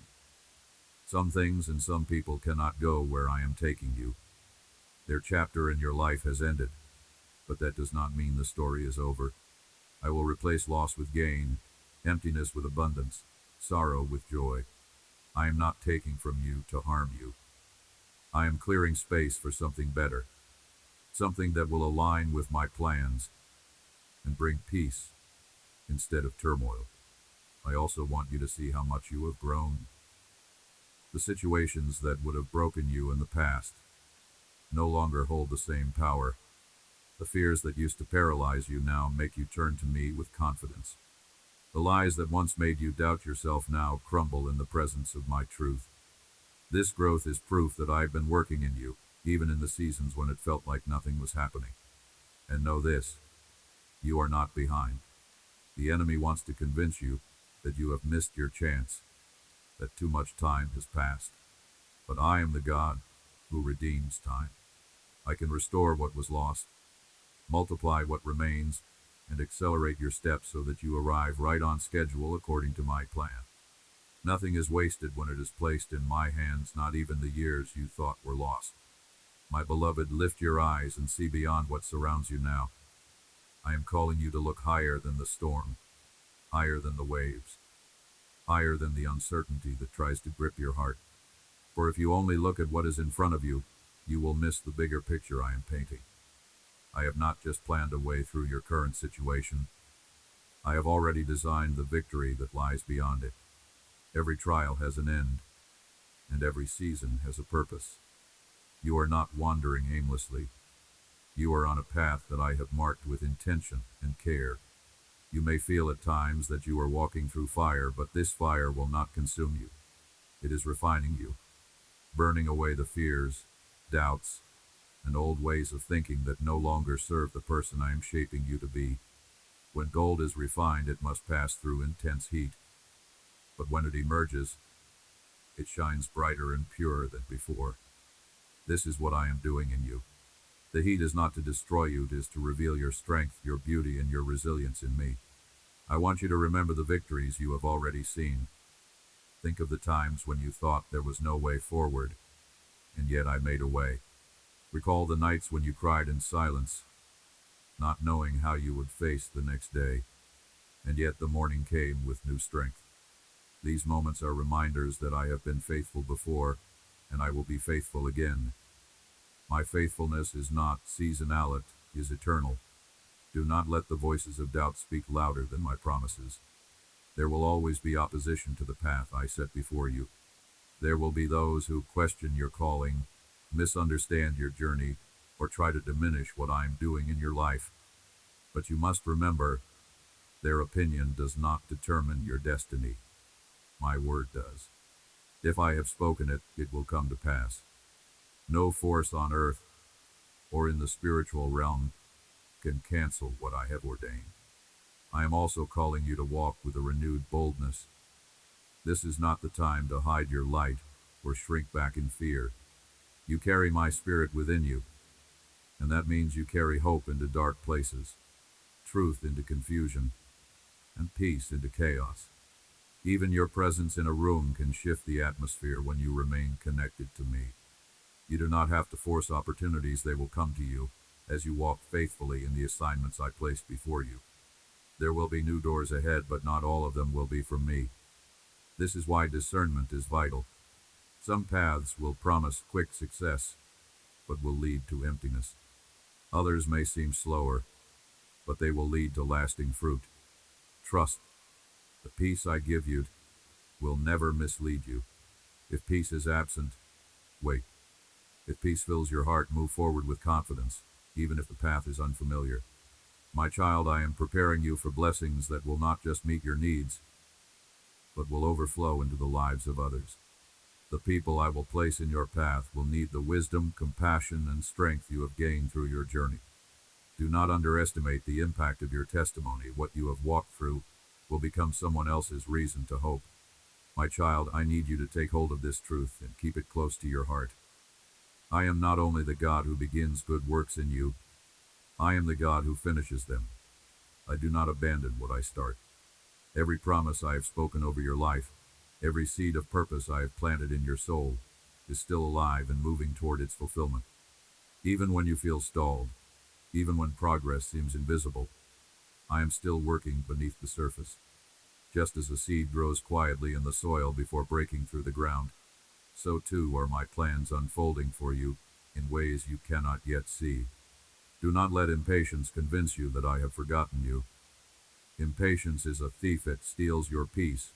Some things and some people cannot go where I am taking you. Their chapter in your life has ended, but that does not mean the story is over. I will replace loss with gain, emptiness with abundance, sorrow with joy. I am not taking from you to harm you. I am clearing space for something better, something that will align with my plans and bring peace instead of turmoil. I also want you to see how much you have grown. The situations that would have broken you in the past no longer hold the same power. The fears that used to paralyze you now make you turn to me with confidence. The lies that once made you doubt yourself now crumble in the presence of my truth. This growth is proof that I've been working in you, even in the seasons when it felt like nothing was happening. And know this, you are not behind. The enemy wants to convince you that you have missed your chance, that too much time has passed. But I am the God who redeems time. I can restore what was lost, multiply what remains, and accelerate your steps so that you arrive right on schedule according to my plan. Nothing is wasted when it is placed in my hands, not even the years you thought were lost. My beloved, lift your eyes and see beyond what surrounds you now. I am calling you to look higher than the storm, higher than the waves, higher than the uncertainty that tries to grip your heart. For if you only look at what is in front of you, you will miss the bigger picture I am painting. I have not just planned a way through your current situation. I have already designed the victory that lies beyond it. Every trial has an end, and every season has a purpose. You are not wandering aimlessly. You are on a path that I have marked with intention and care. You may feel at times that you are walking through fire, but this fire will not consume you. It is refining you, burning away the fears, doubts, and old ways of thinking that no longer serve the person I am shaping you to be. When gold is refined, it must pass through intense heat, but when it emerges, it shines brighter and purer than before. This is what I am doing in you. The heat is not to destroy you, it is to reveal your strength, your beauty, and your resilience in me. I want you to remember the victories you have already seen. Think of the times when you thought there was no way forward, and yet I made a way. Recall the nights when you cried in silence, not knowing how you would face the next day, and yet the morning came with new strength. These moments are reminders that I have been faithful before, and I will be faithful again. My faithfulness is not seasonal, it is eternal. Do not let the voices of doubt speak louder than my promises. There will always be opposition to the path I set before you. There will be those who question your calling, misunderstand your journey, or try to diminish what I am doing in your life. But you must remember, their opinion does not determine your destiny. My word does. If I have spoken it, it will come to pass. No force on earth or in the spiritual realm can cancel what I have ordained. I am also calling you to walk with a renewed boldness. This is not the time to hide your light or shrink back in fear. You carry my spirit within you, and that means you carry hope into dark places, truth into confusion, and peace into chaos. Even your presence in a room can shift the atmosphere when you remain connected to me. You do not have to force opportunities, they will come to you as you walk faithfully in the assignments I placed before you. There will be new doors ahead, but not all of them will be from me. This is why discernment is vital. Some paths will promise quick success, but will lead to emptiness. Others may seem slower, but they will lead to lasting fruit. Trust. The peace I give you will never mislead you. If peace is absent, wait. If peace fills your heart, move forward with confidence, even if the path is unfamiliar. My child, I am preparing you for blessings that will not just meet your needs, but will overflow into the lives of others. The people I will place in your path will need the wisdom, compassion, and strength you have gained through your journey. Do not underestimate the impact of your testimony. What you have walked through will become someone else's reason to hope. My child, I need you to take hold of this truth and keep it close to your heart. I am not only the God who begins good works in you, I am the God who finishes them. I do not abandon what I start. Every promise I have spoken over your life, every seed of purpose I have planted in your soul, is still alive and moving toward its fulfillment. Even when you feel stalled, even when progress seems invisible, I am still working beneath the surface. Just as a seed grows quietly in the soil before breaking through the ground, so too are my plans unfolding for you in ways you cannot yet see. Do not let impatience convince you that I have forgotten you. Impatience is a thief. It steals your peace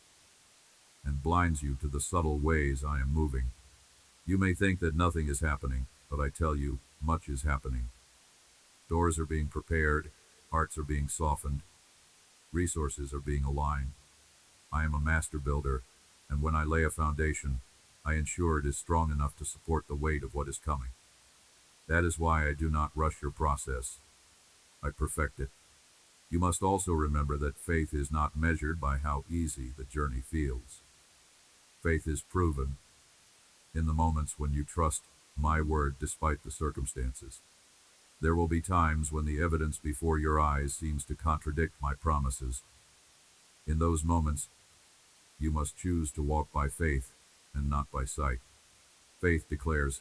and blinds you to the subtle ways I am moving. You may think that nothing is happening, but I tell you, much is happening. Doors are being prepared, hearts are being softened, resources are being aligned. I am a master builder, and when I lay a foundation, I ensure it is strong enough to support the weight of what is coming. That is why I do not rush your process. I perfect it. You must also remember that faith is not measured by how easy the journey feels. Faith is proven in the moments when you trust my word despite the circumstances. There will be times when the evidence before your eyes seems to contradict my promises. In those moments, you must choose to walk by faith and not by sight. Faith declares,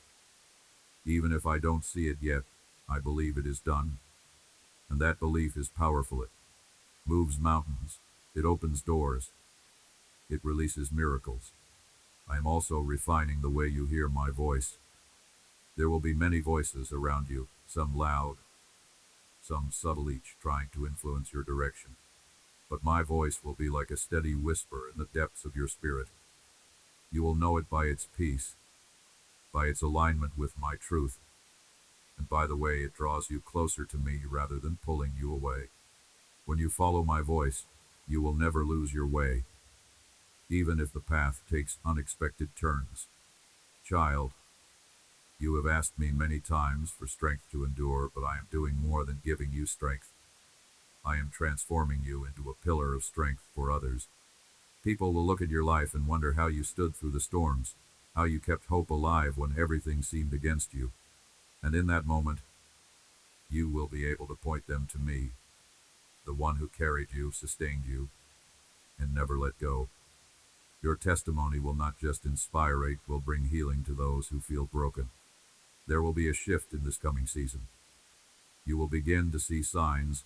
even if I don't see it yet, I believe it is done. And that belief is powerful. It moves mountains. It opens doors. It releases miracles. I am also refining the way you hear my voice. There will be many voices around you, some loud, some subtle, each trying to influence your direction. But my voice will be like a steady whisper in the depths of your spirit. You will know it by its peace, by its alignment with my truth, and by the way it draws you closer to me rather than pulling you away. When you follow my voice, you will never lose your way, even if the path takes unexpected turns. Child, you have asked me many times for strength to endure, but I am doing more than giving you strength. I am transforming you into a pillar of strength for others. People will look at your life and wonder how you stood through the storms, how you kept hope alive when everything seemed against you. And in that moment, you will be able to point them to me, the one who carried you, sustained you, and never let go. Your testimony will not just inspire, it will bring healing to those who feel broken. There will be a shift in this coming season. You will begin to see signs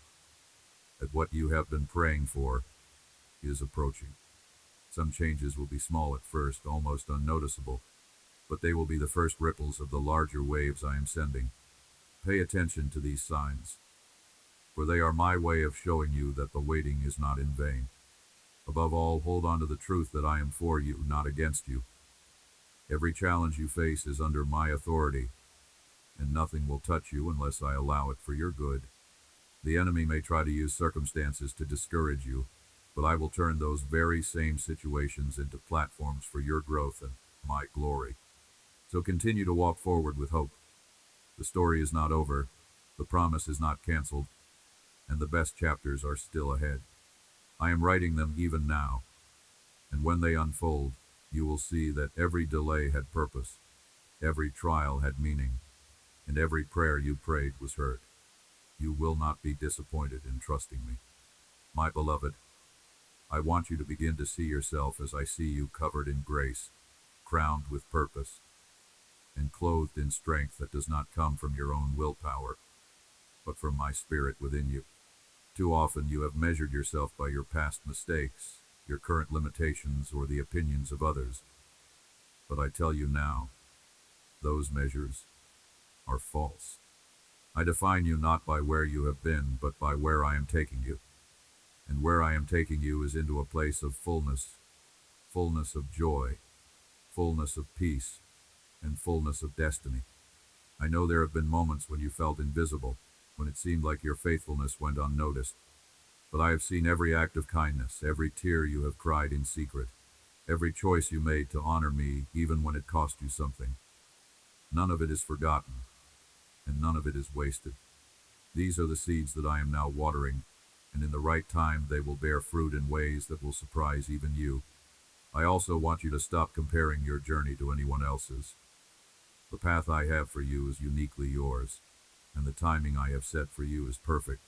that what you have been praying for is approaching. Some changes will be small at first, almost unnoticeable, but they will be the first ripples of the larger waves I am sending. Pay attention to these signs, for they are my way of showing you that the waiting is not in vain. Above all, hold on to the truth that I am for you, not against you. Every challenge you face is under my authority, and nothing will touch you unless I allow it for your good. The enemy may try to use circumstances to discourage you, but I will turn those very same situations into platforms for your growth and my glory. So continue to walk forward with hope. The story is not over, the promise is not canceled, and the best chapters are still ahead. I am writing them even now, and when they unfold, you will see that every delay had purpose, every trial had meaning, and every prayer you prayed was heard. You will not be disappointed in trusting me. My beloved, I want you to begin to see yourself as I see you, covered in grace, crowned with purpose, and clothed in strength that does not come from your own willpower, but from my spirit within you. Too often you have measured yourself by your past mistakes, your current limitations, or the opinions of others. But I tell you now, those measures are false. I define you not by where you have been, but by where I am taking you. And where I am taking you is into a place of fullness, fullness of joy, fullness of peace, and fullness of destiny. I know there have been moments when you felt invisible, when it seemed like your faithfulness went unnoticed. But I have seen every act of kindness, every tear you have cried in secret, every choice you made to honor me, even when it cost you something. None of it is forgotten, and none of it is wasted. These are the seeds that I am now watering, and in the right time they will bear fruit in ways that will surprise even you. I also want you to stop comparing your journey to anyone else's. The path I have for you is uniquely yours, and the timing I have set for you is perfect.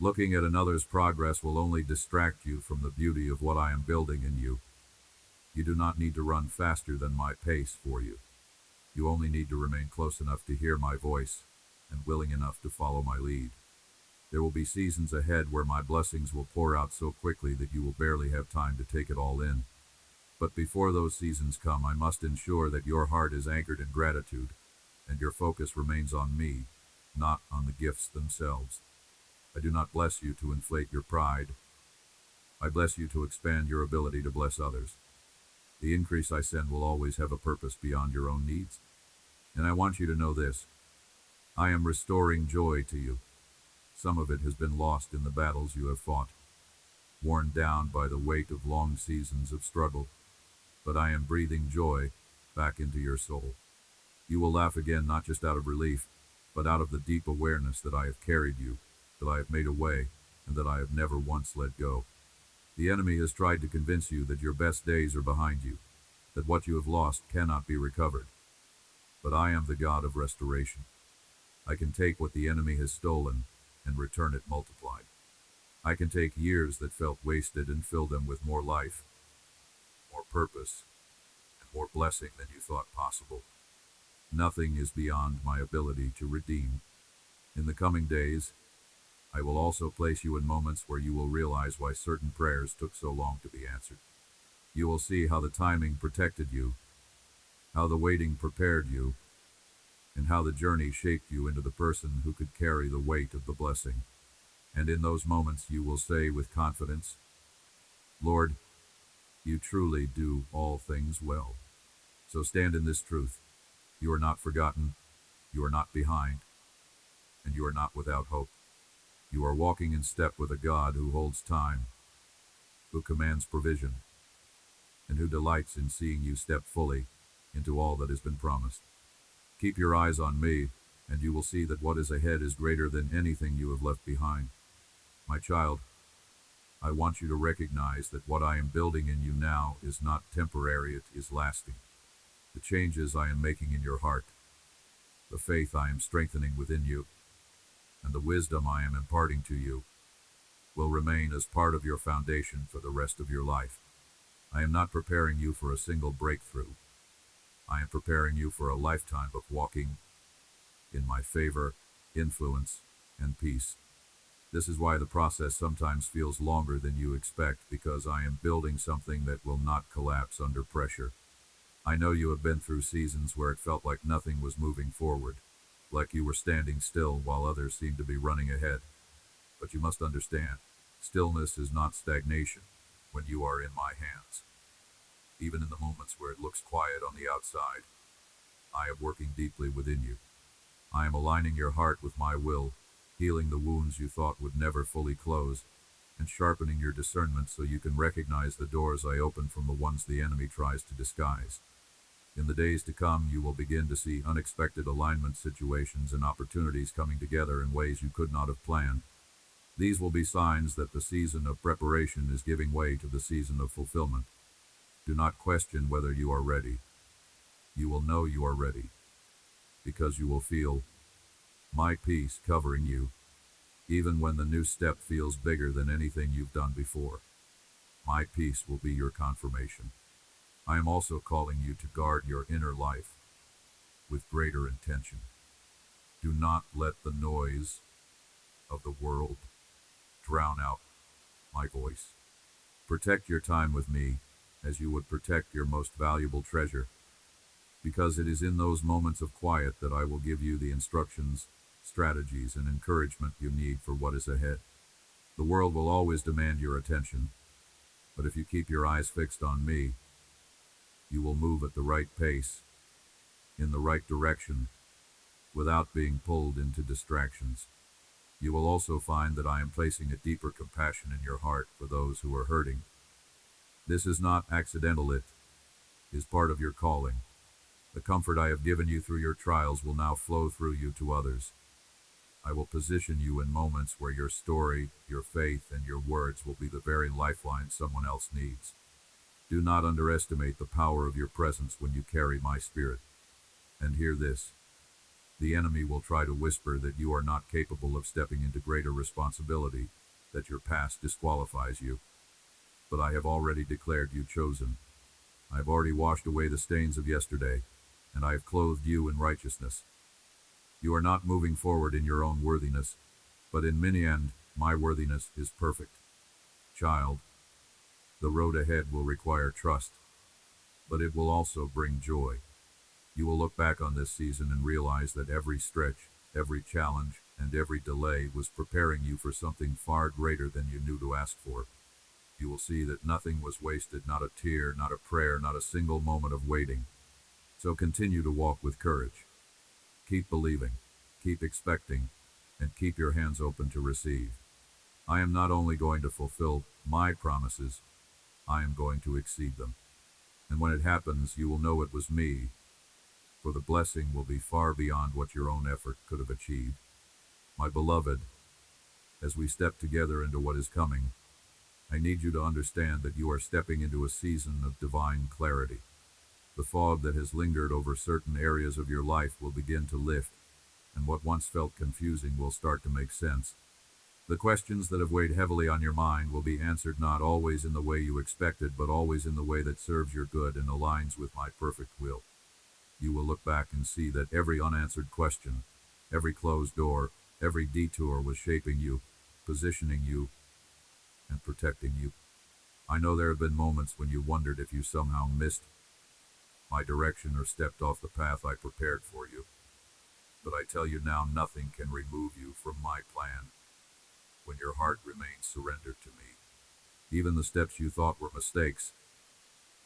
Looking at another's progress will only distract you from the beauty of what I am building in you. You do not need to run faster than my pace for you. You only need to remain close enough to hear my voice and willing enough to follow my lead. There will be seasons ahead where my blessings will pour out so quickly that you will barely have time to take it all in. But before those seasons come, I must ensure that your heart is anchored in gratitude and your focus remains on me, not on the gifts themselves. I do not bless you to inflate your pride. I bless you to expand your ability to bless others. The increase I send will always have a purpose beyond your own needs. And I want you to know this. I am restoring joy to you. Some of it has been lost in the battles you have fought, worn down by the weight of long seasons of struggle. But I am breathing joy back into your soul. You will laugh again, not just out of relief, but out of the deep awareness that I have carried you, that I have made a way, and that I have never once let go. The enemy has tried to convince you that your best days are behind you, that what you have lost cannot be recovered. But I am the God of restoration. I can take what the enemy has stolen and return it multiplied. I can take years that felt wasted and fill them with more life, more purpose, and more blessing than you thought possible. Nothing is beyond my ability to redeem. In the coming days, I will also place you in moments where you will realize why certain prayers took so long to be answered. You will see how the timing protected you, how the waiting prepared you, and how the journey shaped you into the person who could carry the weight of the blessing. And in those moments you will say with confidence, Lord, you truly do all things well. So stand in this truth. You are not forgotten, you are not behind, and you are not without hope. You are walking in step with a God who holds time, who commands provision, and who delights in seeing you step fully into all that has been promised. Keep your eyes on me, and you will see that what is ahead is greater than anything you have left behind. My child, I want you to recognize that what I am building in you now is not temporary, it is lasting. The changes I am making in your heart, the faith I am strengthening within you, and the wisdom I am imparting to you will remain as part of your foundation for the rest of your life. I am not preparing you for a single breakthrough. I am preparing you for a lifetime of walking in my favor, influence, and peace. This is why the process sometimes feels longer than you expect, because I am building something that will not collapse under pressure. I know you have been through seasons where it felt like nothing was moving forward, like you were standing still while others seemed to be running ahead. But you must understand, stillness is not stagnation when you are in my hands. Even in the moments where it looks quiet on the outside, I am working deeply within you. I am aligning your heart with my will, healing the wounds you thought would never fully close, and sharpening your discernment so you can recognize the doors I open from the ones the enemy tries to disguise. In the days to come, you will begin to see unexpected alignment situations and opportunities coming together in ways you could not have planned. These will be signs that the season of preparation is giving way to the season of fulfillment. Do not question whether you are ready. You will know you are ready, because you will feel my peace covering you, even when the new step feels bigger than anything you've done before. My peace will be your confirmation. I am also calling you to guard your inner life with greater intention. Do not let the noise of the world drown out my voice. Protect your time with me as you would protect your most valuable treasure, because it is in those moments of quiet that I will give you the instructions, strategies, and encouragement you need for what is ahead. The world will always demand your attention, but if you keep your eyes fixed on me, you will move at the right pace, in the right direction, without being pulled into distractions. You will also find that I am placing a deeper compassion in your heart for those who are hurting. This is not accidental, it is part of your calling. The comfort I have given you through your trials will now flow through you to others. I will position you in moments where your story, your faith, and your words will be the very lifeline someone else needs. Do not underestimate the power of your presence when you carry my spirit. And hear this. The enemy will try to whisper that you are not capable of stepping into greater responsibility, that your past disqualifies you. But I have already declared you chosen. I have already washed away the stains of yesterday, and I have clothed you in righteousness. You are not moving forward in your own worthiness, but in many end, my worthiness is perfect. Child, the road ahead will require trust, but it will also bring joy. You will look back on this season and realize that every stretch, every challenge, and every delay was preparing you for something far greater than you knew to ask for. You will see that nothing was wasted, not a tear, not a prayer, not a single moment of waiting. So continue to walk with courage. Keep believing, keep expecting, and keep your hands open to receive. I am not only going to fulfill my promises, I am going to exceed them. And when it happens, you will know it was me, for the blessing will be far beyond what your own effort could have achieved. My beloved, as we step together into what is coming, I need you to understand that you are stepping into a season of divine clarity. The fog that has lingered over certain areas of your life will begin to lift, and what once felt confusing will start to make sense. The questions that have weighed heavily on your mind will be answered not always in the way you expected, but always in the way that serves your good and aligns with my perfect will. You will look back and see that every unanswered question, every closed door, every detour was shaping you, positioning you, and protecting you. I know there have been moments when you wondered if you somehow missed my direction or stepped off the path I prepared for you. But I tell you now, nothing can remove you from my plan when your heart remains surrendered to me. Even the steps you thought were mistakes,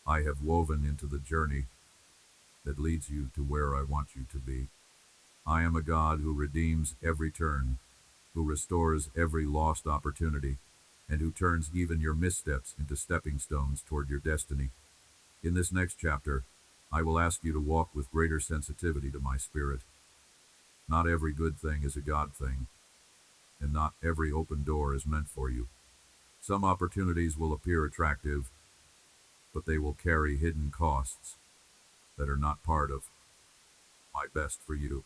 I have woven into the journey that leads you to where I want you to be. I am a God who redeems every turn, who restores every lost opportunity, and who turns even your missteps into stepping stones toward your destiny. In this next chapter, I will ask you to walk with greater sensitivity to my spirit. Not every good thing is a God thing. and not every open door is meant for you. Some opportunities will appear attractive, but they will carry hidden costs that are not part of my best for you.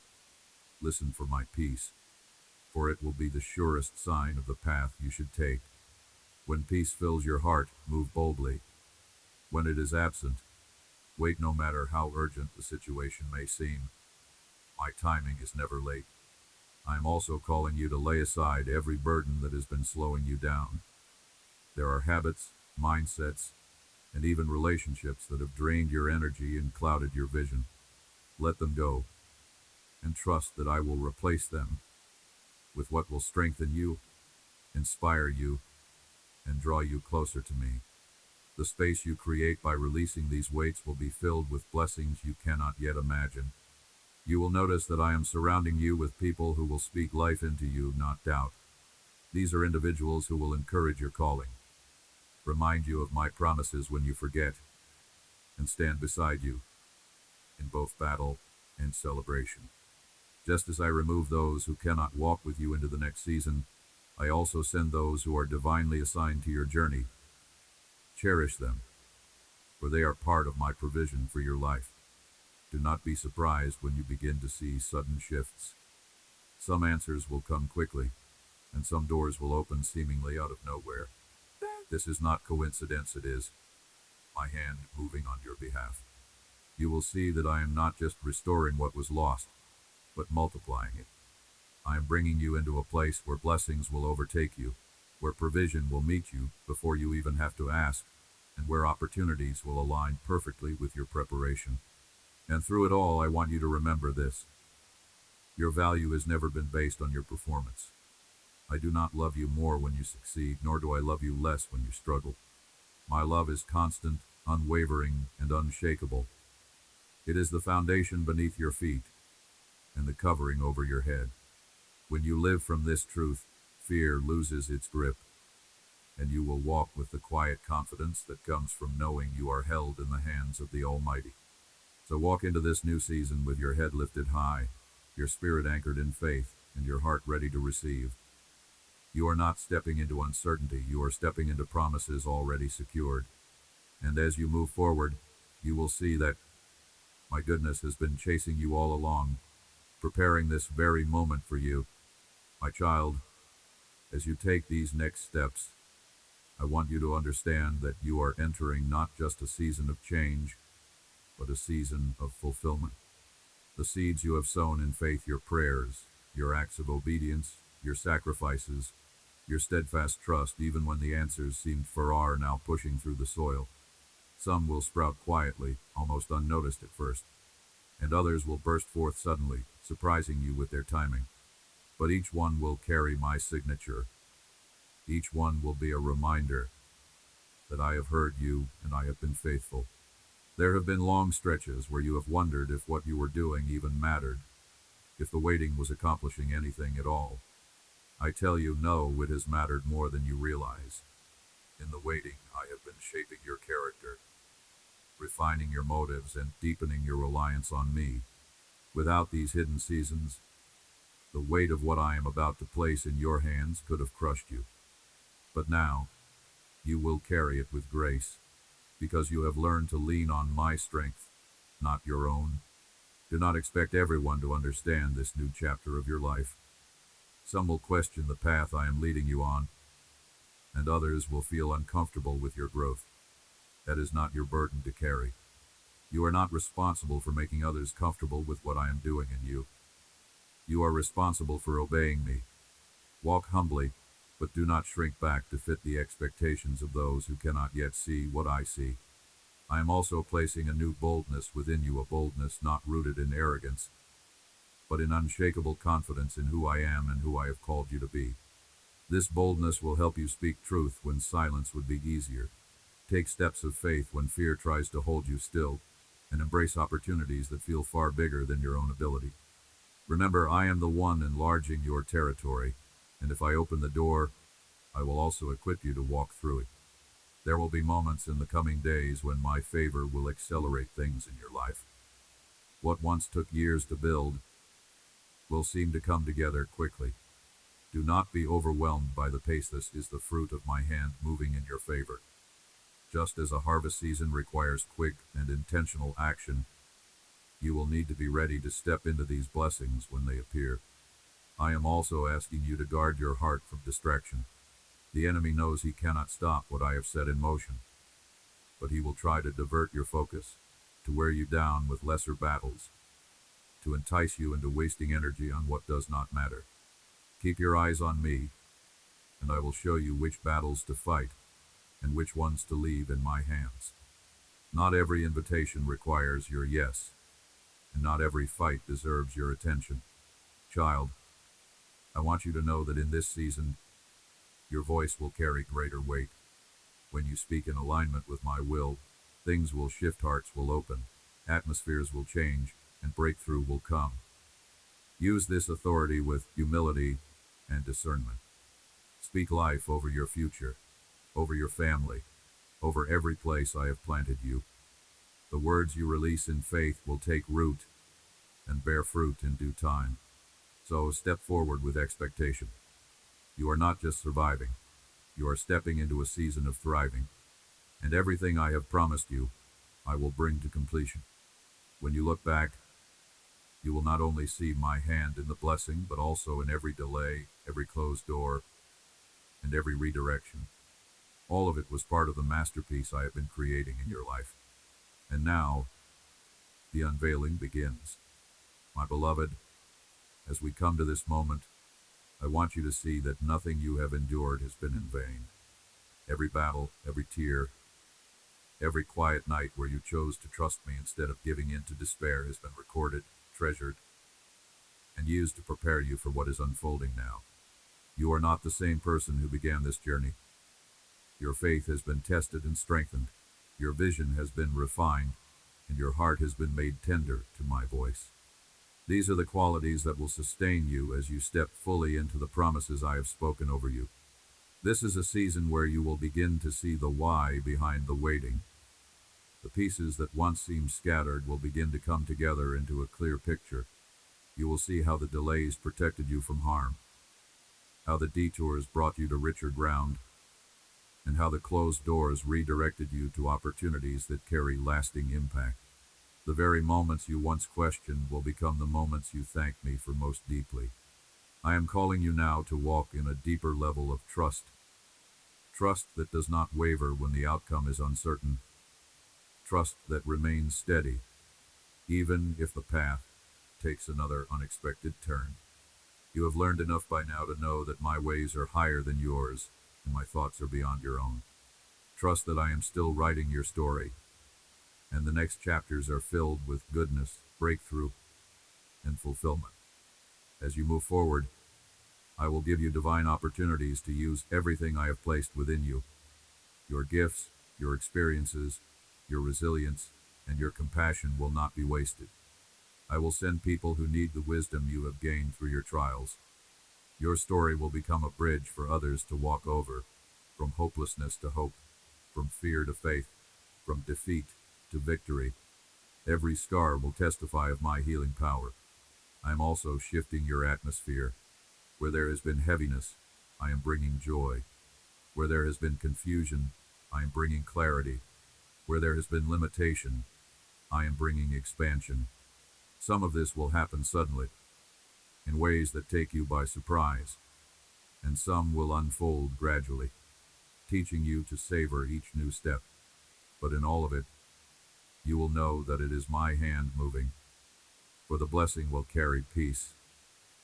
Listen for my peace, for it will be the surest sign of the path you should take. When peace fills your heart, move boldly. When it is absent, wait no matter how urgent the situation may seem. My timing is never late. I am also calling you to lay aside every burden that has been slowing you down. There are habits, mindsets, and even relationships that have drained your energy and clouded your vision. Let them go, and trust that I will replace them with what will strengthen you, inspire you, and draw you closer to me. The space you create by releasing these weights will be filled with blessings you cannot yet imagine. You will notice that I am surrounding you with people who will speak life into you, not doubt. These are individuals who will encourage your calling, remind you of my promises when you forget, and stand beside you in both battle and celebration. Just as I remove those who cannot walk with you into the next season, I also send those who are divinely assigned to your journey. Cherish them, for they are part of my provision for your life. Do not be surprised when you begin to see sudden shifts. Some answers will come quickly, and some doors will open seemingly out of nowhere. This is not coincidence, it is my hand moving on your behalf. You will see that I am not just restoring what was lost, but multiplying it. I am bringing you into a place where blessings will overtake you, where provision will meet you before you even have to ask, and where opportunities will align perfectly with your preparation. And through it all, I want you to remember this. Your value has never been based on your performance. I do not love you more when you succeed, nor do I love you less when you struggle. My love is constant, unwavering, and unshakable. It is the foundation beneath your feet and the covering over your head. When you live from this truth, fear loses its grip, and you will walk with the quiet confidence that comes from knowing you are held in the hands of the Almighty. So walk into this new season with your head lifted high, your spirit anchored in faith, and your heart ready to receive. You are not stepping into uncertainty, you are stepping into promises already secured. And as you move forward, you will see that my goodness has been chasing you all along, preparing this very moment for you. My child, as you take these next steps, I want you to understand that you are entering not just a season of change, but a season of fulfillment. The seeds you have sown in faith, your prayers, your acts of obedience, your sacrifices, your steadfast trust, even when the answers seemed far, are now pushing through the soil. Some will sprout quietly, almost unnoticed at first, and others will burst forth suddenly, surprising you with their timing. But each one will carry my signature. Each one will be a reminder that I have heard you and I have been faithful. There have been long stretches where you have wondered if what you were doing even mattered, if the waiting was accomplishing anything at all. I tell you, no, it has mattered more than you realize. In the waiting, I have been shaping your character, refining your motives, and deepening your reliance on me. Without these hidden seasons, the weight of what I am about to place in your hands could have crushed you. But now, you will carry it with grace, because you have learned to lean on my strength, not your own. Do not expect everyone to understand this new chapter of your life. Some will question the path I am leading you on, and others will feel uncomfortable with your growth. That is not your burden to carry. You are not responsible for making others comfortable with what I am doing in you. You are responsible for obeying me. Walk humbly, but do not shrink back to fit the expectations of those who cannot yet see what I see. I am also placing a new boldness within you, a boldness not rooted in arrogance, but in unshakable confidence in who I am and who I have called you to be. This boldness will help you speak truth when silence would be easier, take steps of faith when fear tries to hold you still, and embrace opportunities that feel far bigger than your own ability. Remember, I am the one enlarging your territory, and if I open the door, I will also equip you to walk through it. There will be moments in the coming days when my favor will accelerate things in your life. What once took years to build will seem to come together quickly. Do not be overwhelmed by the pace. This is the fruit of my hand moving in your favor. Just as a harvest season requires quick and intentional action, you will need to be ready to step into these blessings when they appear. I am also asking you to guard your heart from distraction. The enemy knows he cannot stop what I have set in motion, but he will try to divert your focus, to wear you down with lesser battles, to entice you into wasting energy on what does not matter. Keep your eyes on me, and I will show you which battles to fight and which ones to leave in my hands. Not every invitation requires your yes, and not every fight deserves your attention. Child, I want you to know that in this season, your voice will carry greater weight. When you speak in alignment with my will, things will shift, hearts will open, atmospheres will change, and breakthrough will come. Use this authority with humility and discernment. Speak life over your future, over your family, over every place I have planted you. The words you release in faith will take root and bear fruit in due time. So step forward with expectation. You are not just surviving, you are stepping into a season of thriving, and everything I have promised you, I will bring to completion. When you look back, you will not only see my hand in the blessing, but also in every delay, every closed door, and every redirection. All of it was part of the masterpiece I have been creating in your life. And now, the unveiling begins. My beloved, as we come to this moment, I want you to see that nothing you have endured has been in vain. Every battle, every tear, every quiet night where you chose to trust me instead of giving in to despair has been recorded, treasured, and used to prepare you for what is unfolding now. You are not the same person who began this journey. Your faith has been tested and strengthened, your vision has been refined, and your heart has been made tender to my voice. These are the qualities that will sustain you as you step fully into the promises I have spoken over you. This is a season where you will begin to see the why behind the waiting. The pieces that once seemed scattered will begin to come together into a clear picture. You will see how the delays protected you from harm, how the detours brought you to richer ground, and how the closed doors redirected you to opportunities that carry lasting impact. The very moments you once questioned will become the moments you thank me for most deeply. I am calling you now to walk in a deeper level of trust. Trust that does not waver when the outcome is uncertain. Trust that remains steady, even if the path takes another unexpected turn. You have learned enough by now to know that my ways are higher than yours, and my thoughts are beyond your own. Trust that I am still writing your story, and the next chapters are filled with goodness, breakthrough, and fulfillment. As you move forward, I will give you divine opportunities to use everything I have placed within you. Your gifts, your experiences, your resilience, and your compassion will not be wasted. I will send people who need the wisdom you have gained through your trials. Your story will become a bridge for others to walk over, from hopelessness to hope, from fear to faith, from defeat to victory. Every scar will testify of my healing power. I am also shifting your atmosphere. Where there has been heaviness, I am bringing joy. Where there has been confusion, I am bringing clarity. Where there has been limitation, I am bringing expansion. Some of this will happen suddenly, in ways that take you by surprise, and some will unfold gradually, teaching you to savor each new step. But in all of it, you will know that it is my hand moving, for the blessing will carry peace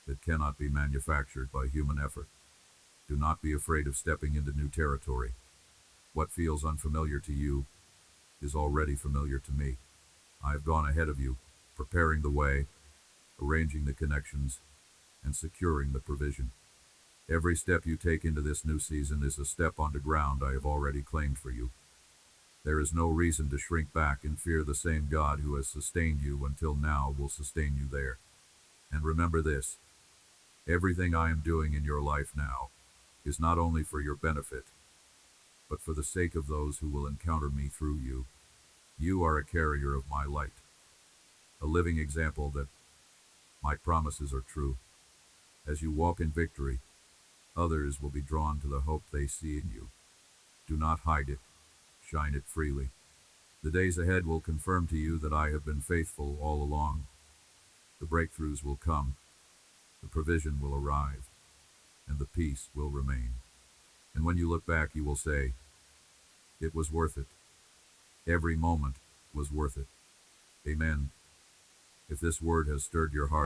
that cannot be manufactured by human effort. Do not be afraid of stepping into new territory. What feels unfamiliar to you is already familiar to me. I have gone ahead of you, preparing the way, arranging the connections, and securing the provision. Every step you take into this new season is a step onto ground I have already claimed for you. There is no reason to shrink back and fear. The same God who has sustained you until now will sustain you there. And remember this, everything I am doing in your life now is not only for your benefit, but for the sake of those who will encounter me through you. You are a carrier of my light, a living example that my promises are true. As you walk in victory, Others will be drawn to the hope they see in you. Do not hide it. Shine it freely. The days ahead will confirm to you that I have been faithful all along. The breakthroughs will come, the provision will arrive, and the peace will remain. And when you look back, you will say, it was worth it. Every moment was worth it. Amen. If this word has stirred your heart,